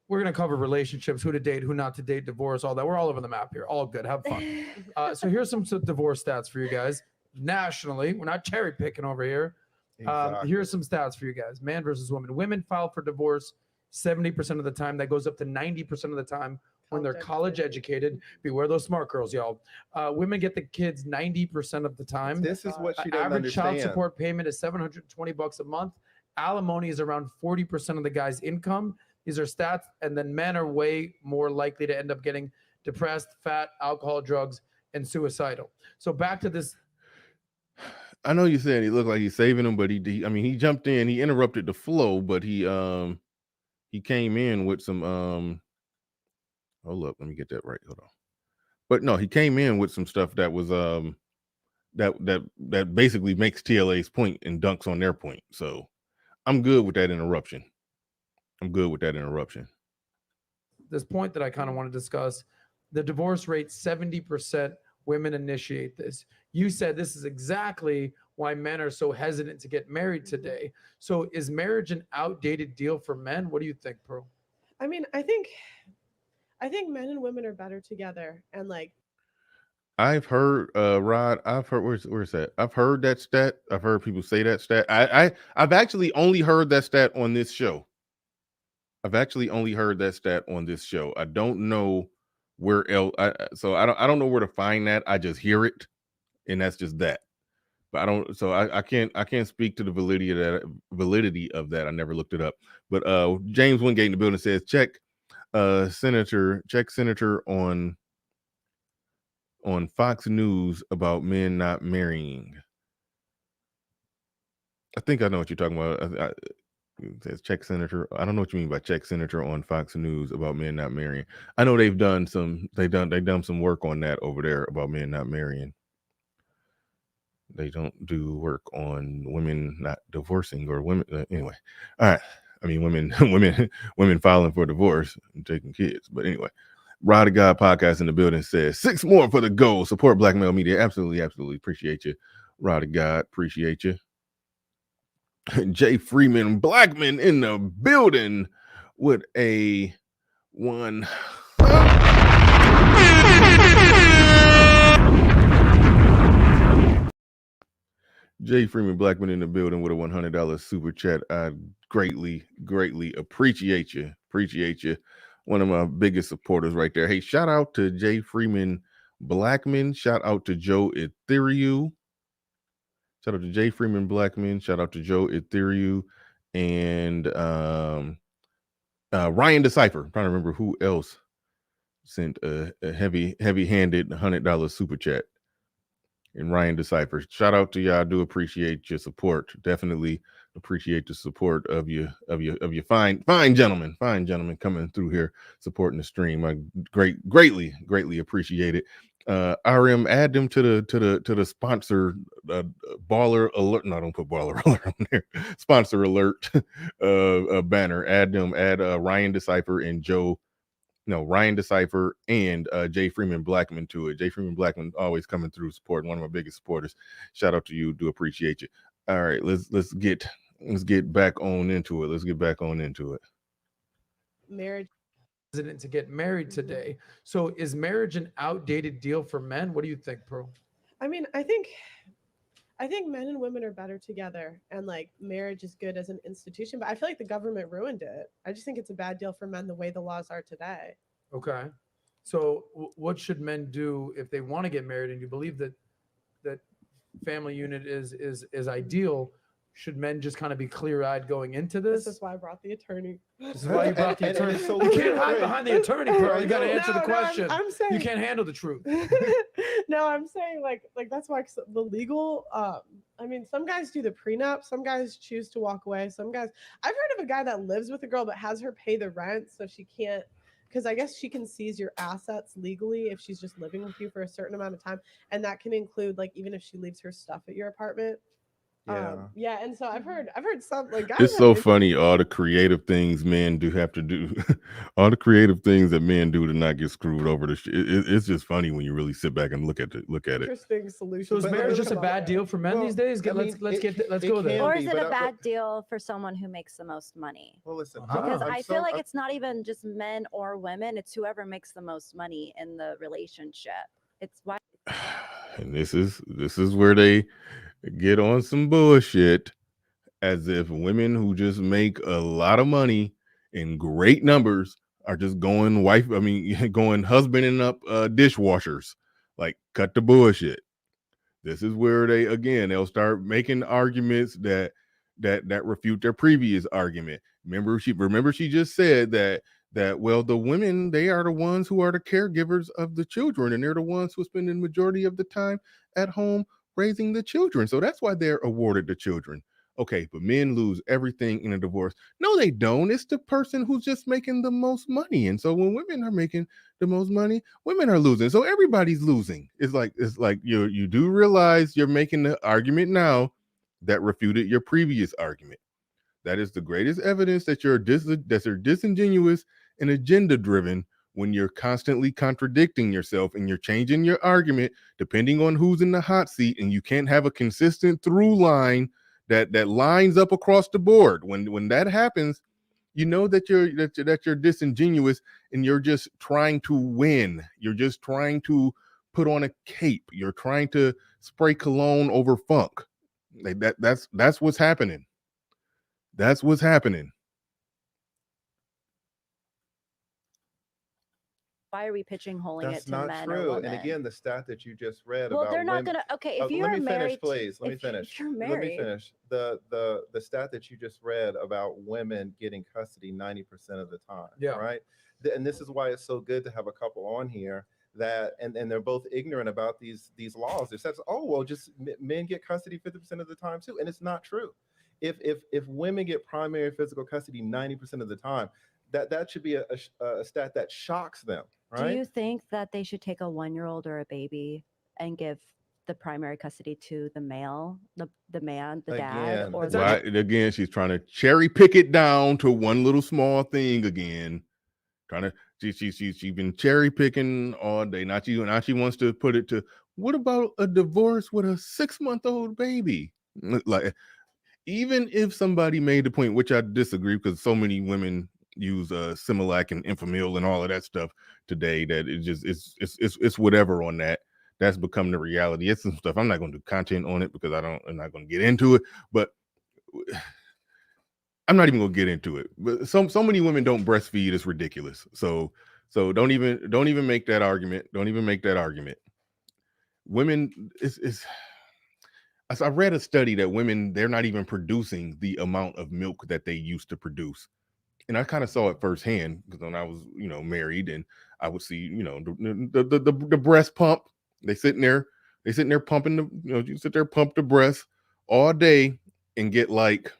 we're going to cover relationships, who to date, who not to date, divorce, all that. We're all over the map here. All good. Have fun. So here's some divorce stats for you guys. Nationally, we're not cherry picking over here. Exactly. Here's some stats for you guys. Man versus woman. Women file for divorce 70% of the time. That goes up to 90% of the time when they're college educated. Beware those smart girls, y'all. Women get the kids 90% of the time. This is what she doesn't Average child understand. support payment is $720 a month. Alimony is around 40% of the guy's income. These are stats. And then men are way more likely to end up getting depressed, fat, alcohol, drugs, and suicidal. So back to this. I know you said he looked like he's saving him, but he jumped in, he interrupted the flow, but he came in with some hold up, let me get that right. Hold on. But no, he came in with some stuff that was that basically makes TLA's point and dunks on their point. So I'm good with that interruption. This point that I kind of want to discuss, the divorce rate, 70% women initiate this. You said this is exactly why men are so hesitant to get married today. So is marriage an outdated deal for men? What do you think, Pearl? I mean, I think men and women are better together, and like I've heard Rod, where's that? I've heard that stat. I've heard people say that stat. I've actually only heard that stat on this show. I don't know where else. I don't know where to find that. I just hear it, and that's just that. But I don't. So I can't speak to the validity of that. I never looked it up. But James Wingate in the building says check Senator on Fox News about men not marrying. I think I know what you're talking about. It says check senator. I don't know what you mean by check senator on Fox News about men not marrying. I know they've done some work on that over there about men not marrying. They don't do work on women not divorcing or women anyway. All right. I mean women filing for divorce and taking kids. But anyway, Rod of God podcast in the building says 6 more for the goal. Support Black Male Media. Absolutely, absolutely appreciate you. Rod of God, appreciate you. Jay Freeman Blackman in the building with a 1. Jay Freeman Blackman in the building with a $100 super chat. I greatly appreciate you. Appreciate you. One of my biggest supporters right there. Hey, shout out to Jay Freeman Blackman. Shout out to Joe Ethereum. Shout out to Jay Freeman Blackman. Shout out to Joe Ethereum and Ryan Decipher. I'm trying to remember who else sent a heavy-handed $100 super chat. And Ryan Decipher. Shout out to y'all. I do appreciate your support. Definitely appreciate the support of you fine gentlemen coming through here supporting the stream. I greatly appreciate it. RM, add them to the sponsor baller alert. No, don't put baller alert on there. Sponsor alert banner. Add Ryan Decipher and Ryan Decipher and Jay Freeman Blackman to it. Jay Freeman Blackman always coming through supporting, one of my biggest supporters. Shout out to you. Do appreciate you. All right, let's get back on into it. Let's get back on into it. Marriage. To get married today. So is marriage an outdated deal for men? What do you think, Pearl? I mean, I think men and women are better together, and like marriage is good as an institution, but I feel like the government ruined it. I just think it's a bad deal for men the way the laws are today. Okay. So what should men do if they want to get married and you believe that family unit is ideal? Should men just kind of be clear-eyed going into this? This is why I brought the attorney. This is why you brought the attorney. You can't hide behind the attorney, Pearl. You got to answer the question. I'm saying you can't handle the truth. No, I'm saying like that's why the legal. I mean, some guys do the prenup. Some guys choose to walk away. Some guys. I've heard of a guy that lives with a girl but has her pay the rent so she can't. Because I guess she can seize your assets legally if she's just living with you for a certain amount of time, and that can include like even if she leaves her stuff at your apartment. Yeah. And so I've heard some like guys. It's so funny all the creative things men do have to do, all the creative things that men do to not get screwed over. It's just funny when you really sit back and look at it. Interesting solution. So is marriage just a bad deal for men these days? Let's go there. Or is it a bad deal for someone who makes the most money? Well, listen, because I feel like it's not even just men or women; it's whoever makes the most money in the relationship. It's why. And this is where they get on some bullshit, as if women who just make a lot of money in great numbers are just going husbanding up dishwashers. Like, cut the bullshit. This is where they'll start making arguments that refute their previous argument. Remember she just said that well, the women, they are the ones who are the caregivers of the children, and they're the ones who spend the majority of the time at home raising the children. So that's why they're awarded the children. Okay, but men lose everything in a divorce. No, they don't. It's the person who's just making the most money. And so when women are making the most money, women are losing. So everybody's losing. It's like you do realize you're making the argument now that refuted your previous argument. That is the greatest evidence that you're disingenuous and agenda driven, when you're constantly contradicting yourself and you're changing your argument depending on who's in the hot seat, and you can't have a consistent through line that lines up across the board. When that happens, you know that you're disingenuous and you're just trying to win. You're just trying to put on a cape. You're trying to spray cologne over funk. Like that's what's happening. That's what's happening. Why are we pigeonholing it to men or women? That's not true. And again, the stat that you just read well, about they're not women, going to. Okay, if you are married, please. Let me finish. If you're married, let me finish. The stat that you just read about women getting custody 90% of the time. Yeah. Right. And this is why it's so good to have a couple on here that and they're both ignorant about these laws. It says, oh well, just men get custody 50% of the time too, and it's not true. If women get primary physical custody 90% of the time, that should be a stat that shocks them, right? Do you think that they should take a 1-year-old or a baby and give the primary custody to the male, the man, the dad, Again, or It's would actually- it- Why, again, she's trying to cherry pick it down to one little small thing again. Trying to she's been cherry picking all day. Now she wants to put it to, what about a divorce with a 6-month-old baby? Like, even if somebody made the point, which I disagree, because so many women use Similac and Enfamil and all of that stuff today, that it's whatever on that. That's become the reality. It's some stuff I'm not going to do content on it because I'm not going to get into it. But I'm not even going to get into it. But so many women don't breastfeed. It's ridiculous. So don't even make that argument. Don't even make that argument. Women I read a study that women, they're not even producing the amount of milk that they used to produce. And I kind of saw it firsthand because when I was, married, and I would see, the breast pump. They sitting there pumping you sit there, pump the breast all day and get like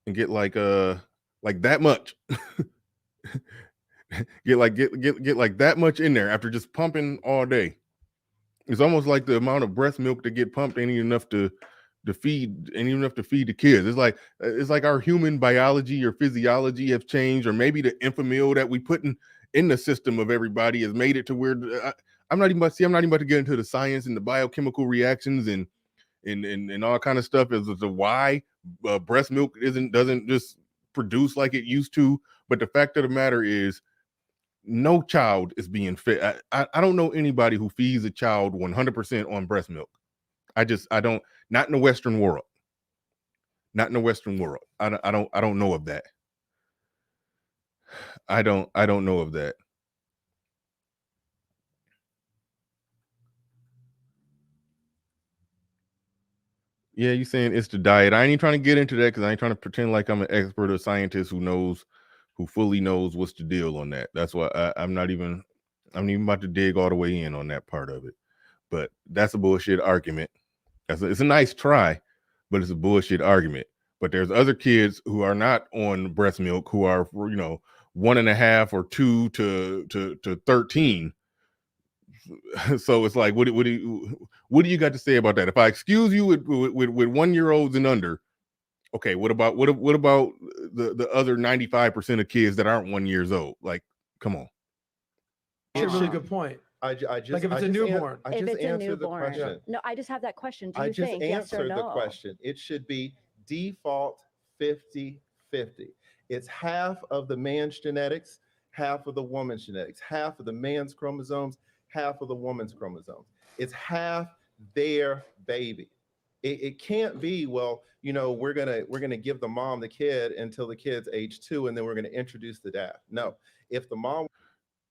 that much. get like that much in there after just pumping all day. It's almost like the amount of breast milk that get pumped ain't enough to feed the kids. It's like our human biology or physiology have changed, or maybe the Enfamil that we put in the system of everybody has made it to where I'm not even about to get into the science and the biochemical reactions and all kind of stuff as to why breast milk doesn't just produce like it used to. But the fact of the matter is, no child is being fed. I don't know anybody who feeds a child 100% on breast milk. I don't, not in the Western world. Not in the Western world. I don't know of that. I don't know of that. Yeah, you saying it's the diet. I ain't even trying to get into that because I ain't trying to pretend like I'm an expert or scientist who fully knows what's the deal on that. That's why I'm not even about to dig all the way in on that part of it. But that's a bullshit argument. It's a nice try, but it's a bullshit argument. But there's other kids who are not on breast milk who are, 1.5 or 2 to 13. So it's like, what do you got to say about that? If I excuse you with 1-year-olds and under, okay, what about the other 95% of kids that aren't 1 years old? Like, come on. That's a really good point. I just Like if it's a newborn. if it's a answered the newborn? question. No, I just have that question. Do you I just think yes or answered the no? question. It should be default 50-50. It's half of the man's genetics, half of the woman's genetics, half of the man's chromosomes, half of the woman's chromosomes. It's half their baby. It can't be, well, we're gonna give the mom the kid until the kid's age 2, and then we're gonna introduce the dad. No, if the mom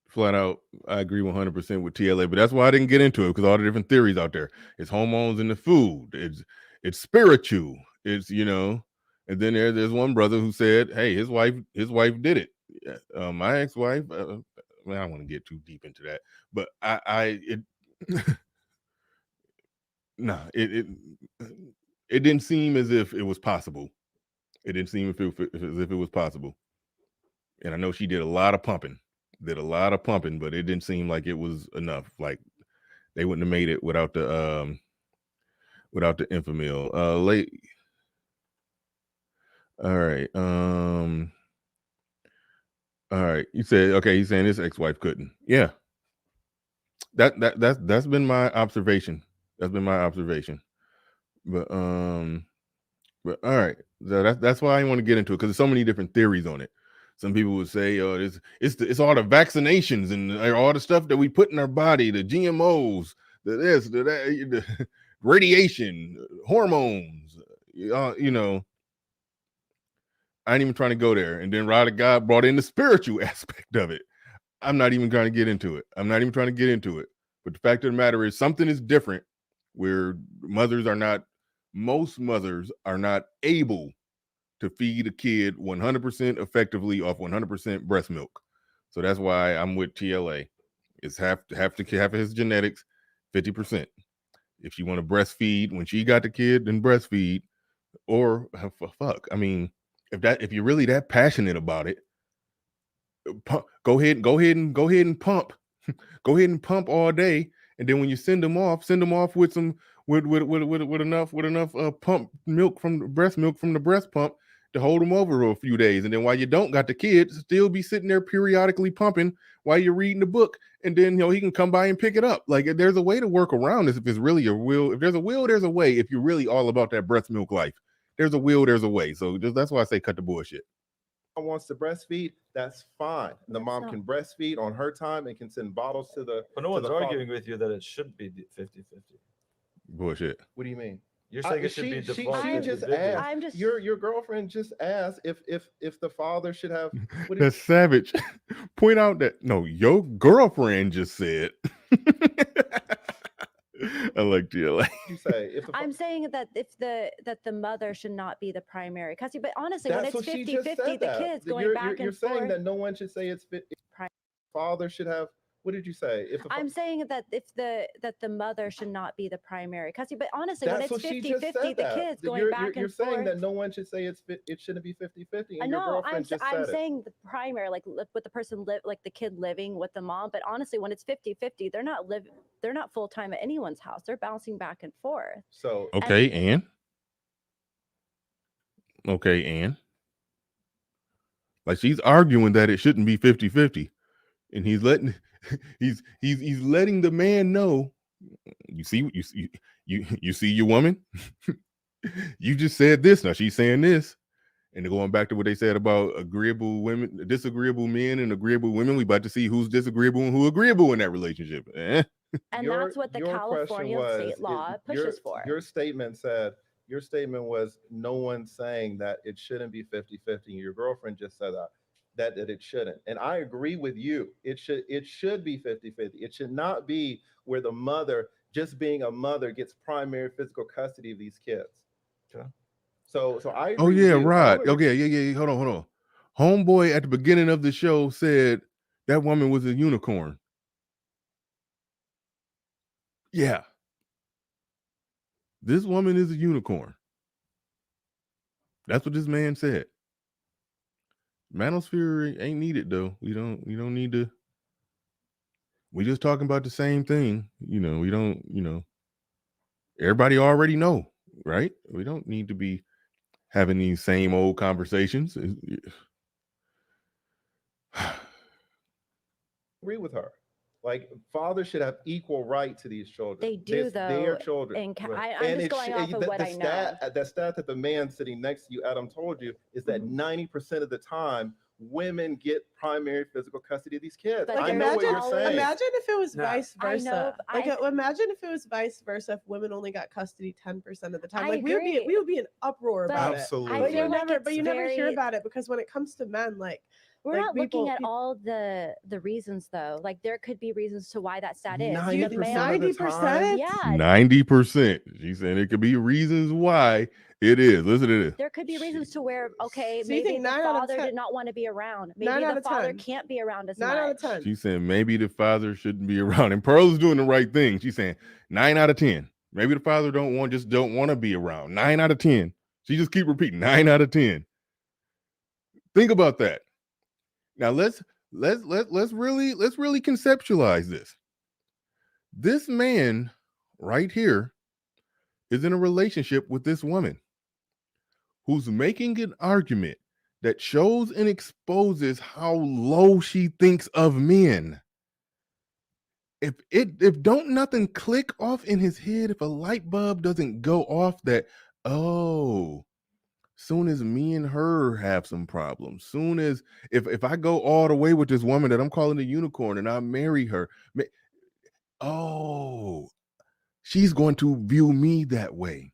Flat out, I agree 100% with TLA, but that's why I didn't get into it, because all the different theories out there. It's hormones in the food. It's spiritual. It's and then there's one brother who said, hey, his wife did it. My ex-wife. I don't want to get too deep into that, but it didn't seem as if it was possible. It didn't seem as if it was possible. And I know she did a lot of pumping. But it didn't seem like it was enough. Like they wouldn't have made it without the Enfamil. Late. All right. All right. You said, okay, he's saying his ex-wife couldn't. Yeah. That's been my observation. That's been my observation. But all right. So that's why I want to get into it, because there's so many different theories on it. Some people would say, "Oh, it's all the vaccinations and all the stuff that we put in our body, the GMOs, the this, the that, the radiation, hormones." I ain't even trying to go there. And then Rod of God brought in the spiritual aspect of it. I'm not even trying to get into it. But the fact of the matter is, something is different where most mothers are not able to feed a kid 100% effectively off 100% breast milk. So that's why I'm with TLA. It's half of his genetics, 50%. If she want to breastfeed when she got the kid, then breastfeed. or fuck. I mean, if you're really that passionate about it, go ahead and pump. Go ahead and pump all day, and then when you send them off with some with enough pump milk from the breast pump to hold them over a few days. And then while you don't got the kids, still be sitting there periodically pumping while you're reading the book, and then he can come by and pick it up. Like, there's a way to work around this if it's really a will. If there's a will, there's a way. If you're really all about that breast milk life, there's a will, there's a way. So that's why I say cut the bullshit. Wants to breastfeed, that's fine. The mom can breastfeed on her time and can send bottles to the. But no one's arguing with you that it should be 50-50. Bullshit. What do you mean? You're saying it should be default. She just asked. Your girlfriend just asked if the father should have. That's savage. Point out that your girlfriend just said. I like GLA. You say I'm saying that the mother should not be the primary custody. But honestly, when it's 50-50, the kids going back and forth. You're saying that no one should say it's father should have. What did you say? I'm saying that the mother should not be the primary custody. But honestly, when it's 50-50, the kids going back and forth. You're saying that no one should say it shouldn't be 50-50. And your girlfriend just said I'm saying the primary, like with the person like the kid living with the mom. But honestly, when it's 50-50, they're not full time at anyone's house. They're bouncing back and forth. So okay, Ann. Okay, Ann. Like, she's arguing that it shouldn't be 50-50, and he's letting the man know. You see your woman. You just said this. Now she's saying this, and they're going back to what they said about agreeable women, disagreeable men, and agreeable women. We about to see who's disagreeable and who agreeable in that relationship. And that's what the California state law pushes for. Your statement was no one saying that it shouldn't be 50-50. Your girlfriend just said that it shouldn't. And I agree with you. It should be 50-50. It should not be where the mother, just being a mother, gets primary physical custody of these kids. Okay. So I agree. Oh yeah, Rod. Okay, yeah. Hold on. Homeboy at the beginning of the show said that woman was a unicorn. Yeah. This woman is a unicorn. That's what this man said. Manosphere ain't needed though. We don't need to. We just talking about the same thing. We don't, everybody already know, right? We don't need to be having these same old conversations. Agree with her. Like, fathers should have equal right to these children. They do, though. They are children. I'm just going off of what I know. The stat that the man sitting next to you, Adam, told you is that 90% of the time, women get primary physical custody of these kids. But I know what you're saying. Imagine if it was vice versa. Imagine if it was vice versa. If women only got custody 10% of the time, like we would be in uproar about it. Absolutely. But you never hear about it, because when it comes to men, like, we're not looking at all the reasons, though. Like, there could be reasons to why that stat is. 90%? Yeah. 90%. She's saying it could be reasons why it is. Listen to this. There could be reasons to where, maybe the father did not want to be around. Maybe the father can't be around as much. 9 out of 10. She's saying maybe the father shouldn't be around. And Pearl's doing the right thing. She's saying 9 out of 10. Maybe the father don't want to be around. 9 out of 10. She just keep repeating 9 out of 10. Think about that. Now let's really conceptualize this. This man right here is in a relationship with this woman who's making an argument that shows and exposes how low she thinks of men. If don't nothing click off in his head, if a light bulb doesn't go off that, soon as me and her have some problems, soon as if I go all the way with this woman that I'm calling a unicorn and I marry her, she's going to view me that way.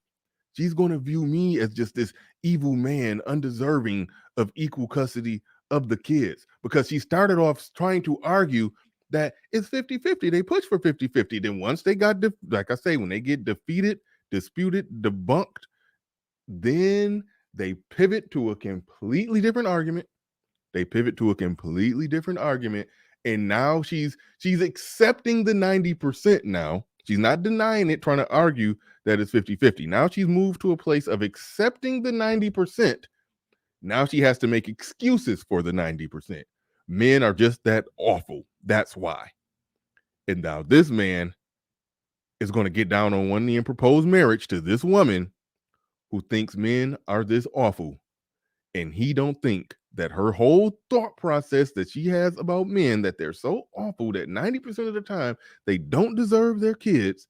She's going to view me as just this evil man, undeserving of equal custody of the kids, because she started off trying to argue that it's 50-50. They push for 50-50. Then once they got, like I say, when they get defeated, disputed, debunked, then they pivot to a completely different argument. And now she's accepting the 90% now. She's not denying it, trying to argue that it's 50-50. Now she's moved to a place of accepting the 90%. Now she has to make excuses for the 90%. Men are just that awful. That's why. And now this man is going to get down on one knee and propose marriage to this woman who thinks men are this awful. And he don't think that her whole thought process that she has about men, that they're so awful that 90% of the time they don't deserve their kids,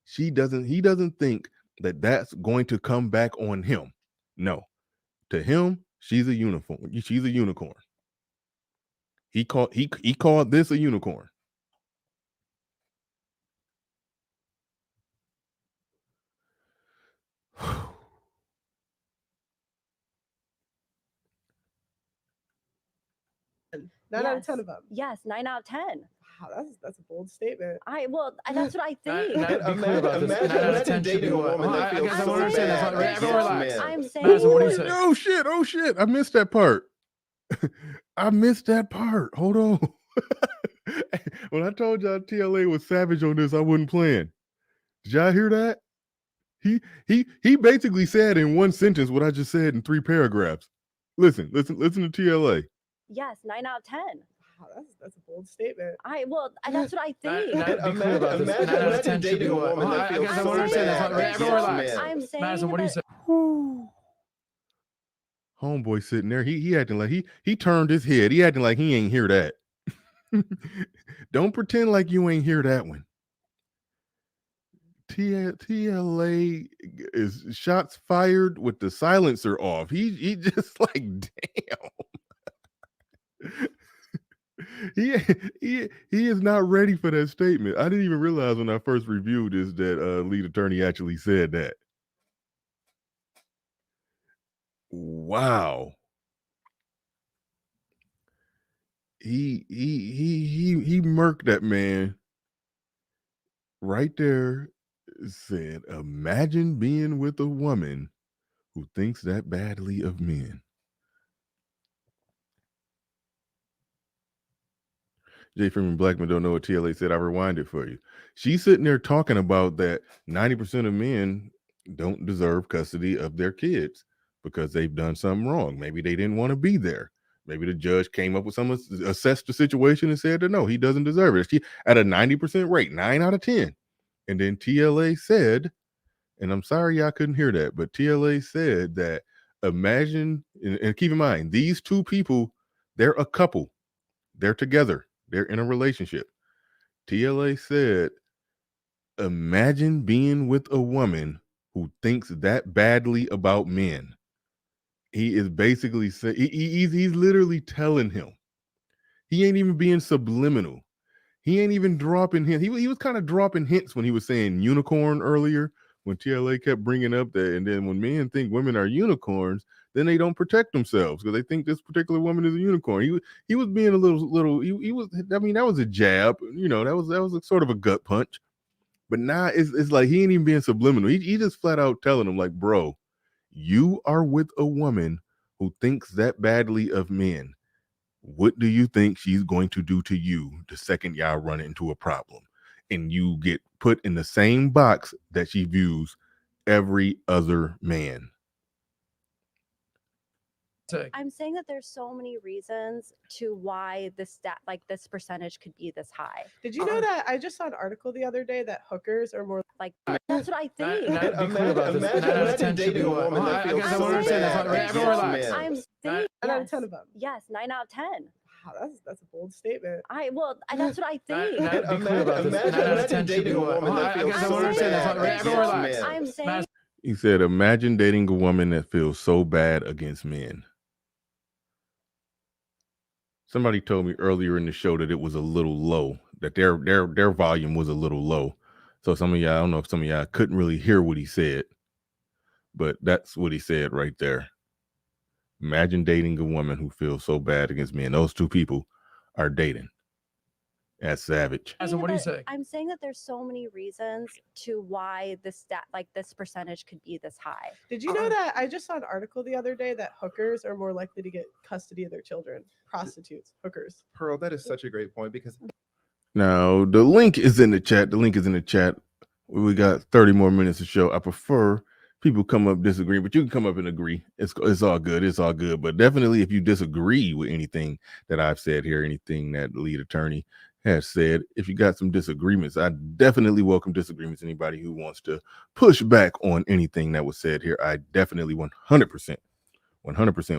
he doesn't think that that's going to come back on him. No. To him, she's a unicorn. She's a unicorn. He called this a unicorn. Nine out of 10 of them. Yes, 9 out of 10. Wow, that's a bold statement. That's what I think. Be clear about this. 9 out of 10 should be what? I guess I want to understand this. Everyone relax. I'm saying. Madison, what do you say? Oh shit! I missed that part. Hold on. When I told y'all TLA was savage on this, I wasn't playing. Did y'all hear that? He basically said in one sentence what I just said in 3 paragraphs. Listen to TLA. Yes, 9 out of 10. Wow, that's a bold statement. That's what I think. Be clear about this. 9 out of 10 should be what? I guess I want to understand this. Everyone relax. I'm saying. Madison, what do you say? Homeboy sitting there, he acting like he turned his head. He acting like he ain't hear that. Don't pretend like you ain't hear that one. TLA is shots fired with the silencer off. He just like, damn. He is not ready for that statement. I didn't even realize when I first reviewed this that lead attorney actually said that. Wow. He murked that man right there. Said, imagine being with a woman who thinks that badly of men. Jay Freeman Blackman don't know what TLA said. I rewind it for you. She's sitting there talking about that 90% of men don't deserve custody of their kids because they've done something wrong. Maybe they didn't want to be there. Maybe the judge came up with some, assessed the situation and said that no, he doesn't deserve it. She at a 90% rate, 9 out of 10. And then TLA said, and I'm sorry y'all couldn't hear that, but TLA said that imagine, and keep in mind, these two people, they're a couple. They're together. They're in a relationship. TLA said, imagine being with a woman who thinks that badly about men. He is basically saying, he's literally telling him. He ain't even being subliminal. He ain't even dropping hints. He was kind of dropping hints when he was saying unicorn earlier, when TLA kept bringing up that. And then when men think women are unicorns, then they don't protect themselves because they think this particular woman is a unicorn. He was being a little. He was. I mean, that was a jab. You know, that was a sort of a gut punch. But now it's like he ain't even being subliminal. He just flat out telling him like, bro, you are with a woman who thinks that badly of men. What do you think she's going to do to you the second y'all run into a problem and you get put in the same box that she views every other man? I'm saying that there's so many reasons to why this percentage could be this high. Did you know that I just saw an article the other day that hookers are more like that's what I think. Be clear about this. 9 out of 10 should be what? I guess I want to understand this. Everyone relax. I'm saying 9 out of 10 of them. Yes, 9 out of 10. Wow, that's a bold statement. That's what I think. Be clear about this. 9 out of 10 should be what? I guess I want to understand this. Everyone relax. I'm saying. He said, imagine dating a woman that feels so bad against men. Somebody told me earlier in the show that it was a little low, that their volume was a little low. So some of y'all, I don't know if some of y'all couldn't really hear what he said, but that's what he said right there. Imagine dating a woman who feels so bad against men. Those two people are dating. That's savage. So what do you say? I'm saying that there's so many reasons to why this percentage could be this high. Did you know that I just saw an article the other day that hookers are more likely to get custody of their children? Prostitutes, hookers. Pearl, that is such a great point because now the link is in the chat. We got 30 more minutes to show. I prefer people come up disagree, but you can come up and agree. It's all good. It's all good. But definitely, if you disagree with anything that I've said here, anything that the lead attorney has said, if you got some disagreements, I definitely welcome disagreements. Anybody who wants to push back on anything that was said here, I definitely 100%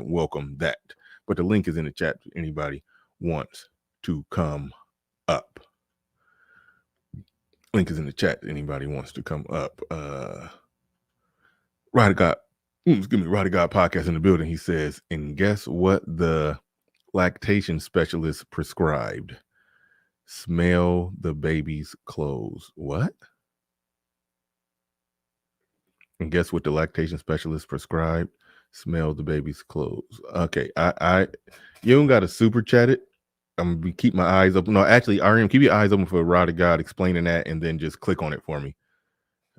welcome that. But the link is in the chat if anybody wants to come up. Link is in the chat. Anybody wants to come up. Ride God, Ride God podcast in the building. He says, and guess what the lactation specialist prescribed? Smell the baby's clothes. What? And guess what the lactation specialist prescribed? Smell the baby's clothes. Okay, you don't got to super chat it. I'm gonna keep my eyes open. No, actually, RM, keep your eyes open for Rod of God explaining that, and then just click on it for me.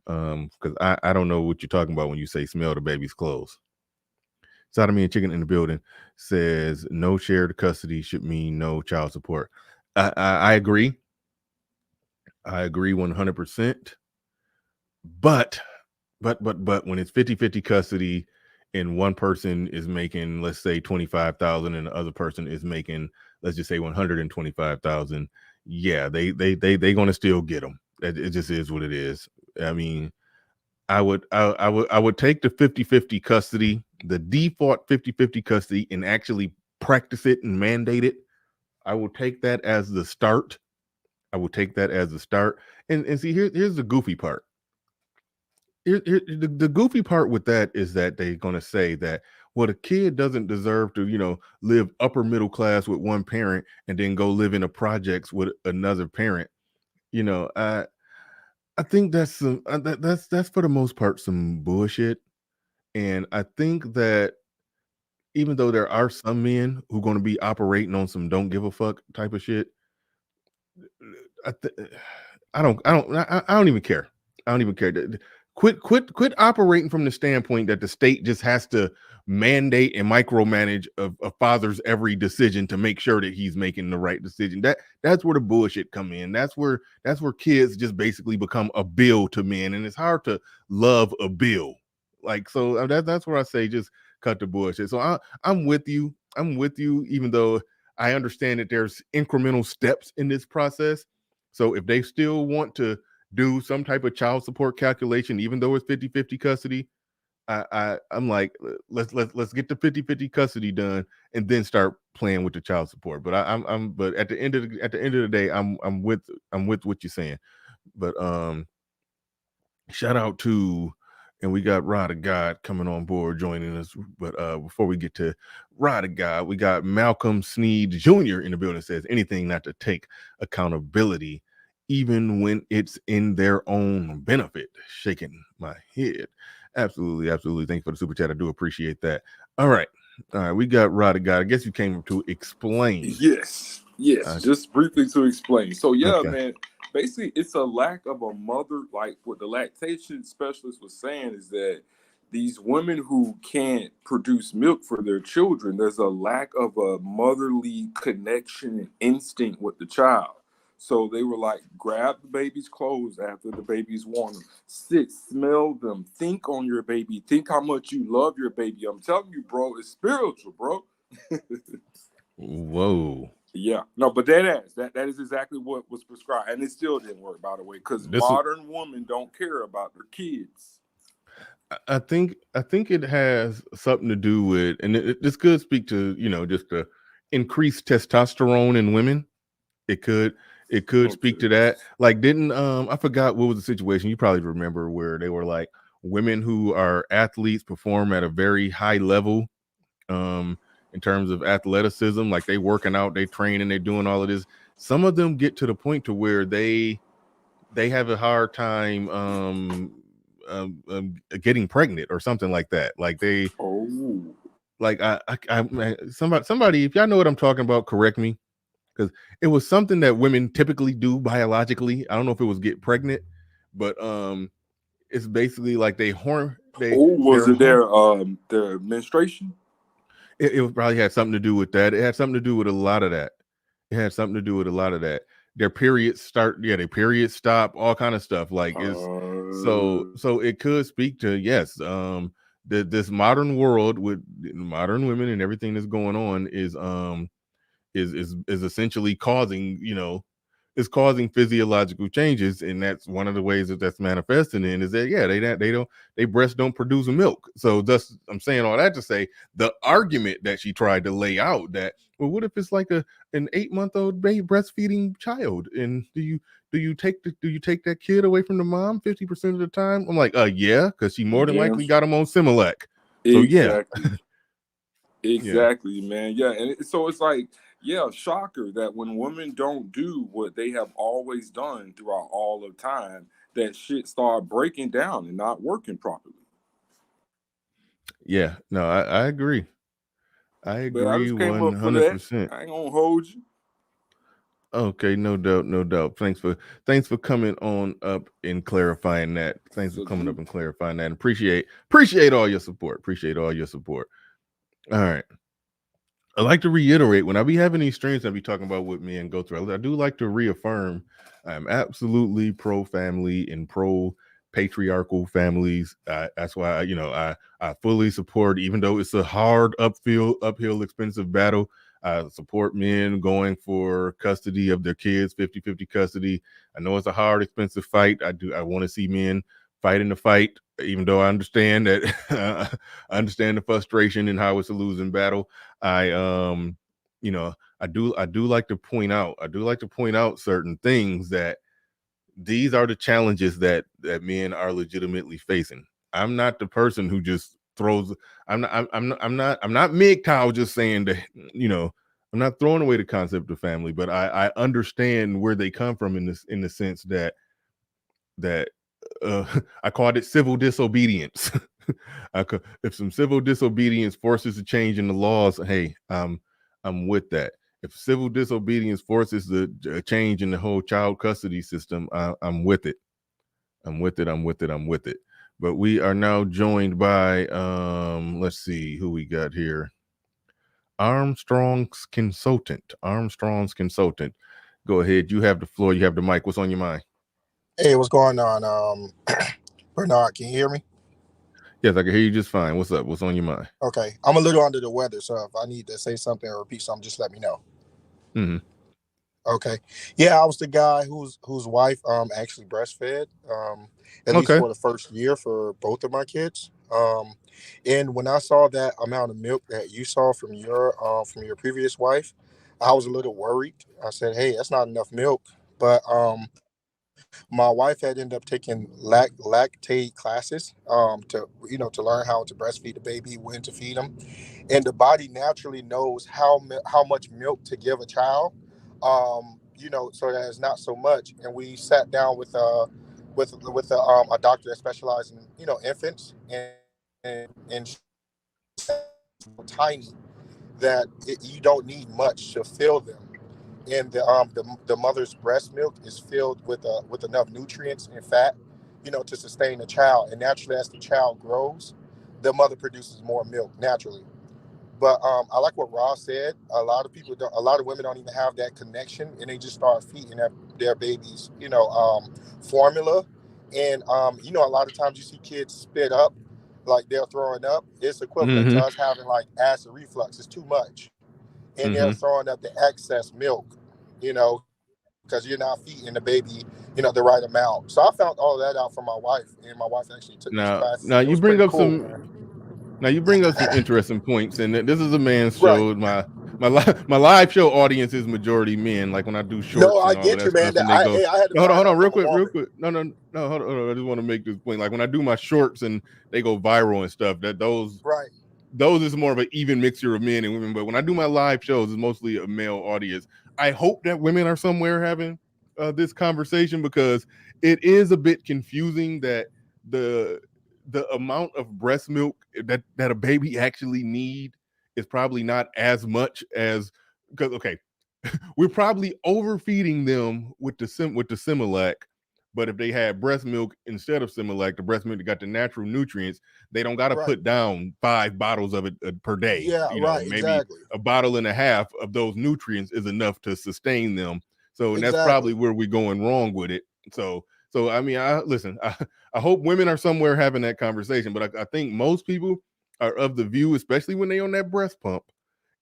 Because I don't know what you're talking about when you say smell the baby's clothes. Sodomy and Chicken in the building says no shared custody should mean no child support. I agree. I agree 100%. But when it's 50-50 custody and one person is making, let's say, 25,000 and the other person is making, let's just say 125,000, yeah, they going to still get them. It just is what it is. I mean, I would take the 50-50 custody, the default 50-50 custody, and actually practice it and mandate it. I will take that as the start. And see, here's the goofy part. The goofy part with that is that they're going to say that, well, the kid doesn't deserve to, live upper middle class with one parent and then go live in a projects with another parent. I think that's that's for the most part some bullshit. And I think that even though there are some men who are going to be operating on some don't give a fuck type of shit, I don't even care. I don't even care. Quit operating from the standpoint that the state just has to mandate and micromanage a father's every decision to make sure that he's making the right decision. That's where the bullshit come in. That's where kids just basically become a bill to men, and it's hard to love a bill. Like, so that's where I say just cut the bullshit. So I'm with you. Even though I understand that there's incremental steps in this process. So if they still want to do some type of child support calculation, even though it's 50-50 custody, I'm like, let's get the 50-50 custody done and then start playing with the child support. But but at the end of the day, I'm with what you're saying. But shout out to, and we got Rod of God coming on board joining us. But before we get to Rod of God, we got Malcolm Sneed Jr. in the building. Says anything not to take accountability, even when it's in their own benefit. Shaking my head. Absolutely. Thank you for the super chat. I do appreciate that. All right. We got Rod of God. I guess you came to explain. Yes. Just briefly to explain. So Okay. man, basically it's a lack of a mother. Like what the lactation specialist was saying is that these women who can't produce milk for their children, there's a lack of a motherly connection and instinct with the child. So they were like, grab the baby's clothes after the baby's worn them. Sit, smell them, think on your baby, think how much you love your baby. I'm telling you, bro, it's spiritual, bro. Whoa. Yeah, no, but that is exactly what was prescribed, and it still didn't work, by the way, because modern women don't care about their kids. I think it has something to do with, and this could speak to just the increased testosterone in women. It could speak to that. Like, didn't I forgot what was the situation? You probably remember where they were like women who are athletes perform at a very high level, in terms of athleticism. Like they working out, they training, they're doing all of this. Some of them get to the point to where they have a hard time getting pregnant or something like that. Like they, like somebody, if y'all know what I'm talking about, correct me, because it was something that women typically do biologically. I don't know if it was get pregnant, but it's basically like was it their menstruation? It probably had something to do with that. It had something to do with a lot of that. their periods start, their periods stop, all kind of stuff. Like so it could speak to, yes, this modern world with modern women and everything that's going on is essentially causing, is causing physiological changes, and that's one of the ways that's manifesting in is that they breasts don't produce milk. So thus, I'm saying all that to say the argument that she tried to lay out that, well, what if it's like an 8-month-old baby breastfeeding child, and do you take that kid away from the mom 50% of the time? I'm like, yeah, because she more than likely got him on Similac. So exactly, man. Yeah, and so it's like, yeah, shocker that when women don't do what they have always done throughout all of time, that shit start breaking down and not working properly. Yeah, no, I agree. But I just came up for 100%. that. I ain't gonna hold you. Okay, no doubt. Thanks for coming on up and clarifying that. Thanks for coming up and clarifying that. And appreciate all your support. All right. I like to reiterate, when I be having these streams, I be talking about what me and go through. I do like to reaffirm I'm absolutely pro family and pro patriarchal families. That's why I fully support, even though it's a hard uphill expensive battle. I support men going for custody of their kids, 50-50 custody. I know it's a hard, expensive fight. I want to see men fighting the fight, even though I understand that I understand the frustration and how it's a losing battle. I do like to point out certain things, that these are the challenges that men are legitimately facing. I'm not the person who just throws. I'm not MGTOW just saying that, I'm not throwing away the concept of family, but I understand where they come from in the sense that I called it civil disobedience. If some civil disobedience forces a change in the laws, hey, I'm with that. If civil disobedience forces a change in the whole child custody system, I'm with it. I'm with it. But we are now joined by let's see who we got here. Armstrong's consultant. Go ahead. You have the floor. You have the mic. What's on your mind? Hey, what's going on? Bernard, can you hear me? Yes, I can hear you just fine. What's up? What's on your mind? Okay. I'm a little under the weather, so if I need to say something or repeat something, just let me know. Mm-hmm. Okay. Yeah, I was the guy whose wife actually breastfed at least for the first year for both of my kids. And when I saw that amount of milk that you saw from your previous wife, I was a little worried. I said, "Hey, that's not enough milk." But my wife had ended up taking lactate classes to learn how to breastfeed the baby, when to feed them, and the body naturally knows how much milk to give a child, so that it's not so much. And we sat down with a doctor that specializes in infants, and tiny that you don't need much to fill them. And the mother's breast milk is filled with enough nutrients and fat, to sustain the child. And naturally, as the child grows, the mother produces more milk naturally. But I like what Ross said. A lot of women don't even have that connection, and they just start feeding their babies, formula. And a lot of times you see kids spit up, like they're throwing up. It's equivalent to us having like acid reflux. It's too much, and they're throwing up the excess milk, because you're not feeding the baby, the right amount. So I found all that out from my wife, and my wife actually took these classes. Now It you was bring pretty up cool, some. man. Now you bring up some interesting points, and this is a man's Right. show. My live show audience is majority men. Like when I do shorts No, I and all of get that you, man. stuff, and they go, I had to hold find on, out real from a quick. woman. No, hold on. I just want to make this point. Like when I do my shorts and they go viral and stuff, those is more of an even mixture of men and women. But when I do my live shows, it's mostly a male audience. I hope that women are somewhere having this conversation, because it is a bit confusing that the amount of breast milk that a baby actually need is probably not as much as, because we're probably overfeeding them with the Similac, but if they had breast milk instead of Similac, the breast milk that got the natural nutrients, they don't got to put down 5 bottles of it per day. Yeah, Maybe exactly. a bottle and a half of those nutrients is enough to sustain them. So, and that's probably where we're going wrong with it. So I mean, I hope women are somewhere having that conversation, but I think most people are of the view, especially when they on that breast pump,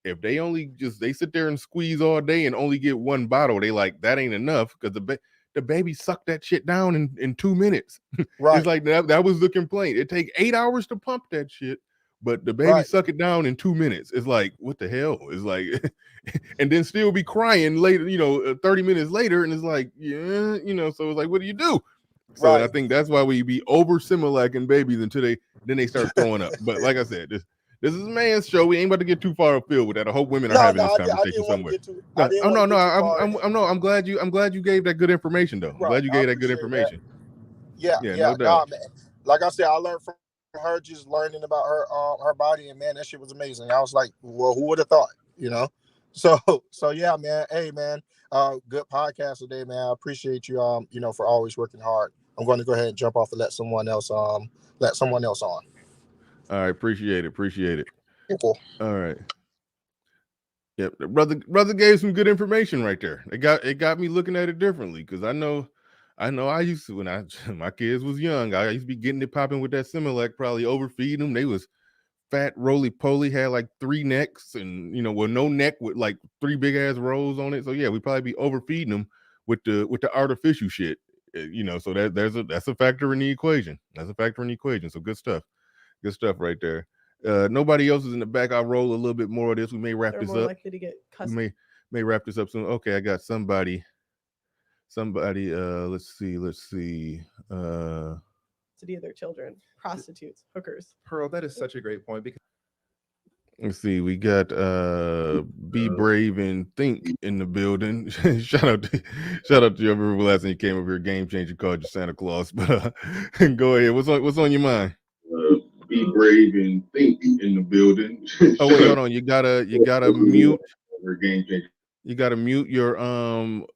if they only they sit there and squeeze all day and only get one bottle, they like that ain't enough because the baby sucked that shit down in 2 minutes. Right. It's like that was the complaint. It take 8 hours to pump that shit, but the baby suck it down in 2 minutes. It's like, what the hell? It's like, and then still be crying later, 30 minutes later, and it's like, yeah, so it's like, what do you do? So I think that's why we be over Similac babies until they start throwing up. But like I said, this is a man's show. We ain't about to get too far afield with that. I hope women are having this conversation somewhere. I'm glad you gave that good information though. I'm glad you gave that good information. Yeah, no doubt. man. Like I said, I learned from her, just learning about her body, and man, that shit was amazing. I was like, well, who would have thought, So yeah, man. Hey, man, good podcast today, man. I appreciate you, for always working hard. I'm going to go ahead and jump off and let someone else on. All right, appreciate it. Cool. All right. Yep, the brother gave some good information right there. It got me looking at it differently because I know I used to when my kids was young. I used to be getting it popping with that Similac, probably overfeeding them. They was fat, roly poly, had like 3 necks, and no neck with like 3 big ass rows on it. So yeah, we probably be overfeeding them with the artificial shit. So that's a factor in the equation. So good stuff right there. Nobody else is in the back. I'll roll a little bit more of this. We may wrap this up. Likely to get We may wrap this up soon. Okay, I got somebody. Let's see. Custody of their children, prostitutes, hookers. Pearl, that is such a great point because let's see. We got Be Brave and Think in the building. shout out to you. I remember last time you came over here, Game Changer called you Santa Claus. But go ahead. What's on your mind? Be brave and think in the building. Oh wait, hold on. You gotta mute. You gotta mute your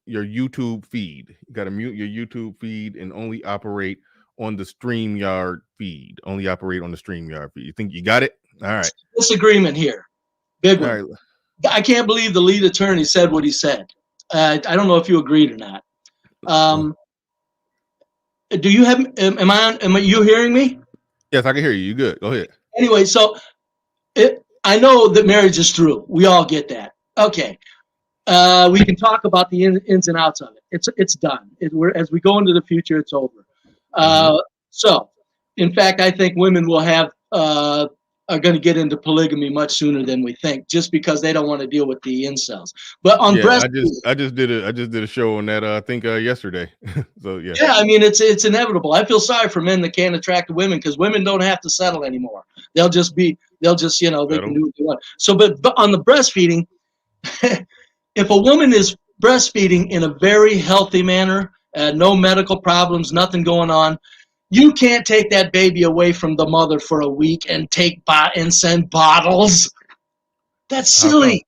YouTube feed. You gotta mute your YouTube feed and only operate on the StreamYard feed. You think you got it? All right. Disagreement here. Big one. All right. I can't believe the lead attorney said what he said. I don't know if you agreed or not. Do you have? Am you hearing me? Yes, I can hear you. You good? Go ahead. Anyway, so I know that marriage is through. We all get that. Okay. We can talk about the ins and outs of it. It's done. As we go into the future, it's over. So, in fact, I think women will are going to get into polygamy much sooner than we think, just because they don't want to deal with the incels. But on I just did a show on that. I think yesterday. So yeah. Yeah, I mean it's inevitable. I feel sorry for men that can't attract women because women don't have to settle anymore. They'll just they can do what they want. So, but on the breastfeeding, if a woman is breastfeeding in a very healthy manner, no medical problems, nothing going on, you can't take that baby away from the mother for a week and send bottles. That's silly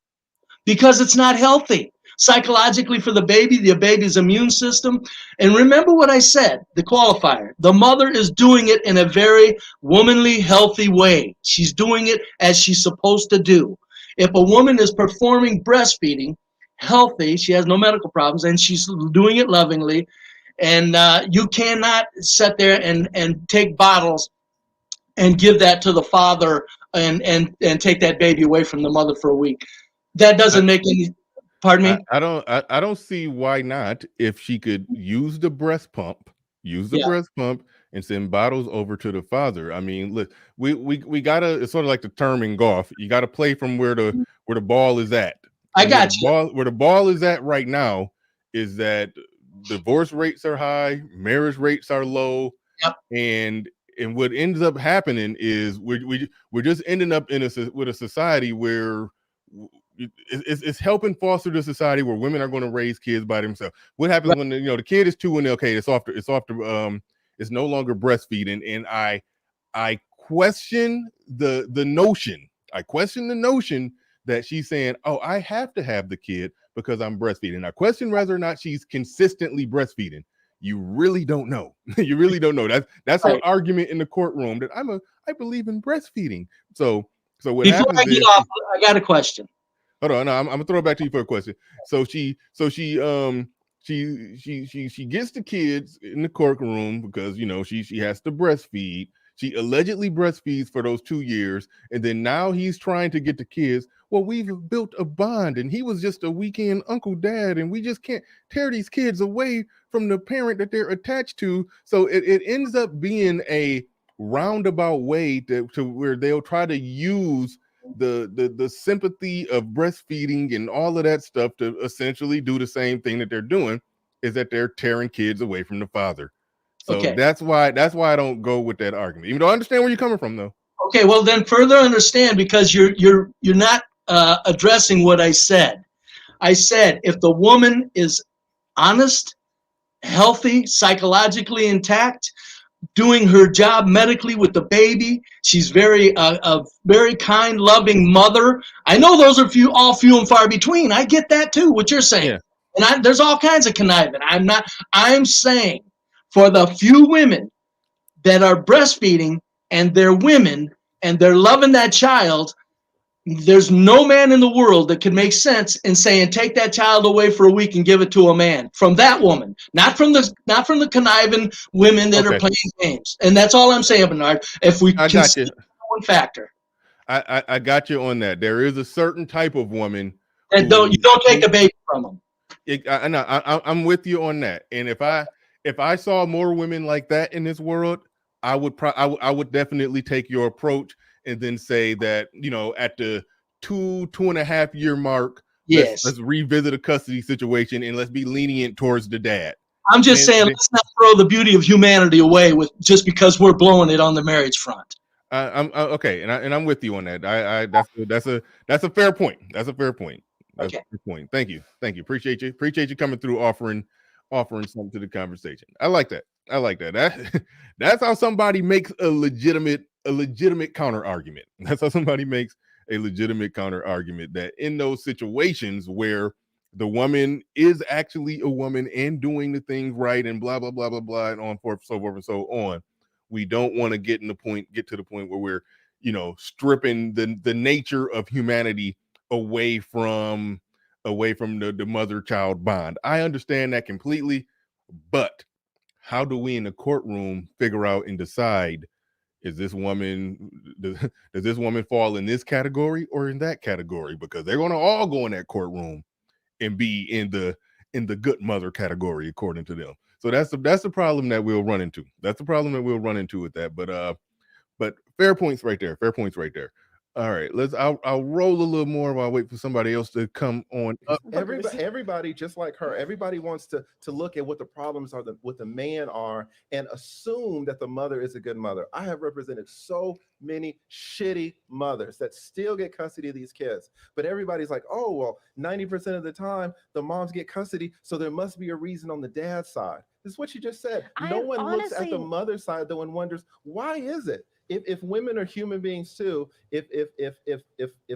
because it's not healthy psychologically for the baby's immune system. And remember what I said, the qualifier. The mother is doing it in a very womanly, healthy way. She's doing it as she's supposed to do. If a woman is performing breastfeeding healthy, she has no medical problems, and she's doing it lovingly, and you cannot sit there and take bottles and give that to the father and take that baby away from the mother for a week. That doesn't make any. Pardon me? I don't see why not. If she could use the breast pump, and send bottles over to the father. I mean, look, we gotta. It's sort of like the term in golf. You got to play from where the ball is at. I got you. Where the ball is at right now is that divorce rates are high, marriage rates are low, and what ends up happening is we're just ending up with a society where it's helping foster the society where women are going to raise kids by themselves. What happens when the kid is 2 and okay, it's no longer breastfeeding, and I question the notion. I question the notion that she's saying, oh, I have to have the kid because I'm breastfeeding. I question whether or not she's consistently breastfeeding. You really don't know. You really don't know. That's an argument in the courtroom that I believe in breastfeeding. So what Before happens I get off, I got a question. Hold on, no, I'm gonna throw it back to you for a question. So she she gets the kids in the courtroom because she has to breastfeed. She allegedly breastfeeds for those 2 years, and then now he's trying to get the kids. Well, we've built a bond, and he was just a weekend uncle dad, and we just can't tear these kids away from the parent that they're attached to. So it ends up being a roundabout way to where they'll try to use the sympathy of breastfeeding and all of that stuff to essentially do the same thing that they're doing, is that they're tearing kids away from the father. So Okay. that's why I don't go with that argument. Even though I understand where you're coming from, though. Okay, well then further understand, because you're not addressing what I said. I said if the woman is honest, healthy, psychologically intact, doing her job medically with the baby, she's a very kind, loving mother. I know those are few and far between. I get that too, what you're saying. Yeah. And there's all kinds of conniving. I'm saying for the few women that are breastfeeding and they're women and they're loving that child, there's no man in the world that could make sense in saying take that child away for a week and give it to a man. From that woman, not from the conniving women that are playing games. And that's all I'm saying, Bernard. If we consider one factor, I got you on that. There is a certain type of woman, and you don't take the baby from them. I'm with you on that. And if I saw more women like that in this world, I would definitely take your approach and then say that, at the 2.5 year mark, yes, let's revisit a custody situation and let's be lenient towards the dad. I'm just saying, let's not throw the beauty of humanity away just because we're blowing it on the marriage front. I'm okay, and I'm with you on that. That's a fair point. That's a fair point. That's a fair point. Thank you. Appreciate you coming through, offering something to the conversation. I like that. That's how somebody makes a legitimate counter argument. That's how somebody makes a legitimate counter argument, that in those situations where the woman is actually a woman and doing the things right and blah blah blah blah blah and on forth, so forth and so on, we don't want to get to the point where we're stripping the nature of humanity away from the mother-child bond. I understand that completely, but how do we in the courtroom figure out and decide, does this woman fall in this category or in that category? Because they're going to all go in that courtroom and be in the good mother category according to them. So that's the problem that we'll run into. That's the problem that we'll run into with that. But fair points right there. All right, I'll roll a little more while I wait for somebody else to come on up. Everybody, just like her, everybody wants to look at what the problems are, what the man are, and assume that the mother is a good mother. I have represented so many shitty mothers that still get custody of these kids, but everybody's like, oh, well, 90% of the time the moms get custody, so there must be a reason on the dad's side. This is what you just said. No one looks at the mother's side though and wonders, why is it? If women are human beings too, if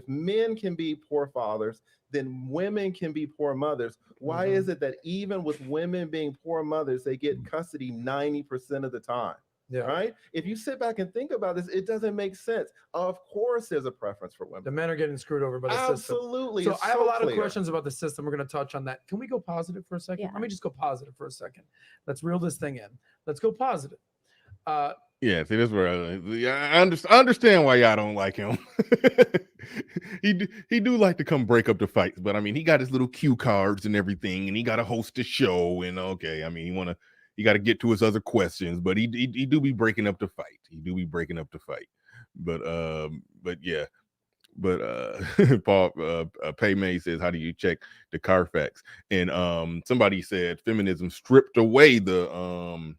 men can be poor fathers, then women can be poor mothers. Why is it that even with women being poor mothers, they get custody 90% of the time? Yeah. Right? If you sit back and think about this, it doesn't make sense. Of course, there's a preference for women. The men are getting screwed over by the system. Absolutely. So I have a lot of questions about the system. We're going to touch on that. Can we go positive for a second? Yeah. Let me just go positive for a second. Let's reel this thing in. Let's go positive. Yeah, see, this is where I understand why y'all don't like him. He do like to come break up the fights, but I mean, he got his little cue cards and everything, and he got to host a show. And okay, I mean, he got to get to his other questions, but he do be breaking up the fight. But yeah. But Paul Paymay says, how do you check the Carfax? And somebody said feminism stripped away the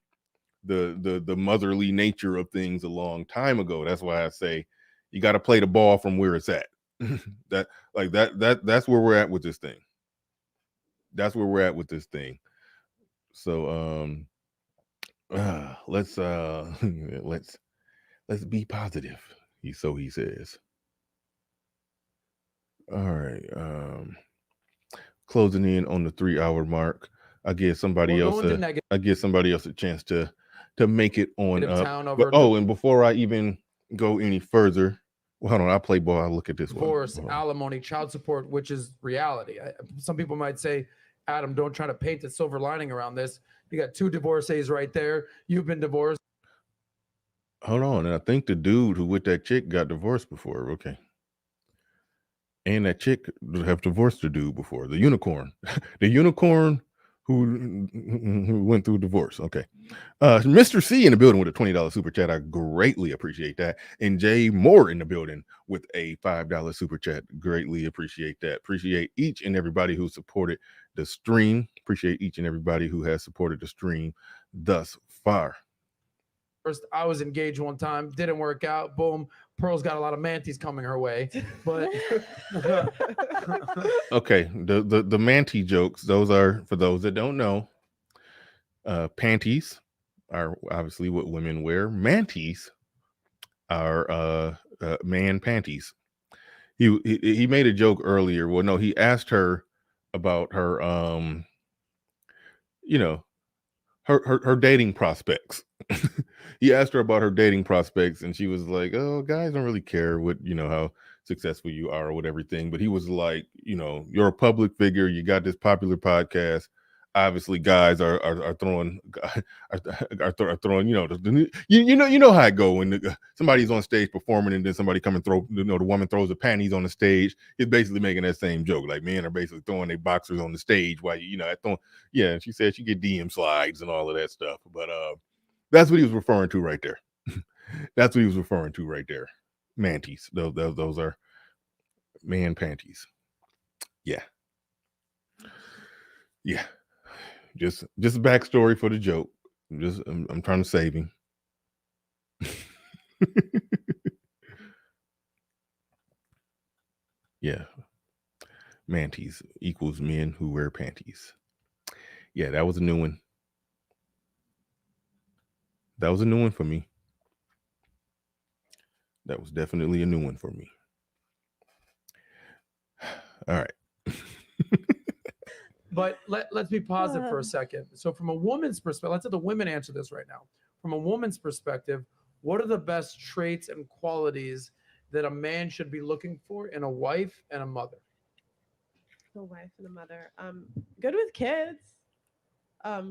motherly nature of things a long time ago. That's why I say you got to play the ball from where it's at. That's where we're at with this thing. So let's be positive. He says. All right. Closing in on the 3-hour mark. I give somebody else a chance to make it on up. And before I even go any further, well, hold on, I'll play ball. I'll look at this divorce, alimony, child support, which is reality. Some people might say Adam, don't try to paint a silver lining around this. You got 2 divorcees right there. You've been divorced. Hold on. And I think the dude who with that chick got divorced before. Okay. And that chick have divorced the dude before. The unicorn. The unicorn who went through divorce. Okay. Mr. C in the building with a $20 super chat. I greatly appreciate that. And Jay Moore in the building with a $5 super chat. Greatly appreciate that. Appreciate each and everybody who supported the stream. Appreciate each and everybody who has supported the stream thus far. First, I was engaged one time, didn't work out. Boom, Pearl's got a lot of manties coming her way. But okay, the manty jokes. Those are for those that don't know. Panties are obviously what women wear. Manties are man panties. He made a joke earlier. Well, no, he asked her about her her dating prospects. He asked her about her dating prospects, and she was like, "Oh, guys don't really care what how successful you are or what everything." But he was like, "You're a public figure. You got this popular podcast. Obviously, guys are throwing are throwing you know how it go when somebody's on stage performing and then somebody come and throw the woman throws the panties on the stage. He's basically making that same joke, like men are basically throwing their boxers on the stage while yeah. And she said she get DM slides and all of that stuff, but that's what he was referring to right there. That's what he was referring to right there. Manties. Those are man panties. Yeah. Yeah. Just a backstory for the joke. I'm trying to save him. Yeah. Manties equals men who wear panties. Yeah, that was a new one. That was a new one for me. That was definitely a new one for me. All right. But let's be positive for a second. So from a woman's perspective, let's let the women answer this right now. From a woman's perspective, what are the best traits and qualities that a man should be looking for in a wife and a mother? A wife and a mother. Good with kids.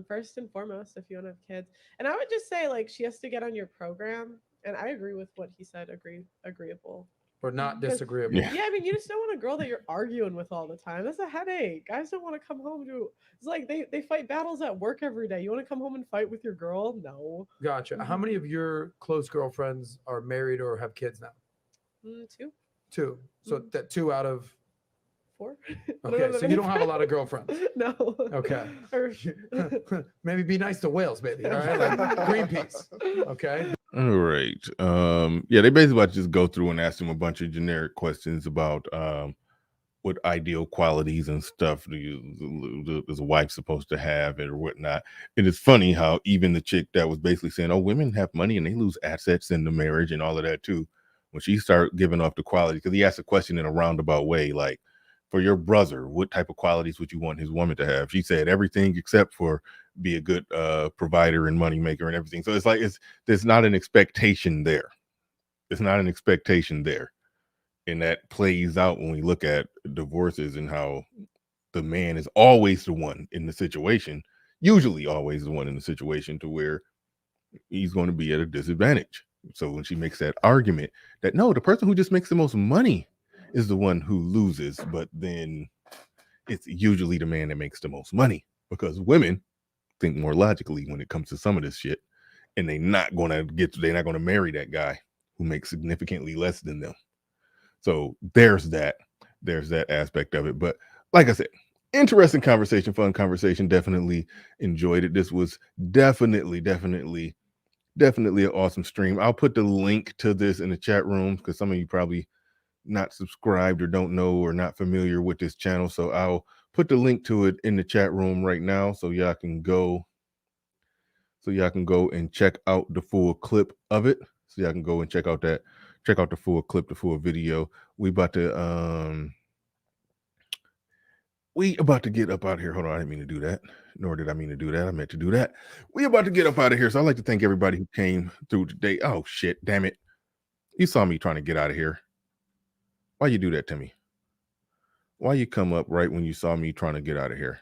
First and foremost, if you want to have kids. And I would just say, like, she has to get on your program. And I agree with what he said, agreeable. Or not disagreeable. Yeah, I mean, you just don't want a girl that you're arguing with all the time. That's a headache. Guys don't want to come home to. It's like they fight battles at work every day. You want to come home and fight with your girl? No. Gotcha. How many of your close girlfriends are married or have kids now? 2. 2. So that 2 out of 4. Okay, so you don't have a lot of girlfriends. No. Okay. Maybe be nice to whales, maybe. All right, like Greenpeace. Okay. All right. Yeah, they basically about to just go through and ask him a bunch of generic questions about what ideal qualities and stuff is a wife supposed to have or whatnot. And it's funny how even the chick that was basically saying, "Oh, women have money and they lose assets in the marriage and all of that too," when she started giving off the quality, because he asked a question in a roundabout way, like, for your brother, what type of qualities would you want his woman to have? She said everything except for be a good provider and money maker and everything. So it's like there's not an expectation there. It's not an expectation there. And that plays out when we look at divorces and how the man is always the one in the situation, usually always the one in the situation to where he's going to be at a disadvantage. So when she makes that argument that no, the person who just makes the most money is the one who loses, but then it's usually the man that makes the most money, because women think more logically when it comes to some of this shit, and they're not going to marry that guy who makes significantly less than them. So there's that aspect of it. But like I said, interesting conversation, fun conversation. Definitely enjoyed it. This was definitely an awesome stream. I'll put the link to this in the chat room because some of you probably not subscribed or don't know or not familiar with this channel. So I'll put the link to it in the chat room right now so y'all can go and check out the full clip of it. So y'all can go and check out the full clip, the full video. We about to get up out of here. Hold on, I didn't mean to do that. Nor did I mean to do that. I meant to do that. We about to get up out of here. So I'd like to thank everybody who came through today. Oh shit, damn it. You saw me trying to get out of here. Why you do that to me? Why you come up right when you saw me trying to get out of here?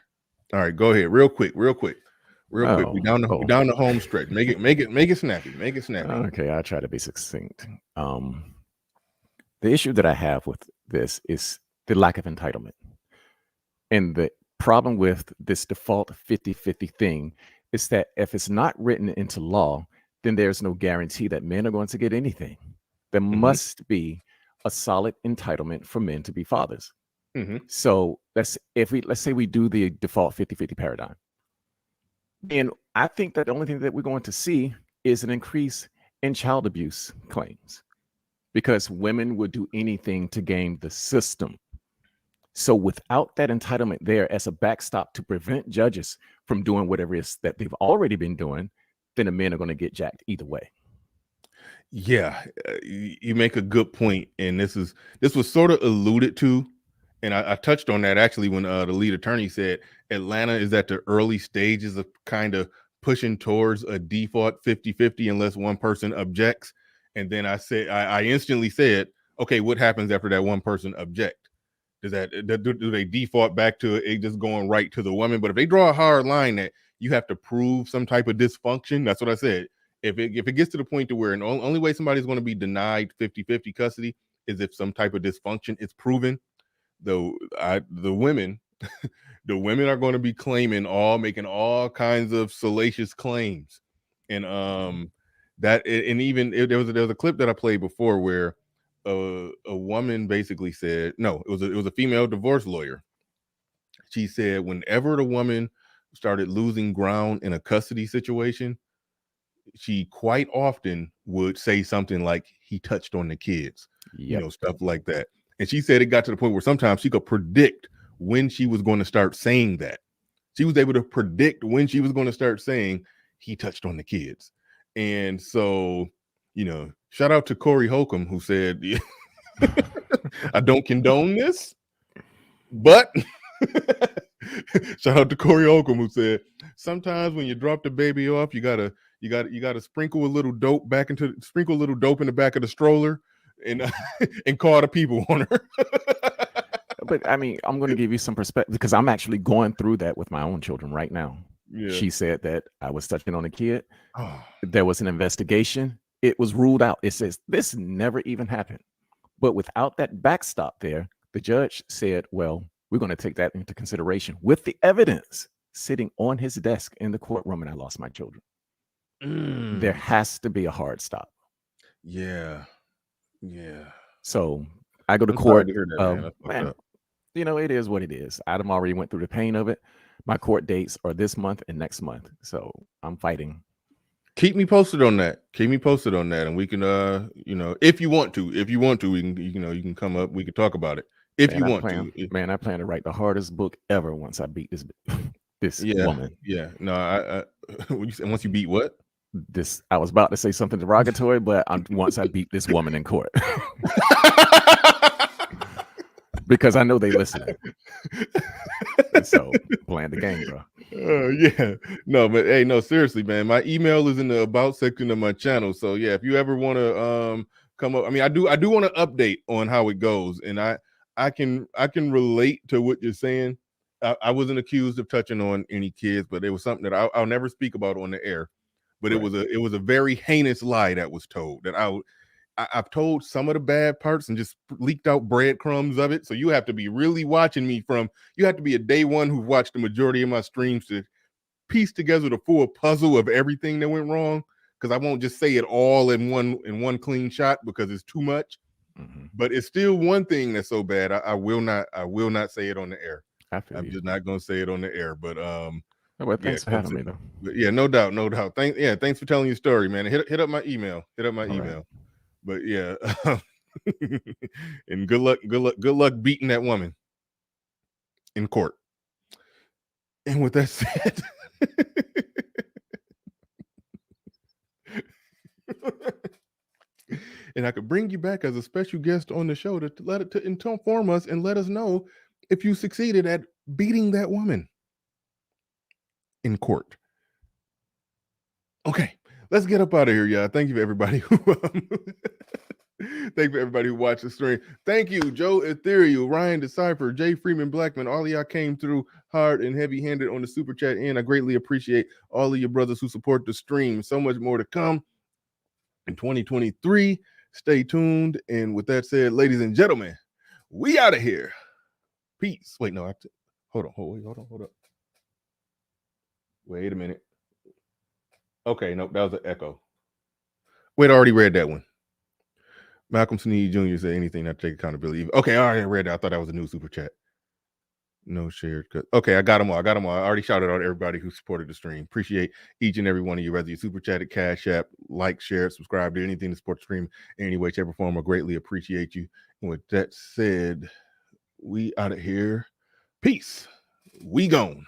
All right, go ahead, real quick. We Oh. down the home stretch. Make it snappy. Okay, I'll try to be succinct. The issue that I have with this is the lack of entitlement. And the problem with this default 50-50 thing is that if it's not written into law, then there's no guarantee that men are going to get anything. There must be a solid entitlement for men to be fathers. So let's say we do the default 50-50 paradigm. And I think that the only thing that we're going to see is an increase in child abuse claims because women would do anything to game the system. So without that entitlement there as a backstop to prevent judges from doing whatever it is that they've already been doing, then the men are going to get jacked either way. Yeah, you make a good point, and this was sort of alluded to, and I touched on that actually when the lead attorney said Atlanta is at the early stages of kind of pushing towards a default 50-50 unless one person objects. And then I instantly said, okay, what happens after that one person object? Do they default back to it just going right to the woman? But if they draw a hard line that you have to prove some type of dysfunction, that's what I said. If it gets to the point to where the only way somebody's going to be denied 50-50 custody is if some type of dysfunction is proven, the women the women are going to be making all kinds of salacious claims. And there was a clip that I played before where a woman basically said, no, it was a female divorce lawyer. She said whenever the woman started losing ground in a custody situation, she quite often would say something like, he touched on the kids, stuff like that. And she said it got to the point where sometimes she could predict when she was going to start saying that. She was able to predict when she was going to start saying he touched on the kids. And so, shout out to Corey Holcomb, who said, I don't condone this, but shout out to Corey Holcomb, who said, sometimes when you drop the baby off, you gotta sprinkle a little dope in the back of the stroller and and call the people on her. But I mean, I'm going to give you some perspective because I'm actually going through that with my own children right now. Yeah. She said that I was touching on a kid. There was an investigation. It was ruled out. It says this never even happened. But without that backstop there, the judge said, well, we're going to take that into consideration with the evidence sitting on his desk in the courtroom, and I lost my children. There has to be a hard stop. Yeah. So I go to court. Man, it is what it is. Adam already went through the pain of it. My court dates are this month and next month. So I'm fighting. Keep me posted on that. And we can, if you want to, we can, you can come up. We can talk about it if you want to. Man, I plan to write the hardest book ever once I beat this woman. Yeah. No, once you beat what? I was about to say something derogatory, but once I beat this woman in court. Because I know they listen. So playing the game, bro. Yeah. No, but hey, no, seriously, man. My email is in the about section of my channel. So yeah, if you ever want to come up, I mean, I do want to update on how it goes, and I can relate to what you're saying. I wasn't accused of touching on any kids, but it was something that I'll never speak about on the air. But right. It was a very heinous lie that was told that I've told some of the bad parts and just leaked out breadcrumbs of it. So you have to be really watching me you have to be a day one who watched the majority of my streams to piece together the full puzzle of everything that went wrong. Because I won't just say it all in one clean shot because it's too much. Mm-hmm. But it's still one thing that's so bad. I will not say it on the air. I'm just not going to say it on the air. But well, thanks for having me though. Yeah, no doubt. Thanks for telling your story, man. Hit up my email. Right. But yeah, and good luck beating that woman in court. And with that said, and I could bring you back as a special guest on the show to inform us and let us know if you succeeded at beating that woman in court. Okay, let's get up out of here, y'all. Thank you, everybody. Thank you for everybody who watched the stream. Thank you, Joe Ethereal, Ryan Decipher, Jay Freeman Blackman. All of y'all came through hard and heavy-handed on the super chat end. I greatly appreciate all of your brothers who support the stream. So much more to come in 2023. Stay tuned. And with that said, ladies and gentlemen, we out of here. Peace. Wait, no, hold on. Wait a minute. Okay, nope, that was an echo. Wait, I already read that one. Malcolm Sneed Jr. said anything not to take accountability. Okay, I already read that. I thought that was a new super chat. No shared. Okay, I got them all. I already shouted out everybody who supported the stream. Appreciate each and every one of you, whether you super chatted, Cash App, like, share, subscribe to anything to support the stream in any way, shape, or form. I greatly appreciate you. And with that said, we out of here. Peace. We gone.